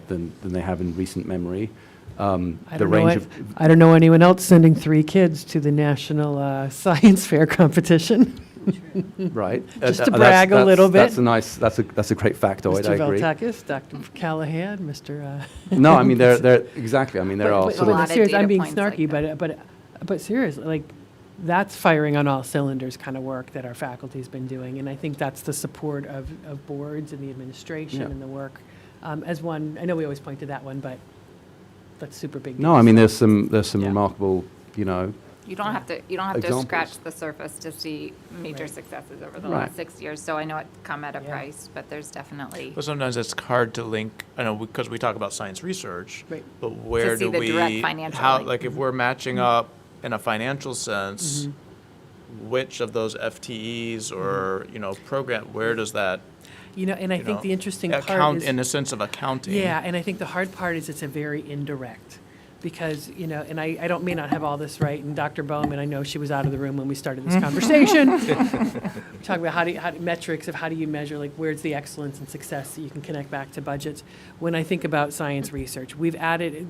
than they have in recent memory. I don't know anyone else sending 3 kids to the National Science Fair competition. Right. Just to brag a little bit. That's a great factoid. I Mr. agree. Veltakis, Dr. Callahan, Mr. No, I mean they're exactly. I mean there are But sort a of. lot of serious, data I'm being points like snarky, but seriously, like, that's firing on all cylinders kind of work that our faculty's been doing. And I think that's the support of boards and the administration Yeah. and the work. As one, I know we always point to that one, but that's super big. No, news. I mean there's some Yeah. remarkable, You don't have to Examples. scratch the surface to see major Right. successes over the Right. last 6 years. So I know it come at a Yeah. price, but there's definitely. But sometimes it's hard to link, I know, because we talk about science research. Right. But where see do the we, direct financial how, link. like, if we're matching up in a financial sense, Mm-hmm. which of those FTEs or, program, where does that, And I think the interesting part account, is. in the sense of accounting? Yeah, and I think the hard part is it's a very indirect, because, and I may not have all this right, and Dr. Bowman, I know she was out of the room when we started this conversation. Talking about how metrics of how do you measure, like, where's the excellence and success that you can connect back to budgets. When I think about science research, we've got, the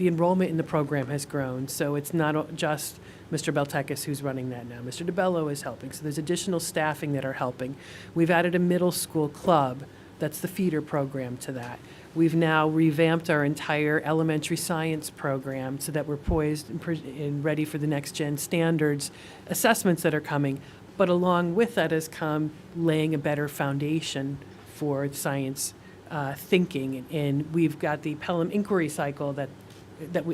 enrollment in the program has grown, so it's not just Mr. Beltekis who's running that now. Mr. DeBello is helping, so there's additional staffing that are helping. We've added a middle school club, that's the feeder program to that. We've now revamped our entire elementary science program so that we're poised and ready for the next gen standards assessments that are coming. But along with that has come laying a better foundation for science thinking. And we've got the Pelham inquiry cycle that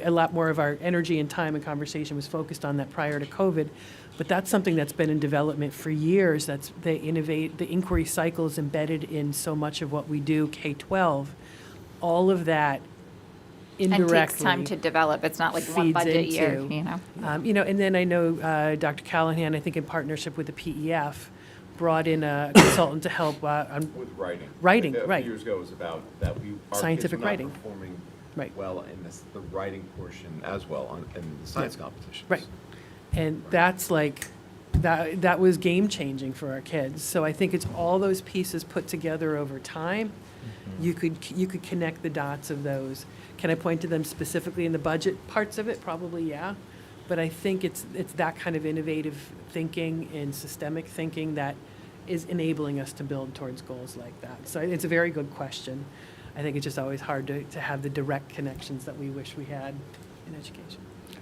a lot more of our energy and time and conversation was focused on that prior to COVID. But that's something that's been in development for years. The inquiry cycle is embedded in so much of what we do, K-12. All of that indirectly. And takes time to develop. It's not like one feeds budget year, into, and then I know Dr. Callahan, I think in partnership with the PEF, brought in a consultant to help on With writing. Writing, A right. few years ago, it was about that our Scientific kids were not writing. performing Right. well in the writing portion as well in the science competitions. Right. And that's like, that was game-changing for our kids. So I think it's all those pieces put together over time. You could connect the dots of those. Can I point to them specifically in the budget parts of it? Probably, yeah. But I think it's that kind of innovative thinking and systemic thinking that is enabling us to build towards goals like that. So it's a very good question. I think it's just always hard to have the direct connections that we wish we had in education.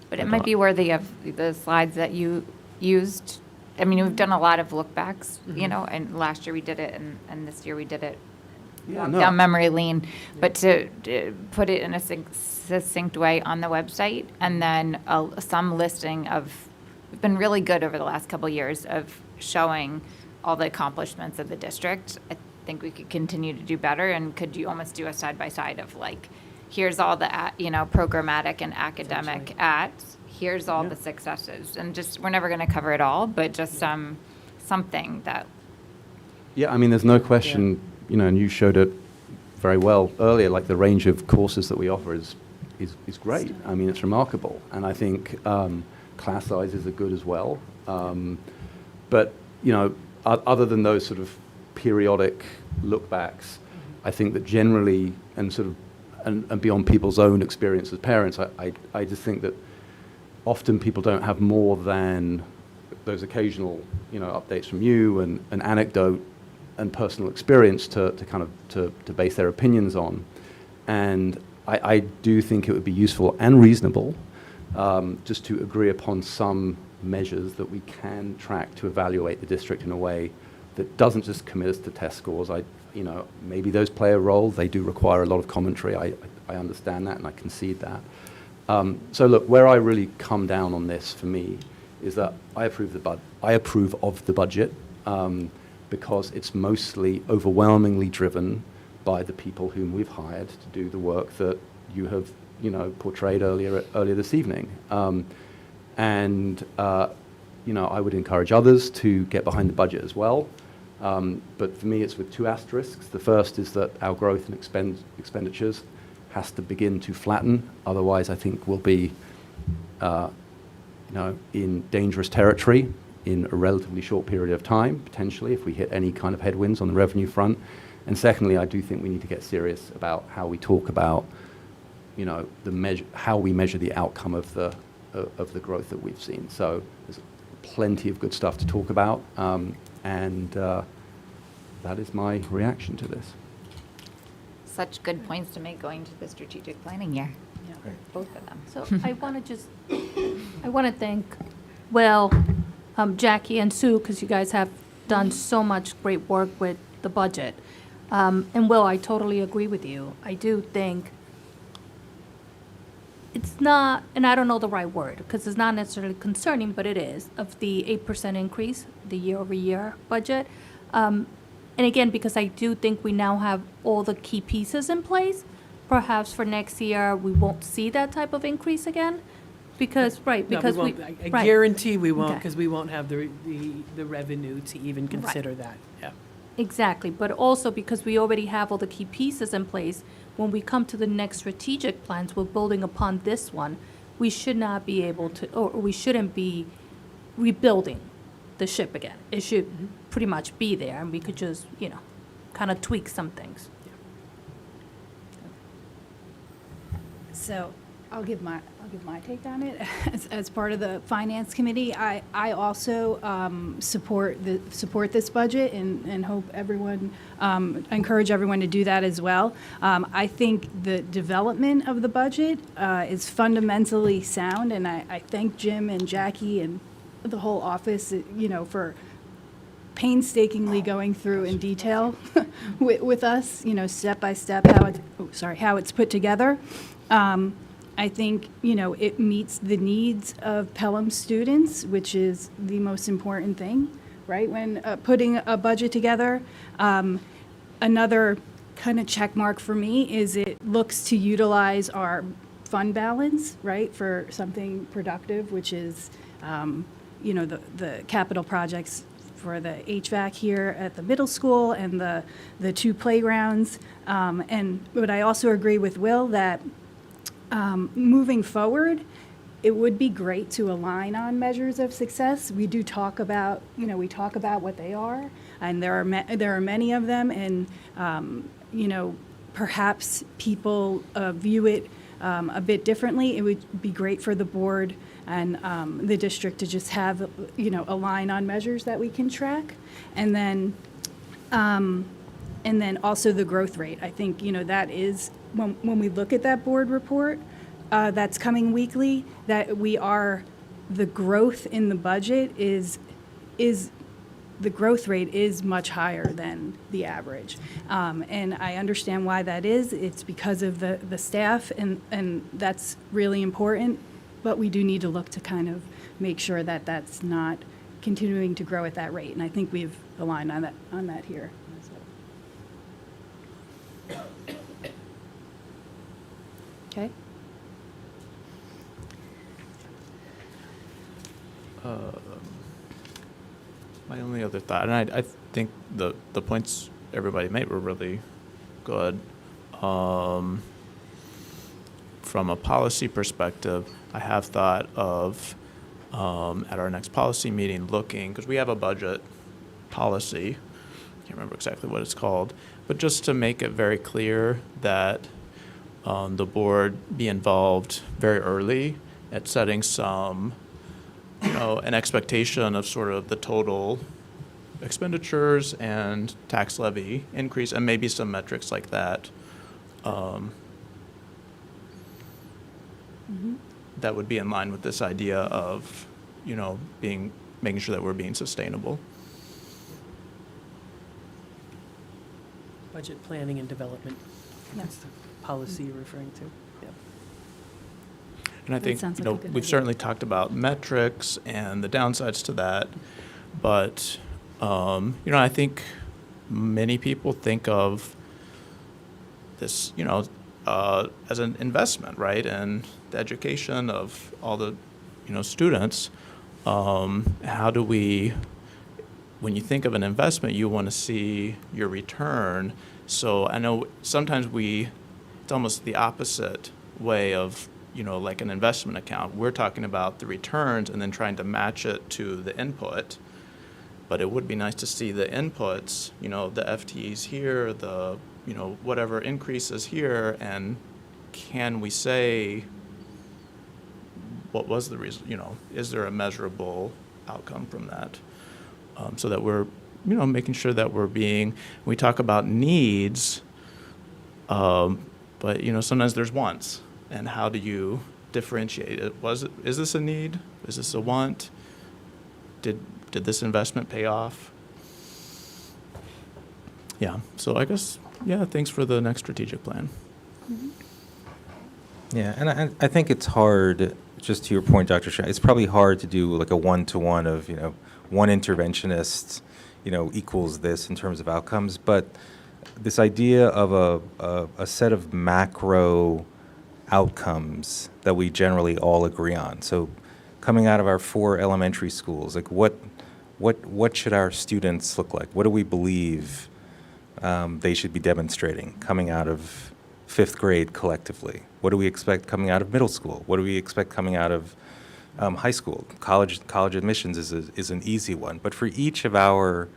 But it might be worthy of the slides that you used. I mean, we've done a lot of look backs, you know, and last year we did it, and this year we did it down memory lane. But to put it in a succinct way on the website, and then some listing of, we've been really good over the last couple of years of showing all the accomplishments of the district. I think we could continue to do better, and could you almost do a side-by-side of like, here's all the, programmatic and academic here's all the successes, and just, we're never going to cover it all, but just something that. Yeah, I mean, there's no question, you know, and you showed it very well earlier, like the range of courses that we offer is great. I mean, it's remarkable. And I think class sizes are good as well. But, you know, other than those sort of periodic look backs, I think that generally, and sort of, and beyond people's own experience as parents, I just think that often people don't have more than those occasional, you know, updates from you and an anecdote and personal experience to kind of to base their opinions on. And I do think it would be useful and reasonable just to agree upon some measures that we can track to evaluate the district in a way that doesn't just commit us to test scores. You know, maybe those play a role. They do require a lot of commentary. I understand that and I concede that. So look, where I really come down on this for me is that I approve of the budget because it's mostly overwhelmingly driven by the people whom we've hired to do the work that you have, you know, portrayed earlier this evening. You know, I would encourage others to get behind the budget as well. But for me, it's with two asterisks. The first is that our growth in expenditures has to begin to flatten. Otherwise, I think we'll be, you know, in dangerous territory in a relatively short period of time, potentially, if we hit any kind of headwinds on the revenue front. And secondly, I do think we need to get serious about how we talk about, you know, how we measure the outcome of the growth that we've seen. So there's plenty of good stuff to talk about, and that is my reaction to this. Such good points to make going to the strategic planning year. Both of them. So I want to thank Will, Jackie, and Sue, because you guys have done so much great work with the budget. And Will, I totally agree with you. I do think it's not, and I don't know the right word, because it's not necessarily concerning, but it is, of the 8% increase, the year-over-year budget. And again, because I do think we now have all the key pieces in place, perhaps for next year, we won't see that type of increase again. Because, right, No, because we we. won't. I right. guarantee we won't, Okay. because we won't have the revenue to even consider that. Yeah. Exactly, but also because we already have all the key pieces in place, when we come to the next strategic plans, we're building upon this one, we should not be able to, or we shouldn't be rebuilding the ship again. It should pretty much be there, and we could just, you know, kind of tweak some things. So I'll give my take on it. As part of the finance committee, I also support this budget and hope everyone, encourage everyone to do that as well. I think the development of the budget is fundamentally sound, and I thank Jim and Jackie and the whole office, you know, for painstakingly going through in detail with us, you know, step by step, how it's put together. I think, you know, it meets the needs of Pelham students, which is the most important thing, right? When putting a budget together. Another kind of check mark for me is it looks to utilize our fund balance, right, for something productive, which is, you know, the capital projects for the HVAC here at the middle school and the 2 playgrounds. But I also agree with Will that moving forward, it would be great to align on measures of success. We do talk about, we talk about what they are, and there are many of them, and perhaps people view it a bit differently. It would be great for the board and the district to just have, a line on measures that we can track, and then also the growth rate. I think, that is, when we look at that board report that's coming weekly, that the growth in the budget is the growth rate is much higher than the average. And I understand why that is. It's because of the staff, and that's really important. But we do need to look to kind of make sure that that's not continuing to grow at that rate. And I think we've aligned on that here. Okay. My only other thought, and I think the points everybody made were really good. From a policy perspective, I have thought of, at our next policy meeting, looking, because we have a budget policy, I can't remember exactly what it's called, but just to make it very clear that the board be involved very early at setting some, an expectation of sort of the total expenditures and tax levy increase, and maybe some metrics like that. That would be in line with this idea of, making sure that we're being sustainable. Budget planning and development. That's the policy you're referring to. Yep. And I That think, sounds like a good we've idea. certainly talked about metrics and the downsides to that, but, I think many people think of this, as an investment, right? And the education of all the, students. How do we, when you think of an investment, you want to see your return. So I know sometimes it's almost the opposite way of, like an investment account. We're talking about the returns and then trying to match it to the input. But it would be nice to see the inputs, the FTEs here, the, whatever increases here, and can we say, what was the reason, is there a measurable outcome from that? So that we're, making sure that we talk about needs, but, sometimes there's wants. And how do you differentiate it? Is this a need? Is this a want? Did this investment pay off? Yeah, so I guess, thanks for the next strategic plan. Yeah, and I think it's hard, just to your point, Dr. Shah, it's probably hard to do like a one-to-one of, one interventionist, equals this in terms of outcomes. But this idea of a set of macro outcomes that we generally all agree on. So coming out of our 4 elementary schools, like what should our students look like? What do we believe they should be demonstrating coming out of 5th grade collectively? What do we expect coming out of middle school? What do we expect coming out of high school? College admissions is an easy one. But for each of our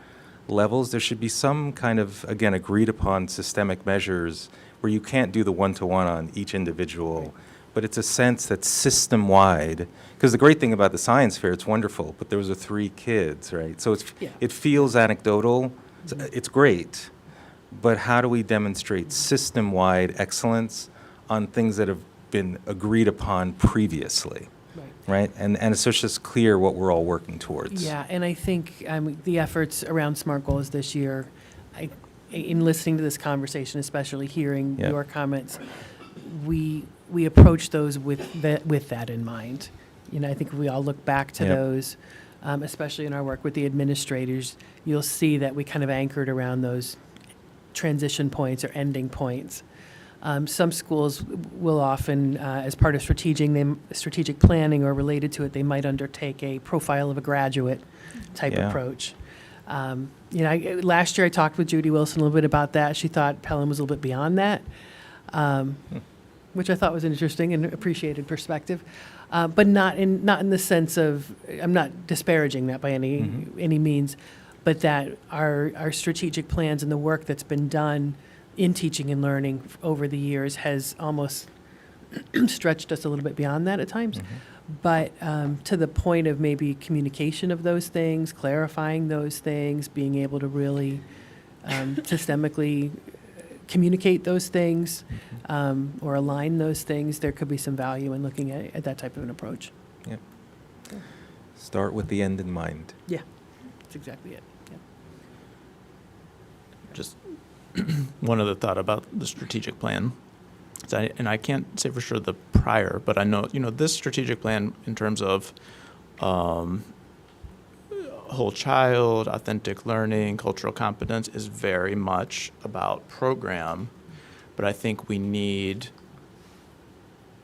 levels, there should be some kind of, again, agreed upon systemic measures where you can't do the one-to-one on each individual, but it's a sense that system-wide, because the great thing about the science fair, it's wonderful, but there was 3 kids, right? So it feels anecdotal. It's great, but how do we demonstrate system-wide excellence on things that have been agreed upon previously, right? And it's just clear what we're all working towards. Yeah, and I think the efforts around SMART goals this year, in listening to this conversation, especially hearing your comments, we approach those with that in mind. I think we all look back to those, especially in our work with the administrators. You'll see that we kind of anchored around those transition points or ending points. Some schools will often, as part of strategic planning or related to it, they might undertake a profile of a graduate type approach. Last year I talked with Judy Wilson a little bit about that. She thought Pelham was a little bit beyond that, which I thought was an interesting and appreciated perspective, but not in the sense of, I'm not disparaging that by any means, but that our strategic plans and the work that's been done in teaching and learning over the years has almost stretched us a little bit beyond that at times. But to the point of maybe communication of those things, clarifying those things, being able to really systemically communicate those things or align those things, there could be some value in looking at that type of an approach. Yeah. Start with the end in mind. Yeah, that's exactly it. Yeah. Just one other thought about the strategic plan. And I can't say for sure the prior, but I know, this strategic plan in terms of whole child, authentic learning, cultural competence is very much about program. But I think we need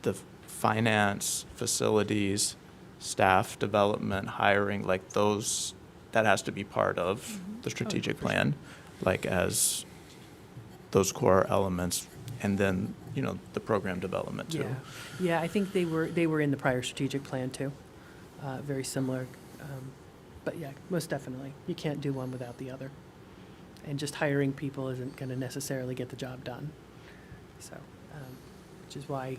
the finance, facilities, staff development, hiring, like those, that has to be part of the strategic plan, like as those core elements. And then, the program development too. Yeah, I think they were in the prior strategic plan too, very similar. But yeah, most definitely, you can't do one without the other. And just hiring people isn't going to necessarily get the job done. So, which is why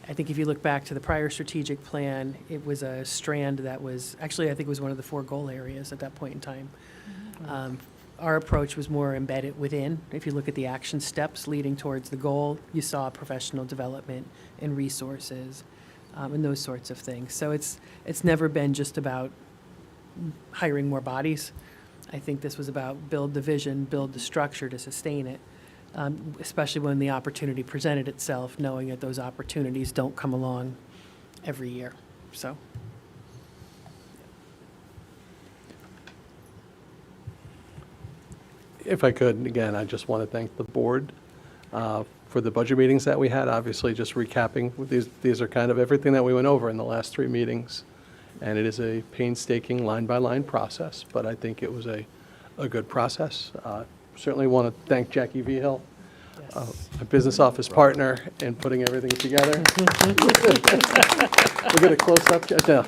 I think if you look back to the prior strategic plan, it was a strand that was, actually I think it was one of the 4 goal areas at that point in time. Our approach was more embedded within. If you look at the action steps leading towards the goal, you saw professional development and resources and those sorts of things. So it's never been just about hiring more bodies. I think this was about build the vision, build the structure to sustain it, especially when the opportunity presented itself, knowing that those opportunities don't come along every year. So. If I could, again, I just want to thank the board for the budget meetings that we had. Obviously, just recapping, these are kind of everything that we went over in the last 3 meetings. And it is a painstaking line-by-line process, but I think it was a good process. Certainly want to thank Jackie Vigil, a business office partner, in putting everything together. We're going to close up. No.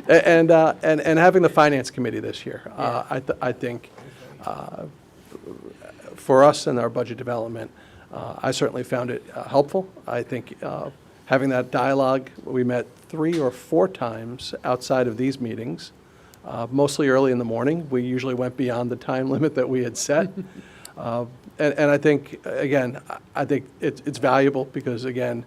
And having the finance committee this year, I think for us in our budget development, I certainly found it helpful. I think having that dialogue, we met 3 or 4 times outside of these meetings, mostly early in the morning. We usually went beyond the time limit that we had set. And I think, again, I think it's valuable because, again,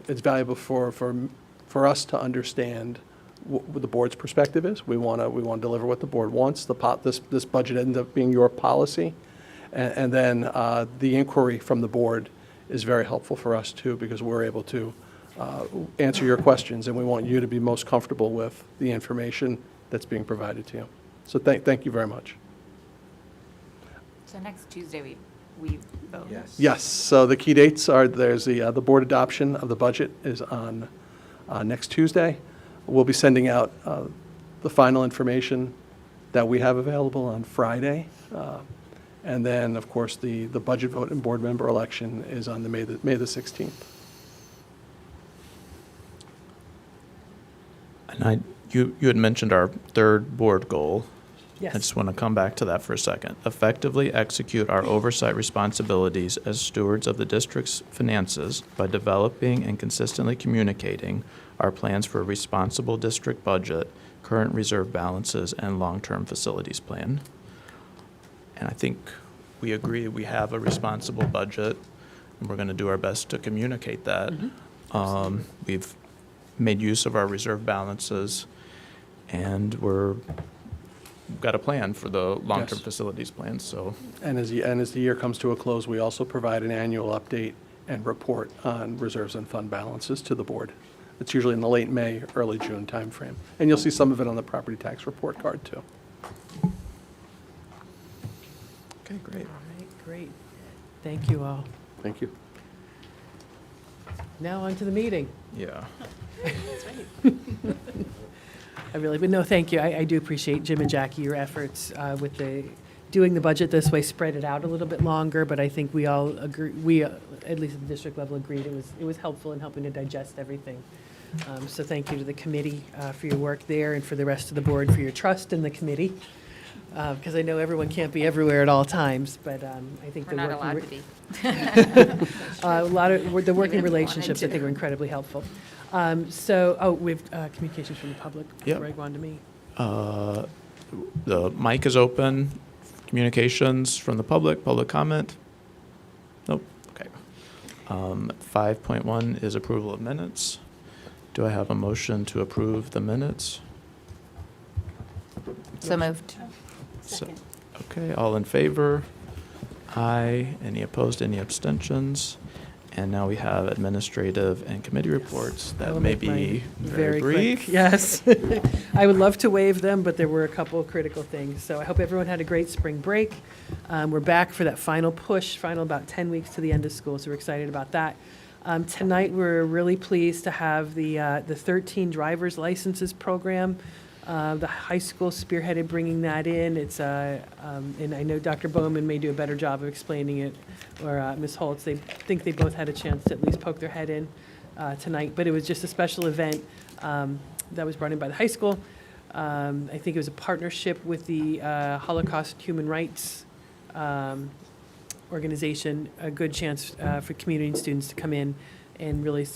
it's valuable for us to understand what the board's perspective is. We want to deliver what the board wants. This budget ended up being your policy. And then the inquiry from the board is very helpful for us, too, because we're able to answer your questions, and we want you to be most comfortable with the information that's being provided to you. So thank you very much. So next Tuesday, we vote? Yes, so the key dates are, there's the board adoption of the budget is on next Tuesday. We'll be sending out the final information that we have available on Friday. And then, of course, the budget vote and board member election is on May the 16th. And you had mentioned our 3rd board goal. Yes. I just want to come back to that for a second. Effectively execute our oversight responsibilities as stewards of the district's finances by developing and consistently communicating our plans for a responsible district budget, current reserve balances, and long-term facilities plan. And I think we agree we have a responsible budget, and we're going to do our best to communicate that. We've made use of our reserve balances, and we've got a plan for the long-term facilities plan. So, and as the year comes to a close, we also provide an annual update and report on reserves and fund balances to the board. It's usually in the late May, early June timeframe, and you'll see some of it on the property tax report card too. okay, great. All right, great. Thank you all. Thank you. Now on to the meeting. Yeah. But no, thank you. I do appreciate Jim and Jackie, your efforts with doing the budget this way, spread it out a little bit longer, but I think we all agree, at least at the district level, agreed it was helpful in helping to digest everything. So thank you to the committee for your work there, and for the rest of the board for your trust in the committee, because I know everyone can't be everywhere at all times, but I think We're the not allowed to be. a lot of the working Even if we wanted relationships, I to. think, are incredibly helpful. We have communications from the public Yep. before I go on to me. The mic is open. Communications from the public, public comment? Nope, okay. 5.1 is approval of minutes. Do I have a motion to approve the minutes? So moved. Second. Okay, all in favor? Aye. Any opposed, any abstentions? And now we have administrative and committee reports I that will may make mine be very very quick. brief. Yes. I would love to waive them, but there were a couple of critical things. So I hope everyone had a great spring break. We're back for that final push, about 10 weeks to the end of school, so we're excited about that. Tonight, we're really pleased to have the 13 driver's licenses program. The high school spearheaded bringing that in. It's and I know Dr. Bowman may do a better job of explaining it, or Ms. Holtz. They think they both had a chance to at least poke their head in tonight. But it was just a special event that was brought in by the high school. I think it was a partnership with the Holocaust Human Rights organization. A good chance for community and students to come in and really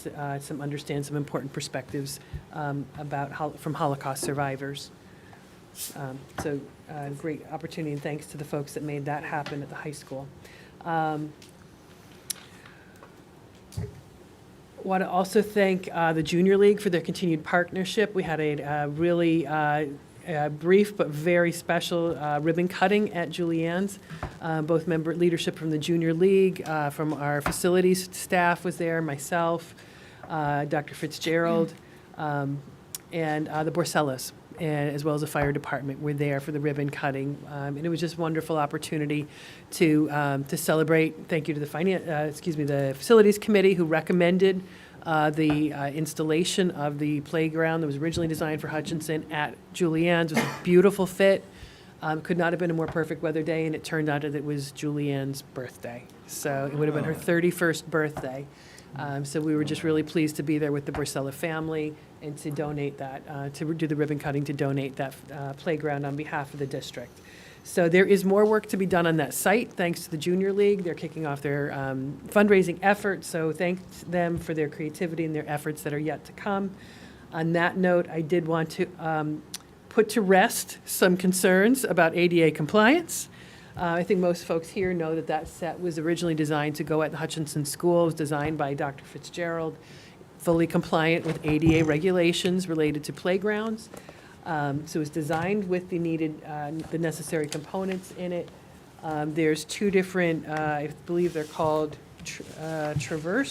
understand some important perspectives from Holocaust survivors. So great opportunity, and thanks to the folks that made that happen at the high school. Want to also thank the Junior League for their continued partnership. We had a really brief but very special ribbon cutting at Julianne's. Both member leadership from the Junior League, from our facilities staff was there, myself, Dr. Fitzgerald, and the Borsellas, and as well as the fire department were there for the ribbon cutting. And it was just a wonderful opportunity to celebrate. Thank you to the the facilities committee who recommended the installation of the playground that was originally designed for Hutchinson at Julianne's. It was a beautiful fit. Could not have been a more perfect weather day, and it turned out that it was Julianne's birthday. So it would have been her 31st birthday. So we were just really pleased to be there with the Borsella family and to donate that, to do the ribbon cutting, to donate that playground on behalf of the district. So there is more work to be done on that site, thanks to the Junior League. They're kicking off their fundraising efforts, so thanks them for their creativity and their efforts that are yet to come. On that note, I did want to put to rest some concerns about ADA compliance. I think most folks here know that that set was originally designed to go at the Hutchinson School. It was designed by Dr. Fitzgerald, fully compliant with ADA regulations related to playgrounds. So it was designed with the necessary components in it. There's two different, I believe they're called transfer,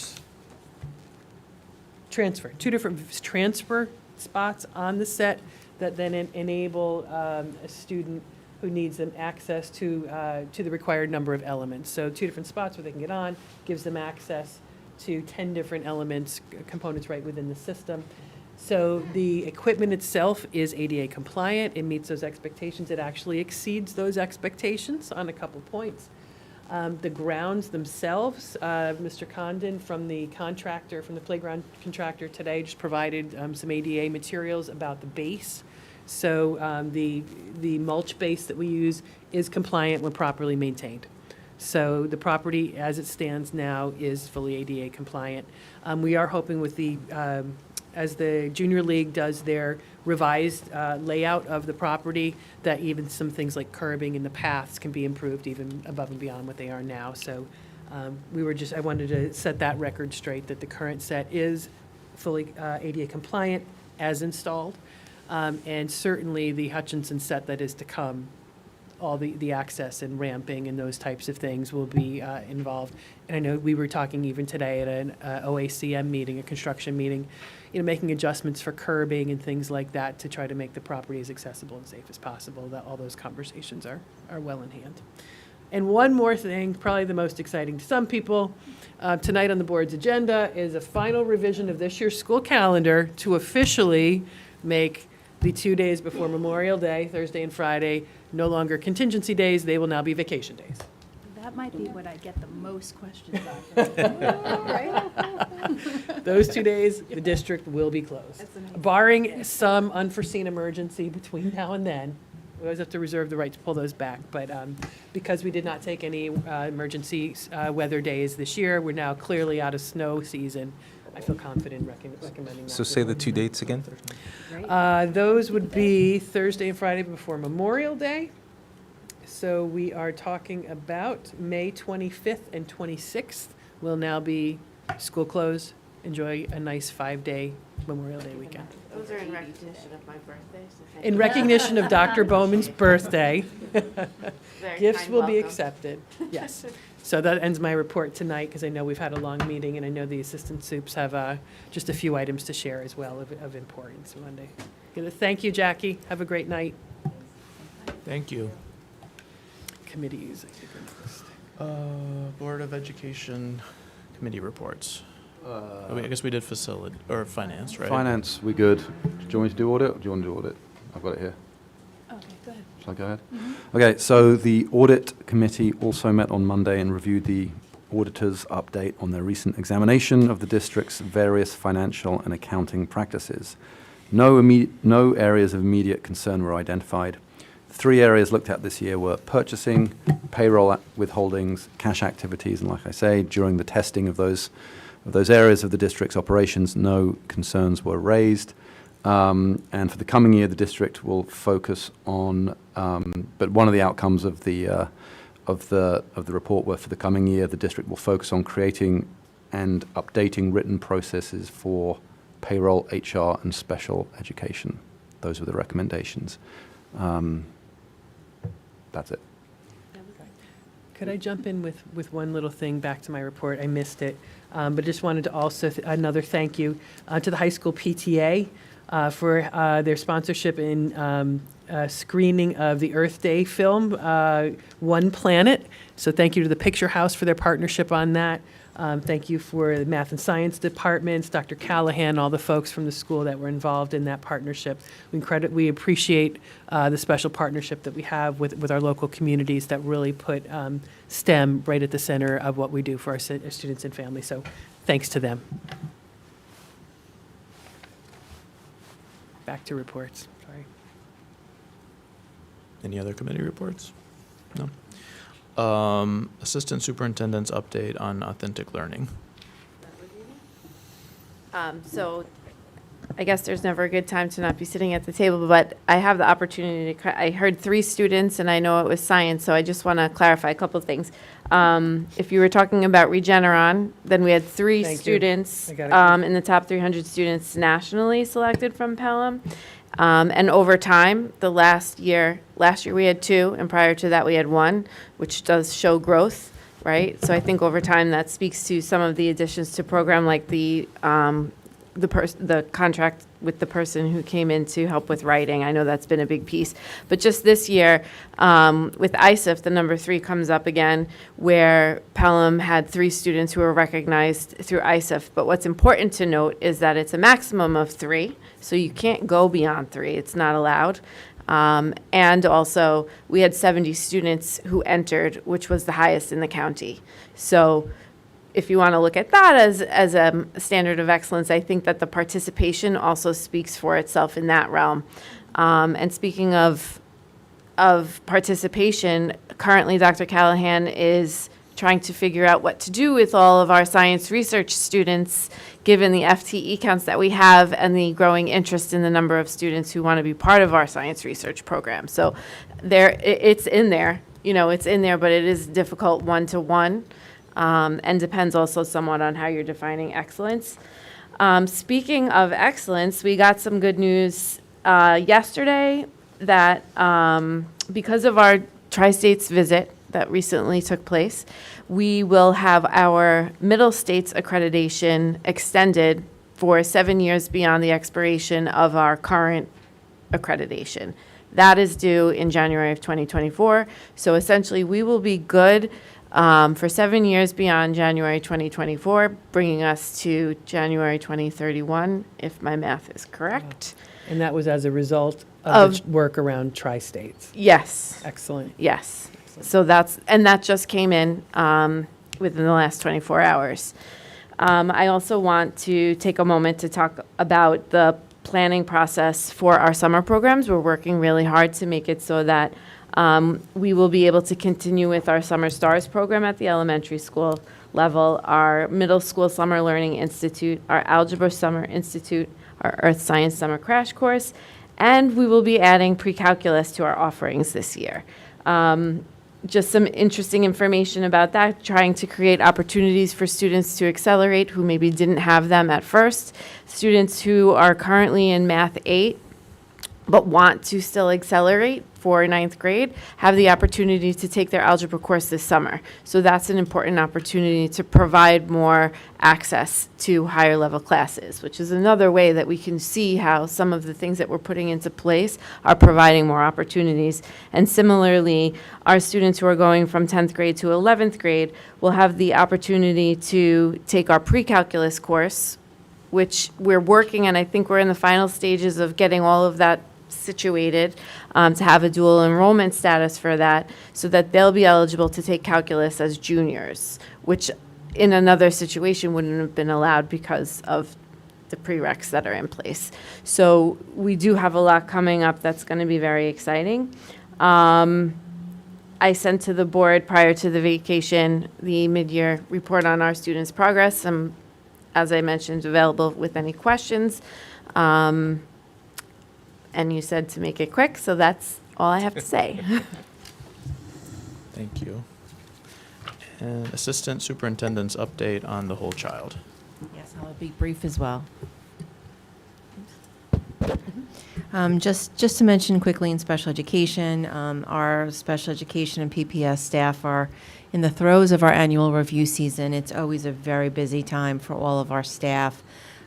two different transfer spots on the set that then enable a student who needs them access to the required number of elements. So two different spots where they can get on, gives them access to 10 different elements, components right within the system. So the equipment itself is ADA compliant. It meets those expectations. It actually exceeds those expectations on a couple points. The grounds themselves, Mr. Condon from the playground contractor today just provided some ADA materials about the base. So the mulch base that we use is compliant when properly maintained. So the property as it stands now is fully ADA compliant. We are hoping with as the Junior League does their revised layout of the property, that even some things like curbing and the paths can be improved even above and beyond what they are now. So I wanted to set that record straight, that the current set is fully ADA compliant as installed. And certainly the Hutchinson set that is to come, all the access and ramping and those types of things will be involved. And I know we were talking even today at an OACM meeting, a construction meeting, making adjustments for curbing and things like that to try to make the property as accessible and safe as possible. That all those conversations are well in hand. And one more thing, probably the most exciting to some people, tonight on the board's agenda is a final revision of this year's school calendar to officially make The 2 days before Memorial Day, Thursday and Friday, no longer contingency days, they will now be vacation days. That might be what I get the most questions on. Right? Those 2 days, the district will be closed. Barring some unforeseen emergency between now and then, we always have to reserve the right to pull those back. But because we did not take any emergency weather days this year, we're now clearly out of snow season. I feel confident recommending that. So say the 2 dates again? Those would be Thursday and Friday before Memorial Day. So we are talking about May 25th and 26th will now be school closed. Enjoy a nice 5-day Memorial Day weekend. Those are in recognition of my birthday. So thank In you. recognition of Dr. Bowman's birthday, Very gifts kind will be welcome. accepted. Yes. So that ends my report tonight, because I know we've had a long meeting, and I know the assistant soups have just a few items to share as well of importance Monday. Thank you, Jackie. Have a great night. Thank you. Committees. I think are next. Board of Education committee reports. I guess we did facility, or finance, right? Finance, we good. Do you want me to do audit, or do you want to do audit? I've got it here. Okay, go ahead. Shall I go ahead? Okay, so the audit committee also met on Monday and reviewed the auditor's update on their recent examination of the district's various financial and accounting practices. No areas of immediate concern were identified. The 3 areas looked at this year were purchasing, payroll withholdings, cash activities, and like I say, during the testing of those areas of the district's operations, no concerns were raised. And for the coming year, the district will focus on, but one of the outcomes of the report were for the coming year, the district will focus on creating and updating written processes for payroll, HR, and special education. Those were the recommendations. That's it. Could I jump in with one little thing back to my report? I missed it. But just wanted to also, another thank you to the high school PTA for their sponsorship in screening of the Earth Day film, One Planet. So thank you to the Picture House for their partnership on that. Thank you for the math and science departments, Dr. Callahan, all the folks from the school that were involved in that partnership. We appreciate the special partnership that we have with our local communities that really put STEM right at the center of what we do for our students and families. So thanks to them. Back to reports. Sorry. Any other committee reports? No. Assistant Superintendent's update on authentic learning. So I guess there's never a good time to not be sitting at the table, but I have the opportunity to, I heard 3 students, and I know it was science, so I just want to clarify a couple of things. If you were talking about Regeneron, then we had 3 Thank you. students I got it. in the top 300 students nationally selected from Pelham. And over time, last year we had 2, and prior to that we had 1, which does show growth, right? So I think over time that speaks to some of the additions to program, like the contract with the person who came in to help with writing. I know that's been a big piece. But just this year, with ISIF, the number 3 comes up again, where Pelham had 3 students who were recognized through ISIF. But what's important to note is that it's a maximum of 3, so you can't go beyond 3. It's not allowed. And also, we had 70 students who entered, which was the highest in the county. So if you want to look at that as a standard of excellence, I think that the participation also speaks for itself in that realm. And speaking of participation, currently Dr. Callahan is trying to figure out what to do with all of our science research students, given the FTE counts that we have and the growing interest in the number of students who want to be part of our science research program. So it's in there, but it is difficult one-to-one. And depends also somewhat on how you're defining excellence. Speaking of excellence, we got some good news yesterday that because of our Tri-States visit that recently took place, we will have our Middle States accreditation extended for 7 years beyond the expiration of our current accreditation. That is due in January of 2024. So essentially, we will be good for 7 years beyond January 2024, bringing us to January 2031, if my math is correct. And that was as a result of the Of- work around tri-states. Yes. Excellent. Yes. So that just came in within the last 24 hours. I also want to take a moment to talk about the planning process for our summer programs. We're working really hard to make it so that we will be able to continue with our Summer Stars program at the elementary school level, our middle school Summer Learning Institute, our Algebra Summer Institute, our Earth Science Summer Crash Course, and we will be adding pre-calculus to our offerings this year. Just some interesting information about that, trying to create opportunities for students to accelerate who maybe didn't have them at first. Students who are currently in Math 8 but want to still accelerate for 9th grade have the opportunity to take their algebra course this summer. So that's an important opportunity to provide more access to higher level classes, which is another way that we can see how some of the things that we're putting into place are providing more opportunities. And similarly, our students who are going from 10th grade to 11th grade will have the opportunity to take our pre-calculus course, which we're working, and I think we're in the final stages of getting all of that situated to have a dual enrollment status for that, so that they'll be eligible to take calculus as juniors, which in another situation wouldn't have been allowed because of the prereqs that are in place. So we do have a lot coming up that's going to be very exciting. I sent to the board prior to the vacation the mid-year report on our students' progress. As I mentioned, available with any questions. And you said to make it quick, so that's all I have to say. Thank you. And Assistant Superintendent's update on the whole child. Yes, I'll be brief as well. Just to mention quickly in special education, our special education and PPS staff are in the throes of our annual review season. It's always a very busy time for all of our staff.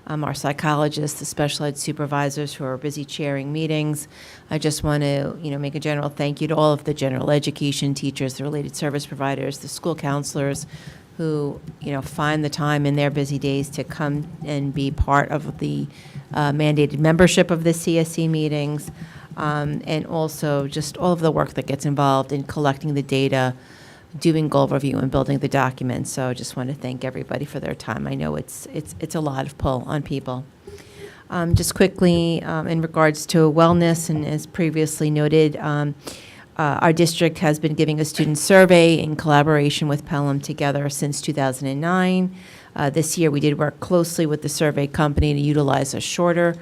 Our psychologists, the special ed supervisors who are busy chairing meetings. I just want to, make a general thank you to all of the general education teachers, the related service providers, the school counselors who, find the time in their busy days to come and be part of the mandated membership of the CSE meetings, and also just all of the work that gets involved in collecting the data, doing goal review and building the documents. So I just want to thank everybody for their time. I know it's a lot of pull on people. Just quickly, in regards to wellness, and as previously noted, our district has been giving a student survey in collaboration with Pelham together since 2009. This year, we did work closely with the survey company to utilize a shorter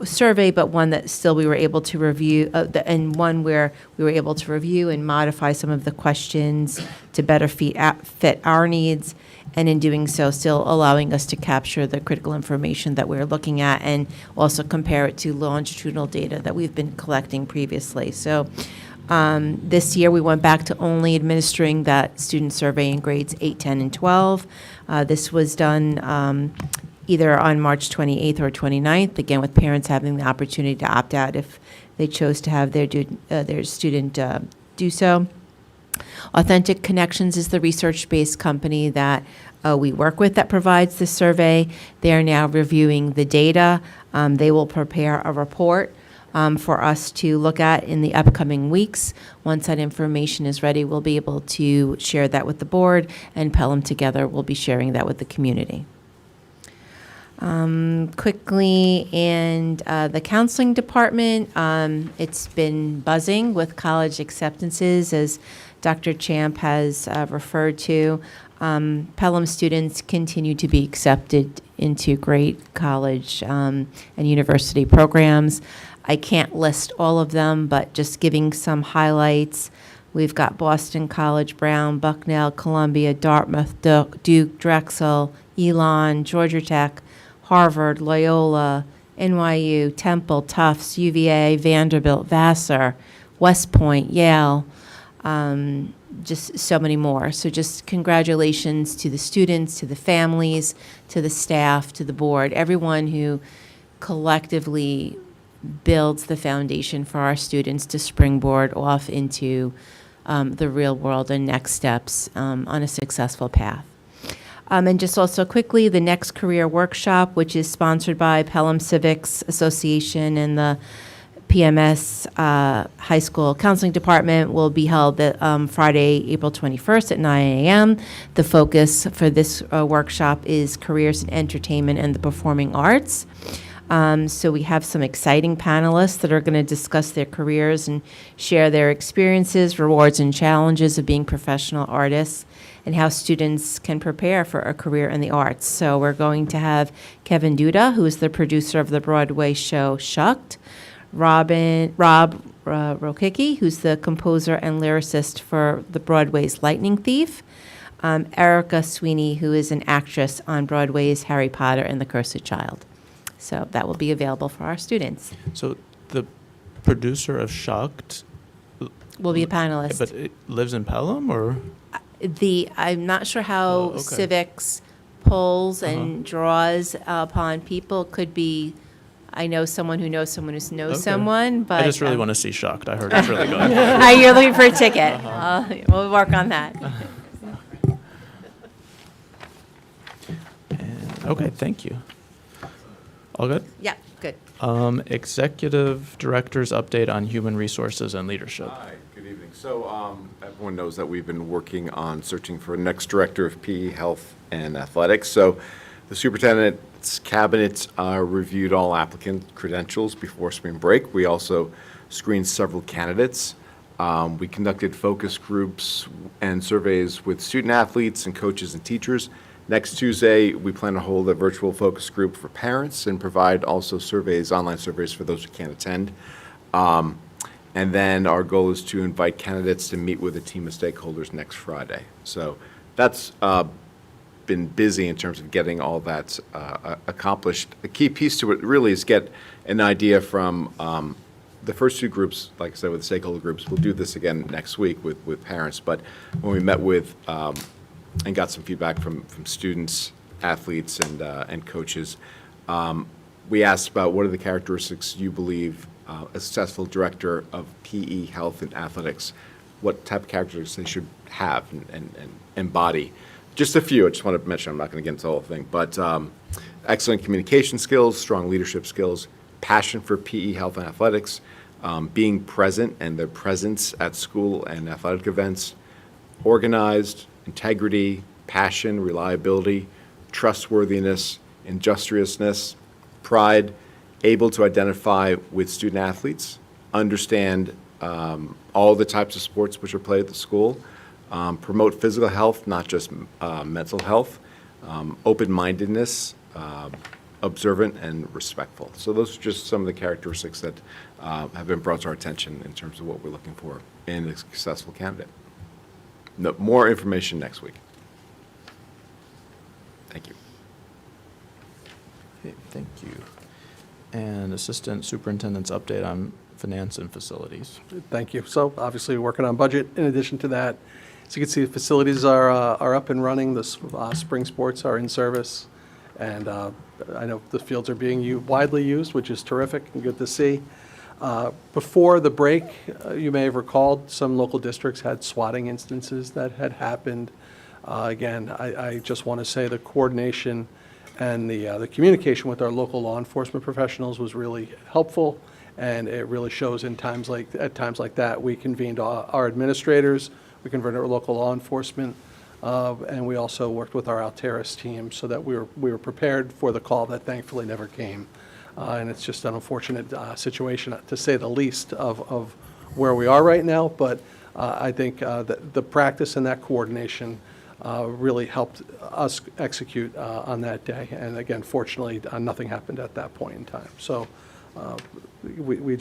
survey, but one that still we were able to review, and one where we were able to review and modify some of the questions to better fit our needs, and in doing so, still allowing us to capture the critical information that we're looking at and also compare it to longitudinal data that we've been collecting previously. So this year, we went back to only administering that student survey in grades 8, 10, and 12. This was done either on March 28th or 29th, again, with parents having the opportunity to opt out if they chose to have their student do so. Authentic Connections is the research-based company that we work with that provides the survey. They are now reviewing the data. They will prepare a report for us to look at in the upcoming weeks. Once that information is ready, we'll be able to share that with the board, and Pelham together will be sharing that with the community. Quickly, and the counseling department, it's been buzzing with college acceptances, as Dr. Champ has referred to. Pelham students continue to be accepted into great college and university programs. I can't list all of them, but just giving some highlights. We've got Boston College, Brown, Bucknell, Columbia, Dartmouth, Duke, Drexel, Elon, Georgia Tech, Harvard, Loyola, NYU, Temple, Tufts, UVA, Vanderbilt, Vassar, West Point, Yale, just so many more. So just congratulations to the students, to the families, to the staff, to the board, everyone who collectively builds the foundation for our students to springboard off into the real world and next steps on a successful path. And just also quickly, the next career workshop, which is sponsored by Pelham Civics Association and the PMS High School Counseling Department, will be held Friday, April 21st at 9 a.m. The focus for this workshop is careers in entertainment and the performing arts. So we have some exciting panelists that are going to discuss their careers and share their experiences, rewards, and challenges of being professional artists, and how students can prepare for a career in the arts. So we're going to have Kevin Duda, who is the producer of the Broadway show Shucked, Rob Rokicki, who's the composer and lyricist for the Broadway's Lightning Thief, Erica Sweeney, who is an actress on Broadway's Harry Potter and the Cursed Child. So that will be available for our students. So the producer of Shucked Will be a panelist. but it lives in Pelham, or? I'm not sure how Oh, okay. civics pulls and draws upon people. Could be, I know someone who knows someone who knows Okay. someone, but. I just really want to see Shucked. I heard it's really good. You're looking for a ticket. We'll work on that. Okay, thank you. All good? Yeah, good. Executive Director's update on human resources and leadership. Hi, good evening. So everyone knows that we've been working on searching for a next director of PE, health, and athletics. So the superintendent's cabinet reviewed all applicant credentials before spring break. We also screened several candidates. We conducted focus groups and surveys with student athletes and coaches and teachers. Next Tuesday, we plan to hold a virtual focus group for parents and provide also surveys, online surveys for those who can't attend. And then our goal is to invite candidates to meet with a team of stakeholders next Friday. So that's been busy in terms of getting all that accomplished. The key piece to it really is get an idea from the first two groups, like I said, with the stakeholder groups. We'll do this again next week with parents. But when we met with and got some feedback from students, athletes, and coaches, we asked about what are the characteristics you believe a successful director of PE, health, and athletics, what type of characteristics they should have and embody. Just a few, I just want to mention, I'm not going to get into the whole thing, but excellent communication skills, strong leadership skills, passion for PE, health, and athletics, being present and their presence at school and athletic events, organized, integrity, passion, reliability, trustworthiness, industriousness, pride, able to identify with student athletes, understand all the types of sports which are played at the school, promote physical health, not just mental health, open-mindedness, observant and respectful. So those are just some of the characteristics that have been brought to our attention in terms of what we're looking for in a successful candidate. No, more information next week. Thank you. Okay, thank you. And Assistant Superintendent's update on finance and facilities. Thank you. So obviously, we're working on budget. In addition to that, as you can see, the facilities are up and running. The spring sports are in service. And I know the fields are being widely used, which is terrific and good to see. Before the break, you may have recalled some local districts had swatting instances that had happened. Again, I just want to say the coordination and the communication with our local law enforcement professionals was really helpful, and it really shows at times like that. We convened our administrators, we convened our local law enforcement, and we also worked with our Alteris team so that we were prepared for the call that thankfully never came. And it's just an unfortunate situation, to say the least, of where we are right now. But I think that the practice and that coordination really helped us execute on that day. And again, fortunately, nothing happened at that point in time. So we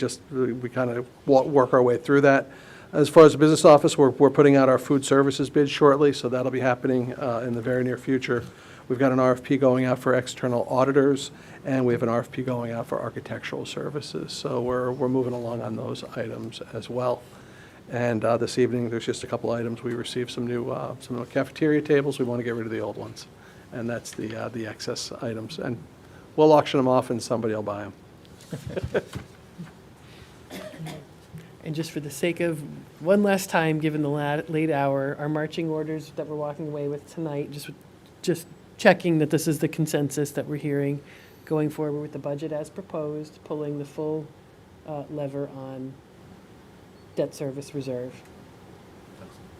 kind of work our way through that. As far as the business office, we're putting out our food services bid shortly, so that'll be happening in the very near future. We've got an RFP going out for external auditors, and we have an RFP going out for architectural services. So we're moving along on those items as well. And this evening, there's just a couple items. We received some new cafeteria tables. We want to get rid of the old ones, and that's the excess items. And we'll auction them off, and somebody will buy them. And just for the sake of one last time, given the late hour, our marching orders that we're walking away with tonight, just checking that this is the consensus that we're hearing, going forward with the budget as proposed, pulling the full lever on debt service reserve,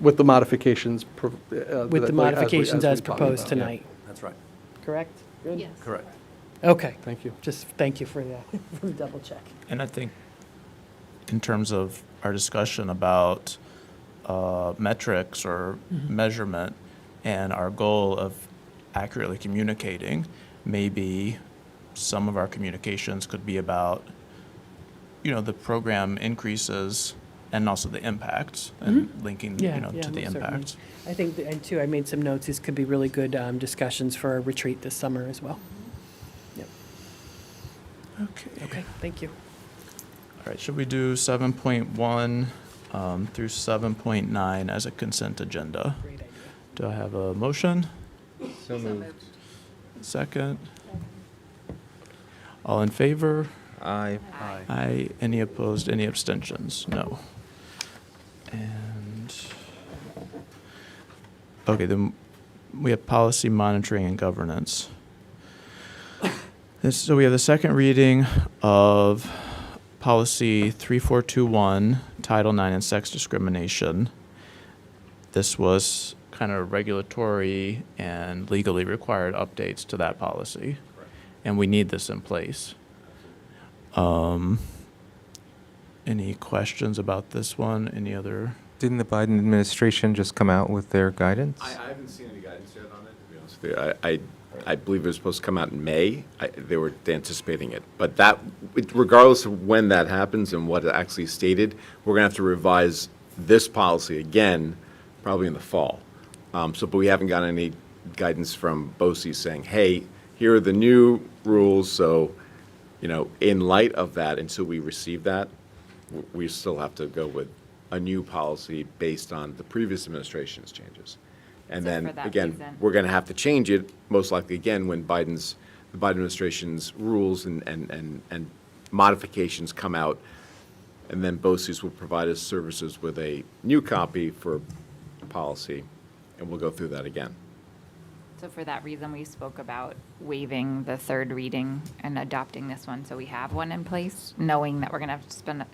With the modifications. with the modifications as proposed tonight. That's right. Correct? Good? Yes. Correct. Okay. Thank you. Just thank you for that, for the double check. And I think in terms of our discussion about metrics or measurement and our goal of accurately communicating, maybe some of our communications could be about, the program increases and also the impacts and linking, to the most certainly. impacts. I think, and too, I made some notes, these could be really good discussions for our retreat this summer as well. Yep. Okay, thank you. All right, should we do 7.1 through 7.9 as a consent agenda? Great idea. Do I have a motion? So moved. Second? All in favor? Aye. Aye. Any opposed? Any abstentions? No. And, okay, then we have policy monitoring and governance. So we have the second reading of policy 3421, Title IX and sex discrimination. This was kind of regulatory and legally required updates to that policy. And we need this in place. Any questions about this one? Any other? Didn't the Biden administration just come out with their guidance? I haven't seen any guidance yet on it, to be honest with you. I believe it was supposed to come out in May. They were anticipating it. But regardless of when that happens and what it actually stated, we're going to have to revise this policy again, probably in the fall. But we haven't gotten any guidance from BOCES saying, hey, here are the new rules. So, in light of that, until we receive that, we still have to go with a new policy based on the previous administration's changes. And So then, for that again, reason- we're going to have to change it, most likely again, when the Biden administration's rules and modifications come out. And then BOCES will provide us services with a new copy for policy, and we'll go through that again. So for that reason, we spoke about waiving the third reading and adopting this one, so we have one in place, knowing that we're going to have to spend,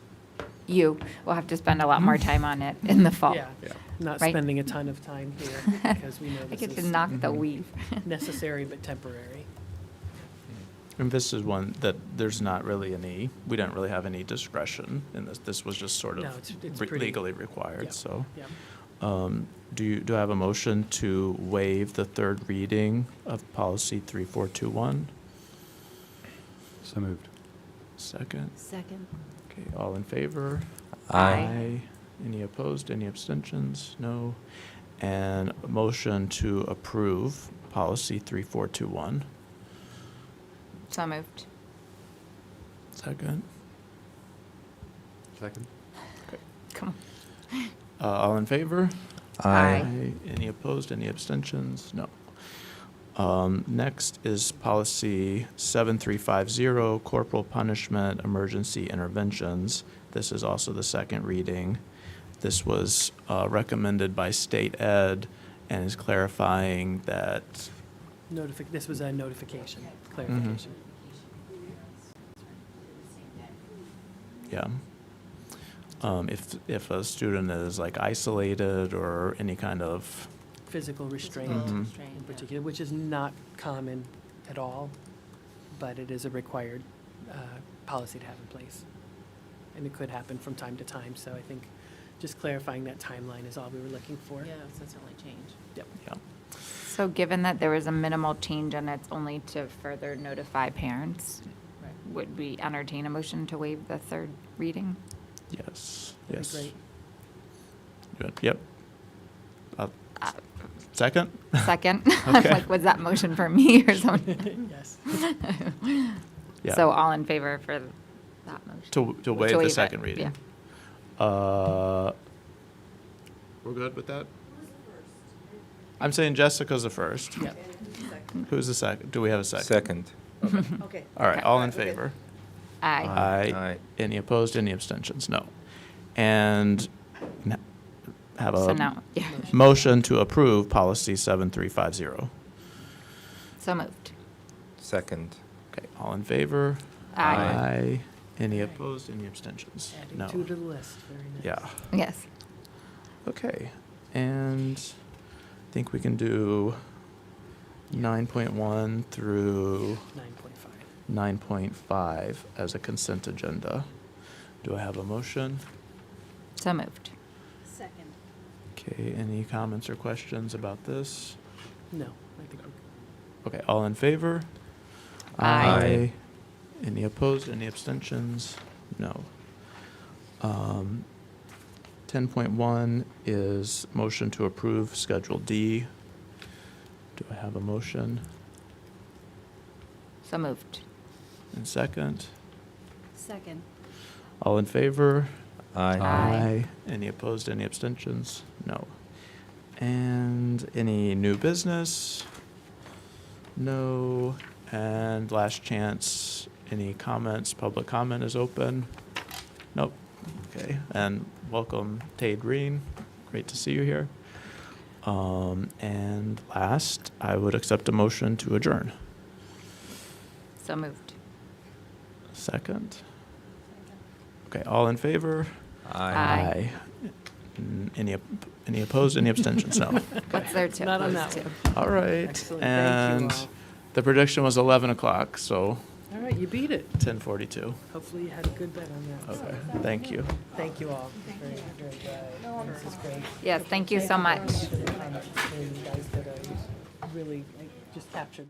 we'll have to spend a lot more time on it in the fall. Yeah, not Right? spending a ton of time here because we know I this get to is knock the weave. necessary but temporary. And this is one that there's not really we don't really have any discretion in this. This was just sort of No, it's pretty- legally required, Yeah, so. yeah. Do I have a motion to waive the third reading of policy 3421? So moved. Second? Second. Okay, all in favor? Aye. Any opposed, any abstentions? No. And a motion to approve policy 3421. So moved. Second? Second. Come on. All in favor? Aye. Any opposed, any abstentions? No. Next is policy 7350, corporal punishment, emergency interventions. This is also the second reading. This was recommended by state ed and is clarifying that, This was a notification, clarification. yeah. If a student is like isolated or any kind of, Physical restraint Mhm. in particular, which is not common at all, but it is a required policy to have in place. And it could happen from time to time, so I think just clarifying that timeline is all we were looking for. Yeah, so it's only change. Yep. yeah. So given that there was a minimal change and it's only to further notify parents, would we entertain a motion to waive the third reading? Yes, That'd be yes. great. Good, yep. Second? Second? I'm Okay. like, was that motion for me or something? Yes. Yeah. So all in favor for that motion? To waive the it, second reading. We're good with that? I'm saying Jessica's the first. Yeah. Who's the second? Do we have a second? Second. Okay. All right, all in favor? Aye. Aye. Aye. Any opposed, any abstentions? No. And have So a now, yeah, motion to approve policy 7350. so moved. Second. Okay, all in favor? Aye. Aye. Any opposed, any abstentions? Adding No. 2 to the list, very nice. Yeah. Yes. Okay, and I think we can do 9.1 through 9.5. 9.5 as a consent agenda. Do I have a motion? So moved. Second. Okay, any comments or questions about this? No, I think we're good. Okay, all in favor? Aye. Any opposed, any abstentions? No. 10.1 is motion to approve Schedule D. Do I have a motion? So moved. And second? Second. All in favor? Aye. Aye. Any opposed, any abstentions? No. And any new business? No. And last chance, any comments? Public comment is open? Nope. Okay. And welcome, Tade Green. Great to see you here. And last, I would accept a motion to adjourn. So moved. Second? Okay, all in favor? Aye. Any opposed, any abstentions? No. What's there to Not on oppose that to? one. All right. Excellent. Thank you And all. the prediction was 11 o'clock, so All right, you beat it. 10:42. Hopefully you had a good bet on that. Okay, thank you. Thank you all. Very, very good. This is great. Yes, thank you so much. You guys did really, just captured.